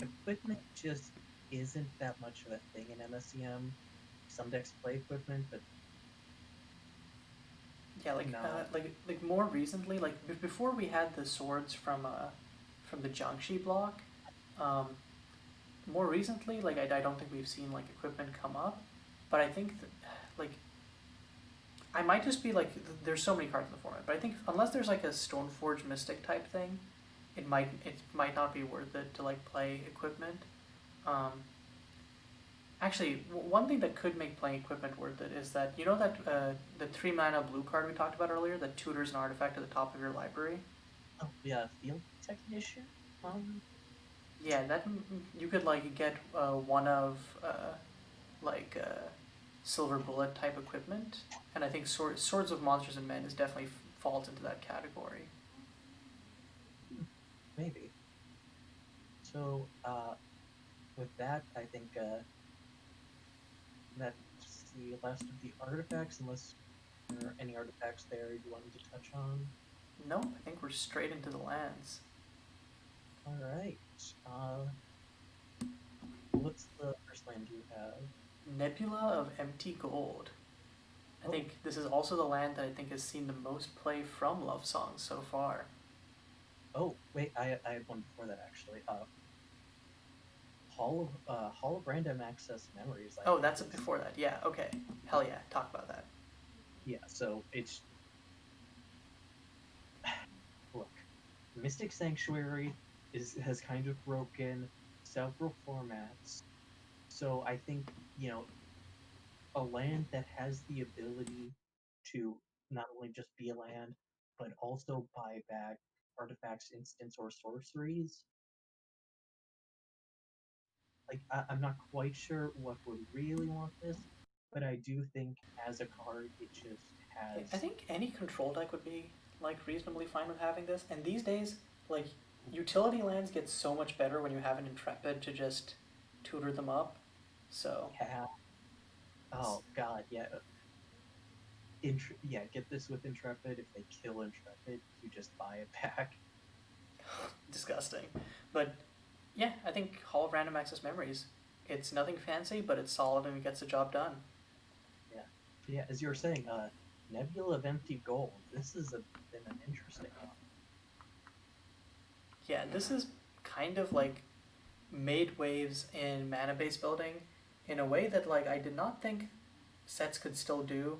equipment just isn't that much of a thing in MSEM. Some decks play equipment, but yeah, no. like more recently, like before we had the swords from the Jiangxi block, um, more recently, like I don't think we've seen like equipment come up, but I think that, like I might just be like there's so many cards in the format, but I think unless there's like a Stoneforge Mystic type thing, it might not be worth it to like play equipment. Um, Actually, one thing that could make playing equipment worth it is that you know that the 3 mana blue card we talked about earlier that tutors an artifact at the top of your library. Oh yeah, field technician. Um, Yeah, that you could like get one of like silver bullet type equipment, and I think swords of monsters and men is definitely falls into that category. maybe. So with that, I think that's the last of the artifacts. Unless there are any artifacts there you wanted to touch on. No, I think we're straight into the lands. All right. What's the first land you have? Nebula of Empty Gold. I Oh, think this is also the land that I think has seen the most play from Love Songs so far. oh, wait, I had one before that actually. Hall of Random Access Memories, I Oh, think that's it is before that. Yeah, okay. Hell yeah, talk about that. yeah. So it's look, Mystic Sanctuary has kind of broken several formats. So I think a land that has the ability to not only just be a land, but also buy back artifacts, instants, or sorceries. Like I'm not quite sure what would really want this, but I do think as a card, it just Yeah, I has. think any control deck would be like reasonably fine with having this. And these days, like utility lands get so much better when you have an Intrepid to just tutor them up. So, Yeah. Oh God, yeah. Yeah, get this with Intrepid. If they kill Intrepid, you just buy it back. disgusting. But yeah, I think Hall of Random Access Memories. It's nothing fancy, but it's solid and it gets the job done. Yeah. Yeah, as you were saying, Nebula of Empty Gold. This has been an interesting one. Yeah, this is kind of like made waves in mana base building in a way that like I did not think sets could still do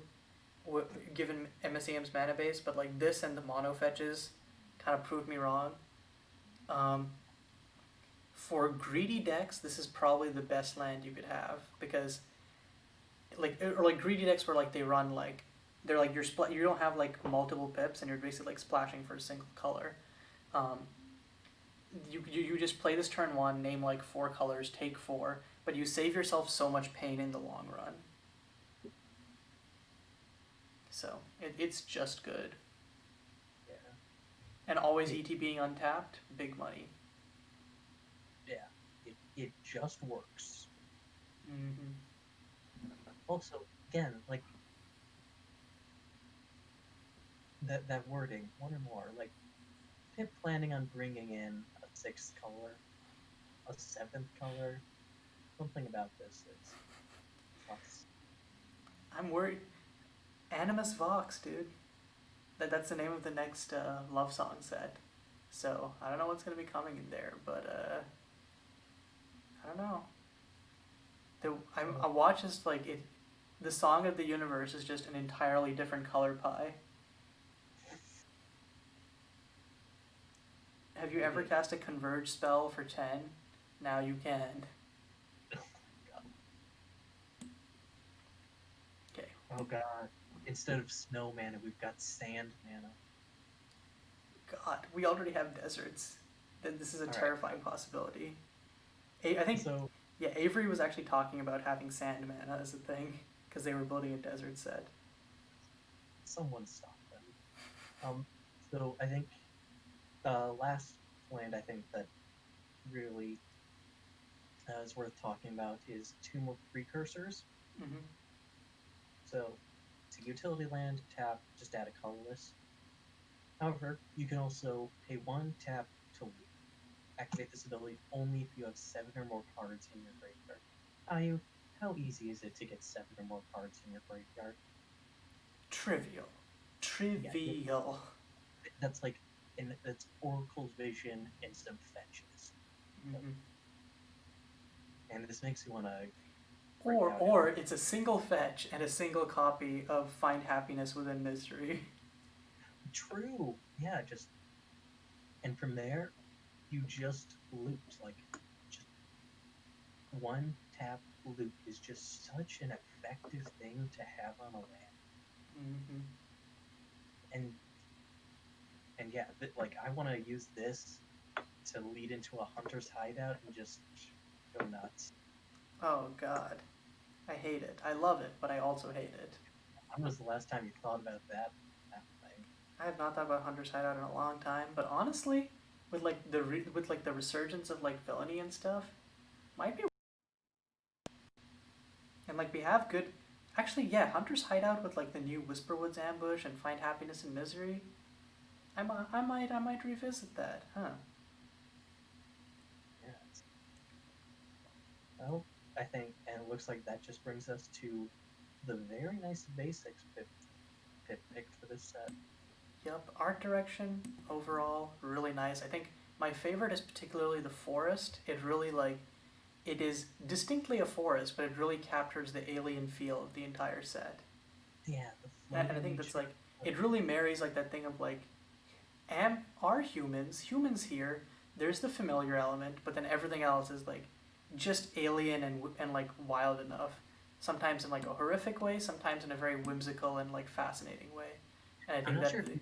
given MSEM's mana base, but like this and the mono fetches kind of proved me wrong. Um, for greedy decks, this is probably the best land you could have because like greedy decks where like they run like they're like you don't have like multiple pips and you're basically like splashing for a single color. Um, you just play this turn one, name like 4 colors, take 4, but you save yourself so much pain in the long run. So it's just good. Yeah. And always It, ET being untapped, big money. yeah. It just works. Mm-hmm. Also, again, like that wording, one or more. Like, Pip planning on bringing in a sixth color, a seventh color. Something about this is plus. I'm worried. Animus Vox, dude. That's the name of the next love song set. So I don't know what's gonna be coming in there, but I don't know. I So watch is like it. The song of the universe is just an entirely different color pie. Have you it ever is. cast a converge spell for 10 Now you can. Okay. Oh god. Instead of snow mana, we've got sand mana. God, we already have deserts. Then this is a All right. terrifying possibility. I think, So yeah, Avery was actually talking about having sand mana as a thing because they were building a desert set. someone stop them. So I think last land I think that really is worth talking about is Tomb of Precursors. Mm-hmm. So it's a utility land, tap, just add a colorless. However, you can also pay 1 tap to loot. Activate this ability only if you have 7 or more cards in your graveyard. Kayiu, how easy is it to get 7 or more cards in your graveyard? Trivial. Yeah, Trivial. that's like, and that's Oracle's Vision and some fetches. Mm-hmm. And this makes you want to Or it's a single fetch and a single copy of Find Happiness Within Misery. True. Yeah, just and from there you just loot. Like just 1 tap loot is just such an effective thing to have on a land. Mm-hmm. And yeah, like I want to use this to lead into a hunter's hideout and just go nuts. Oh God, I hate it. I love it, but I also hate it. When was the last time you thought about that thing? I have not thought about Hunter's Hideout in a long time, but honestly, with like the resurgence of like villainy and stuff, might be. And like we have good, actually yeah, Hunter's Hideout with like the new Whisperwoods ambush and Find Happiness in Misery. I might revisit that, huh? Yeah. Well, I think, and it looks like that just brings us to the very nice basics Pip picked for this set. Yep, art direction overall really nice. I think my favorite is particularly the forest. It really like it is distinctly a forest, but it really captures the alien feel of the entire set. Yeah, the And I think that's like it really marries like that thing of like are humans here? There's the familiar element, but then everything else is like just alien and like wild enough. Sometimes in like a horrific way, sometimes in a very whimsical and like fascinating way. And I I'm think not that sure if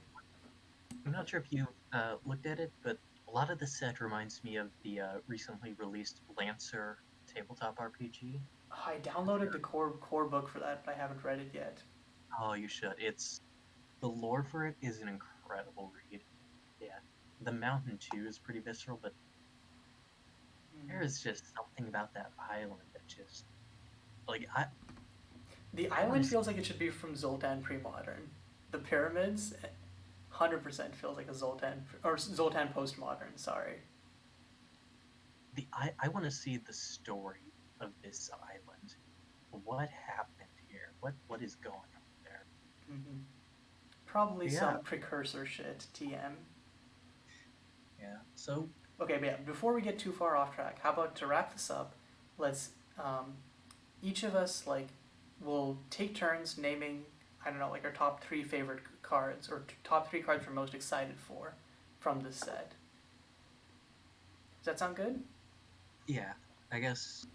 I'm not sure if you looked at it, but a lot of the set reminds me of the recently released Lancer tabletop RPG. I downloaded the core book for that, but I haven't read it yet. Oh, you should. It's the lore for it is an incredible read. Yeah, the mountain too is pretty visceral, but there is just something about that island that just like The I want island to see feels like it should be from Zoltan pre-modern. The pyramids, 100% feels like a Zoltan or Zoltan postmodern. Sorry. I want to see the story of this island. What happened here? What is going on there? Mm-hmm. Probably Yeah, some precursor shit. TM. yeah. So Okay, but yeah. Before we get too far off track, how about to wrap this up? Let's each of us like will take turns naming I don't know like our top 3 favorite cards or top 3 cards we're most excited for from this set. Does that sound good? yeah. I guess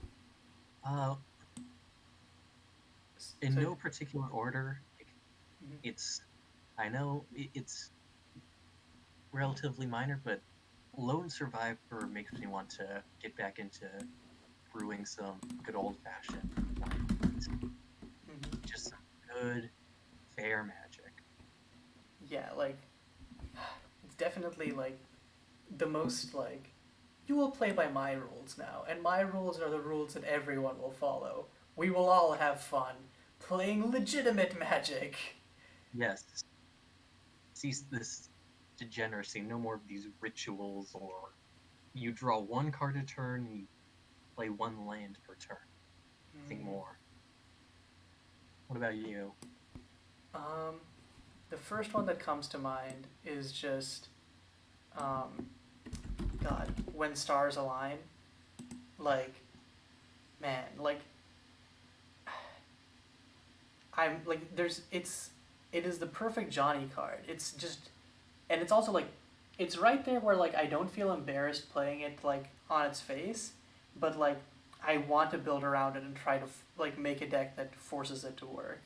uh, in So no particular order. Like, mhm. it's I know it's relatively minor, but Lone Survivor makes me want to get back into brewing some good old fashioned wine. Mhm. Just some good fair magic. Yeah, like it's definitely like the most like you will play by my rules now, and my rules are the rules that everyone will follow. We will all have fun playing legitimate magic. Yes, cease this degeneracy. No more of these rituals or you draw 1 card a turn and you play 1 land per turn. Nothing Mm. more. What about you? Um, the first one that comes to mind is just, um, God, when stars align. Like, man, like I'm like it is the perfect Johnny card. It's just and it's also like it's right there where like I don't feel embarrassed playing it like on its face, but like I want to build around it and try to like make a deck that forces it to work.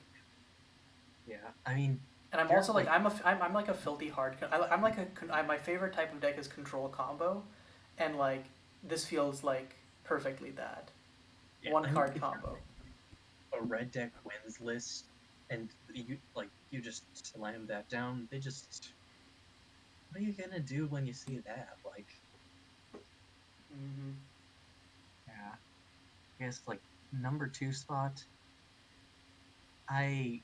Yeah, I mean, And I'm you're also like like, I'm like a filthy hard. I'm like my favorite type of deck is control combo, and like this feels like perfectly that Yeah, one I mean, card if you're combo. a red deck wins list and you just slam that down, they just what are you gonna do when you see that? Like, Mm-hmm. yeah, I guess like number two spot, I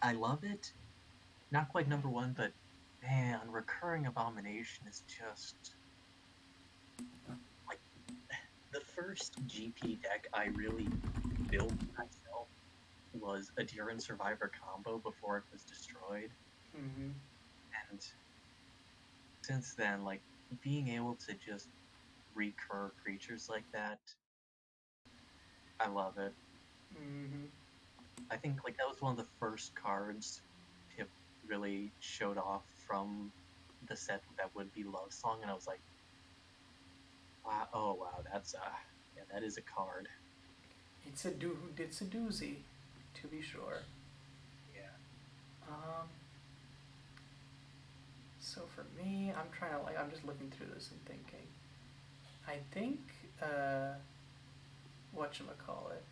I love it. Not quite number one, but man, recurring abomination is just like the first GP deck I really built myself was a Deer and Survivor combo before it was destroyed. Mm-hmm. And since then, like being able to just recur creatures like that, I love it. Mm-hmm. I think like that was one of the first cards Pip really showed off from the set that would be Love Song, and I was like, wow, oh wow, that's yeah, that is a card. It's a doozy, to be sure. Yeah. Um. So for me, I'm trying to like I'm just looking through this and thinking. I think whatchamacallit.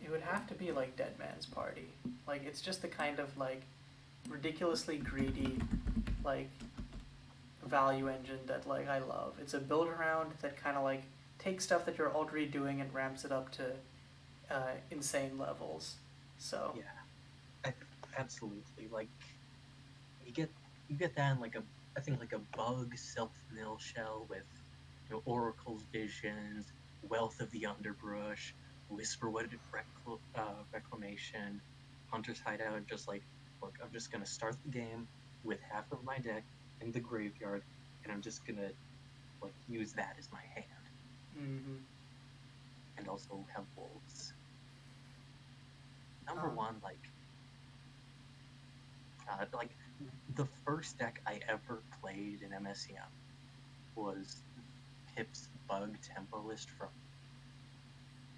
It would have to be like Dead Man's Party. Like it's just the kind of like ridiculously greedy like value engine that like I love. It's a build around that kind of like takes stuff that you're already doing and ramps it up to insane levels. So Yeah, I, absolutely. Like you get you get that in like a I think like a bug self mill shell with Oracle's visions, Wealth of the Underbrush, Whisperwood Reclamation, Hunter's Hideout. Just like look, I'm just gonna start the game with half of my deck in the graveyard, and I'm just gonna like use that as my hand, mm-hmm. and also have wolves. Number um, one, like the first deck I ever played in MSEM was Pip's Bug Tempo list from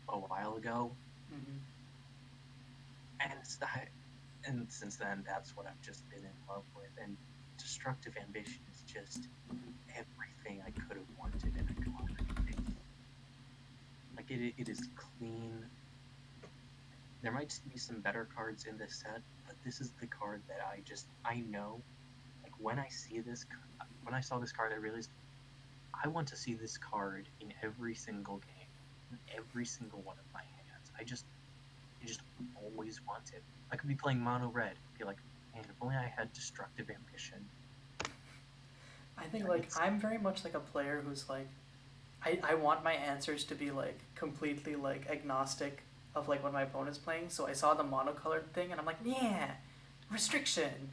a while ago, mm-hmm. and and since then that's what I've just been in love with. And Destructive Ambition is just everything I could have wanted in a card. Like it is clean. There might be some better cards in this set, but this is the card that I know. Like when I saw this card, I realized I want to see this card in every single game, in every single one of my hands. I just always want it. I could be playing mono red, be like, man, if only I had Destructive Ambition. I Yeah, think like it's I'm very much like a player who's like I want my answers to be like completely like agnostic of like what my opponent's playing. So I saw the monocolored thing and I'm like, yeah, restriction.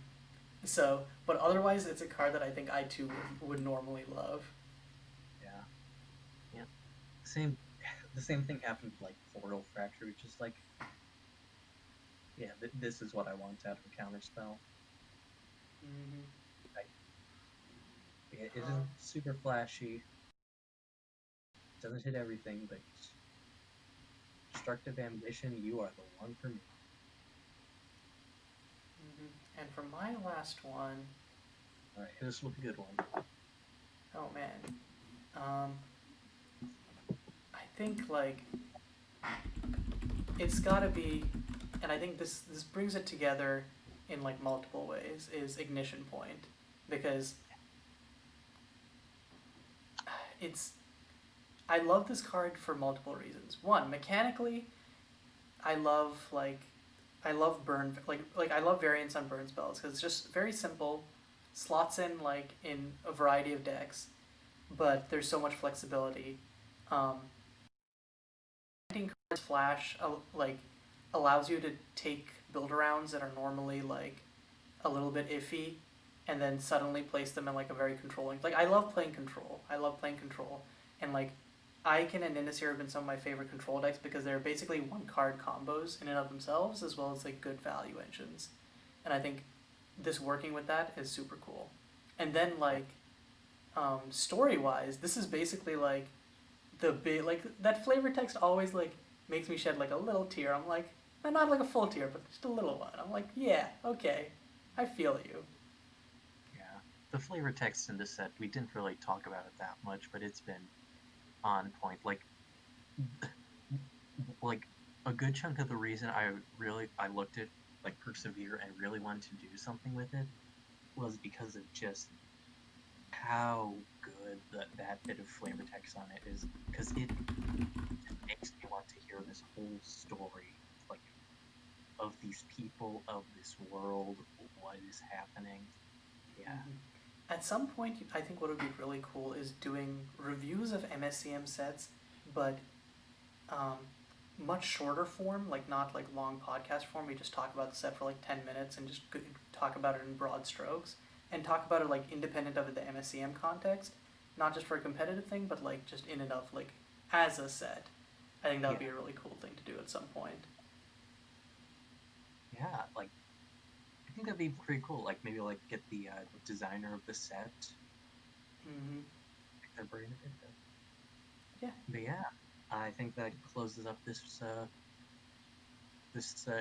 So, but otherwise, it's a card that I think I too would normally love. yeah, yeah, same the same thing happened with like Portal Fracture, which is like, yeah, this is what I want out of a counterspell. Mm-hmm. Like, it Um, isn't super flashy, doesn't hit everything, but Destructive Ambition, you are the one for me. mm-hmm. And for my last one, All right, hit us with a good one. oh man, um, I think like it's gotta be, and I think this brings it together in like multiple ways. Is Ignition Point because it's I love this card for multiple reasons. One, mechanically, I love like I love burn like I love variants on burn spells because it's just very simple, slots in like in a variety of decks, but there's so much flexibility. Um, cards flash like allows you to take build arounds that are normally like a little bit iffy, and then suddenly place them in like a very controlling. Like I love playing control. I love playing control, and like Icon and Indusir have been some of my favorite control decks because they're basically one card combos in and of themselves, as well as like good value engines, and I think this working with that is super cool. And then like story wise, this is basically like the big like that flavor text always like makes me shed like a little tear. I'm like, not like a full tear, but just a little one. I'm like, yeah, okay, I feel you. Yeah. The flavor text in this set, we didn't really talk about it that much, but it's been on point. Like a good chunk of the reason I looked at like Persevere and really wanted to do something with it was because of just how good that bit of flavor text on it is, because it makes me want to hear this whole story, like, of these people, of this world, what is happening. Yeah. Mhm. At some point, I think what would be really cool is doing reviews of MSCM sets, but um, much shorter form, like not like long podcast form. We just talk about the set for like 10 minutes and just talk about it in broad strokes and talk about it like independent of the MSCM context, not just for a competitive thing, but like just in and of like as a set. I think that would Yeah. be a really cool thing to do at some point. Yeah, like, I think that'd be pretty cool. Like, maybe, like, get the designer of the set, Mm-hmm. pick their brain a bit. Yeah. But yeah, I think that closes up this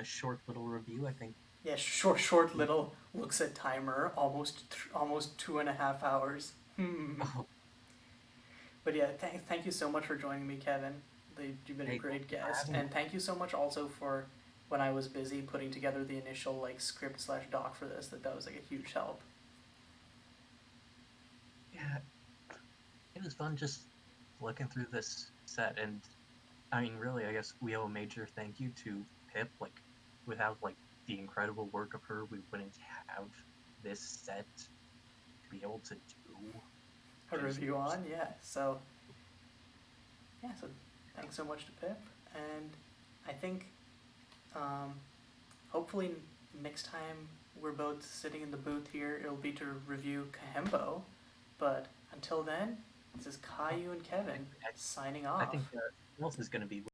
short little review. I think. Yeah, short little looks at timer, almost 2.5 hours. Oh, But yeah, thank you so much for joining me, Kevin. You've been a hey, thank great you for guest, having me. and thank you so much also for when I was busy putting together the initial like script slash doc for this. That was like a huge help. Yeah, it was fun just looking through this set, and I mean, really, I guess we owe a major thank you to Pip. Like, without like the incredible work of her, we wouldn't have this set to be able to do. A Just review on, yeah. So yeah, so thanks so much to Pip, and I think um, hopefully next time we're both sitting in the booth here, it'll be to review Kahembo. But until then, this is Kayiu and Kevin signing I off. think someone else is going to be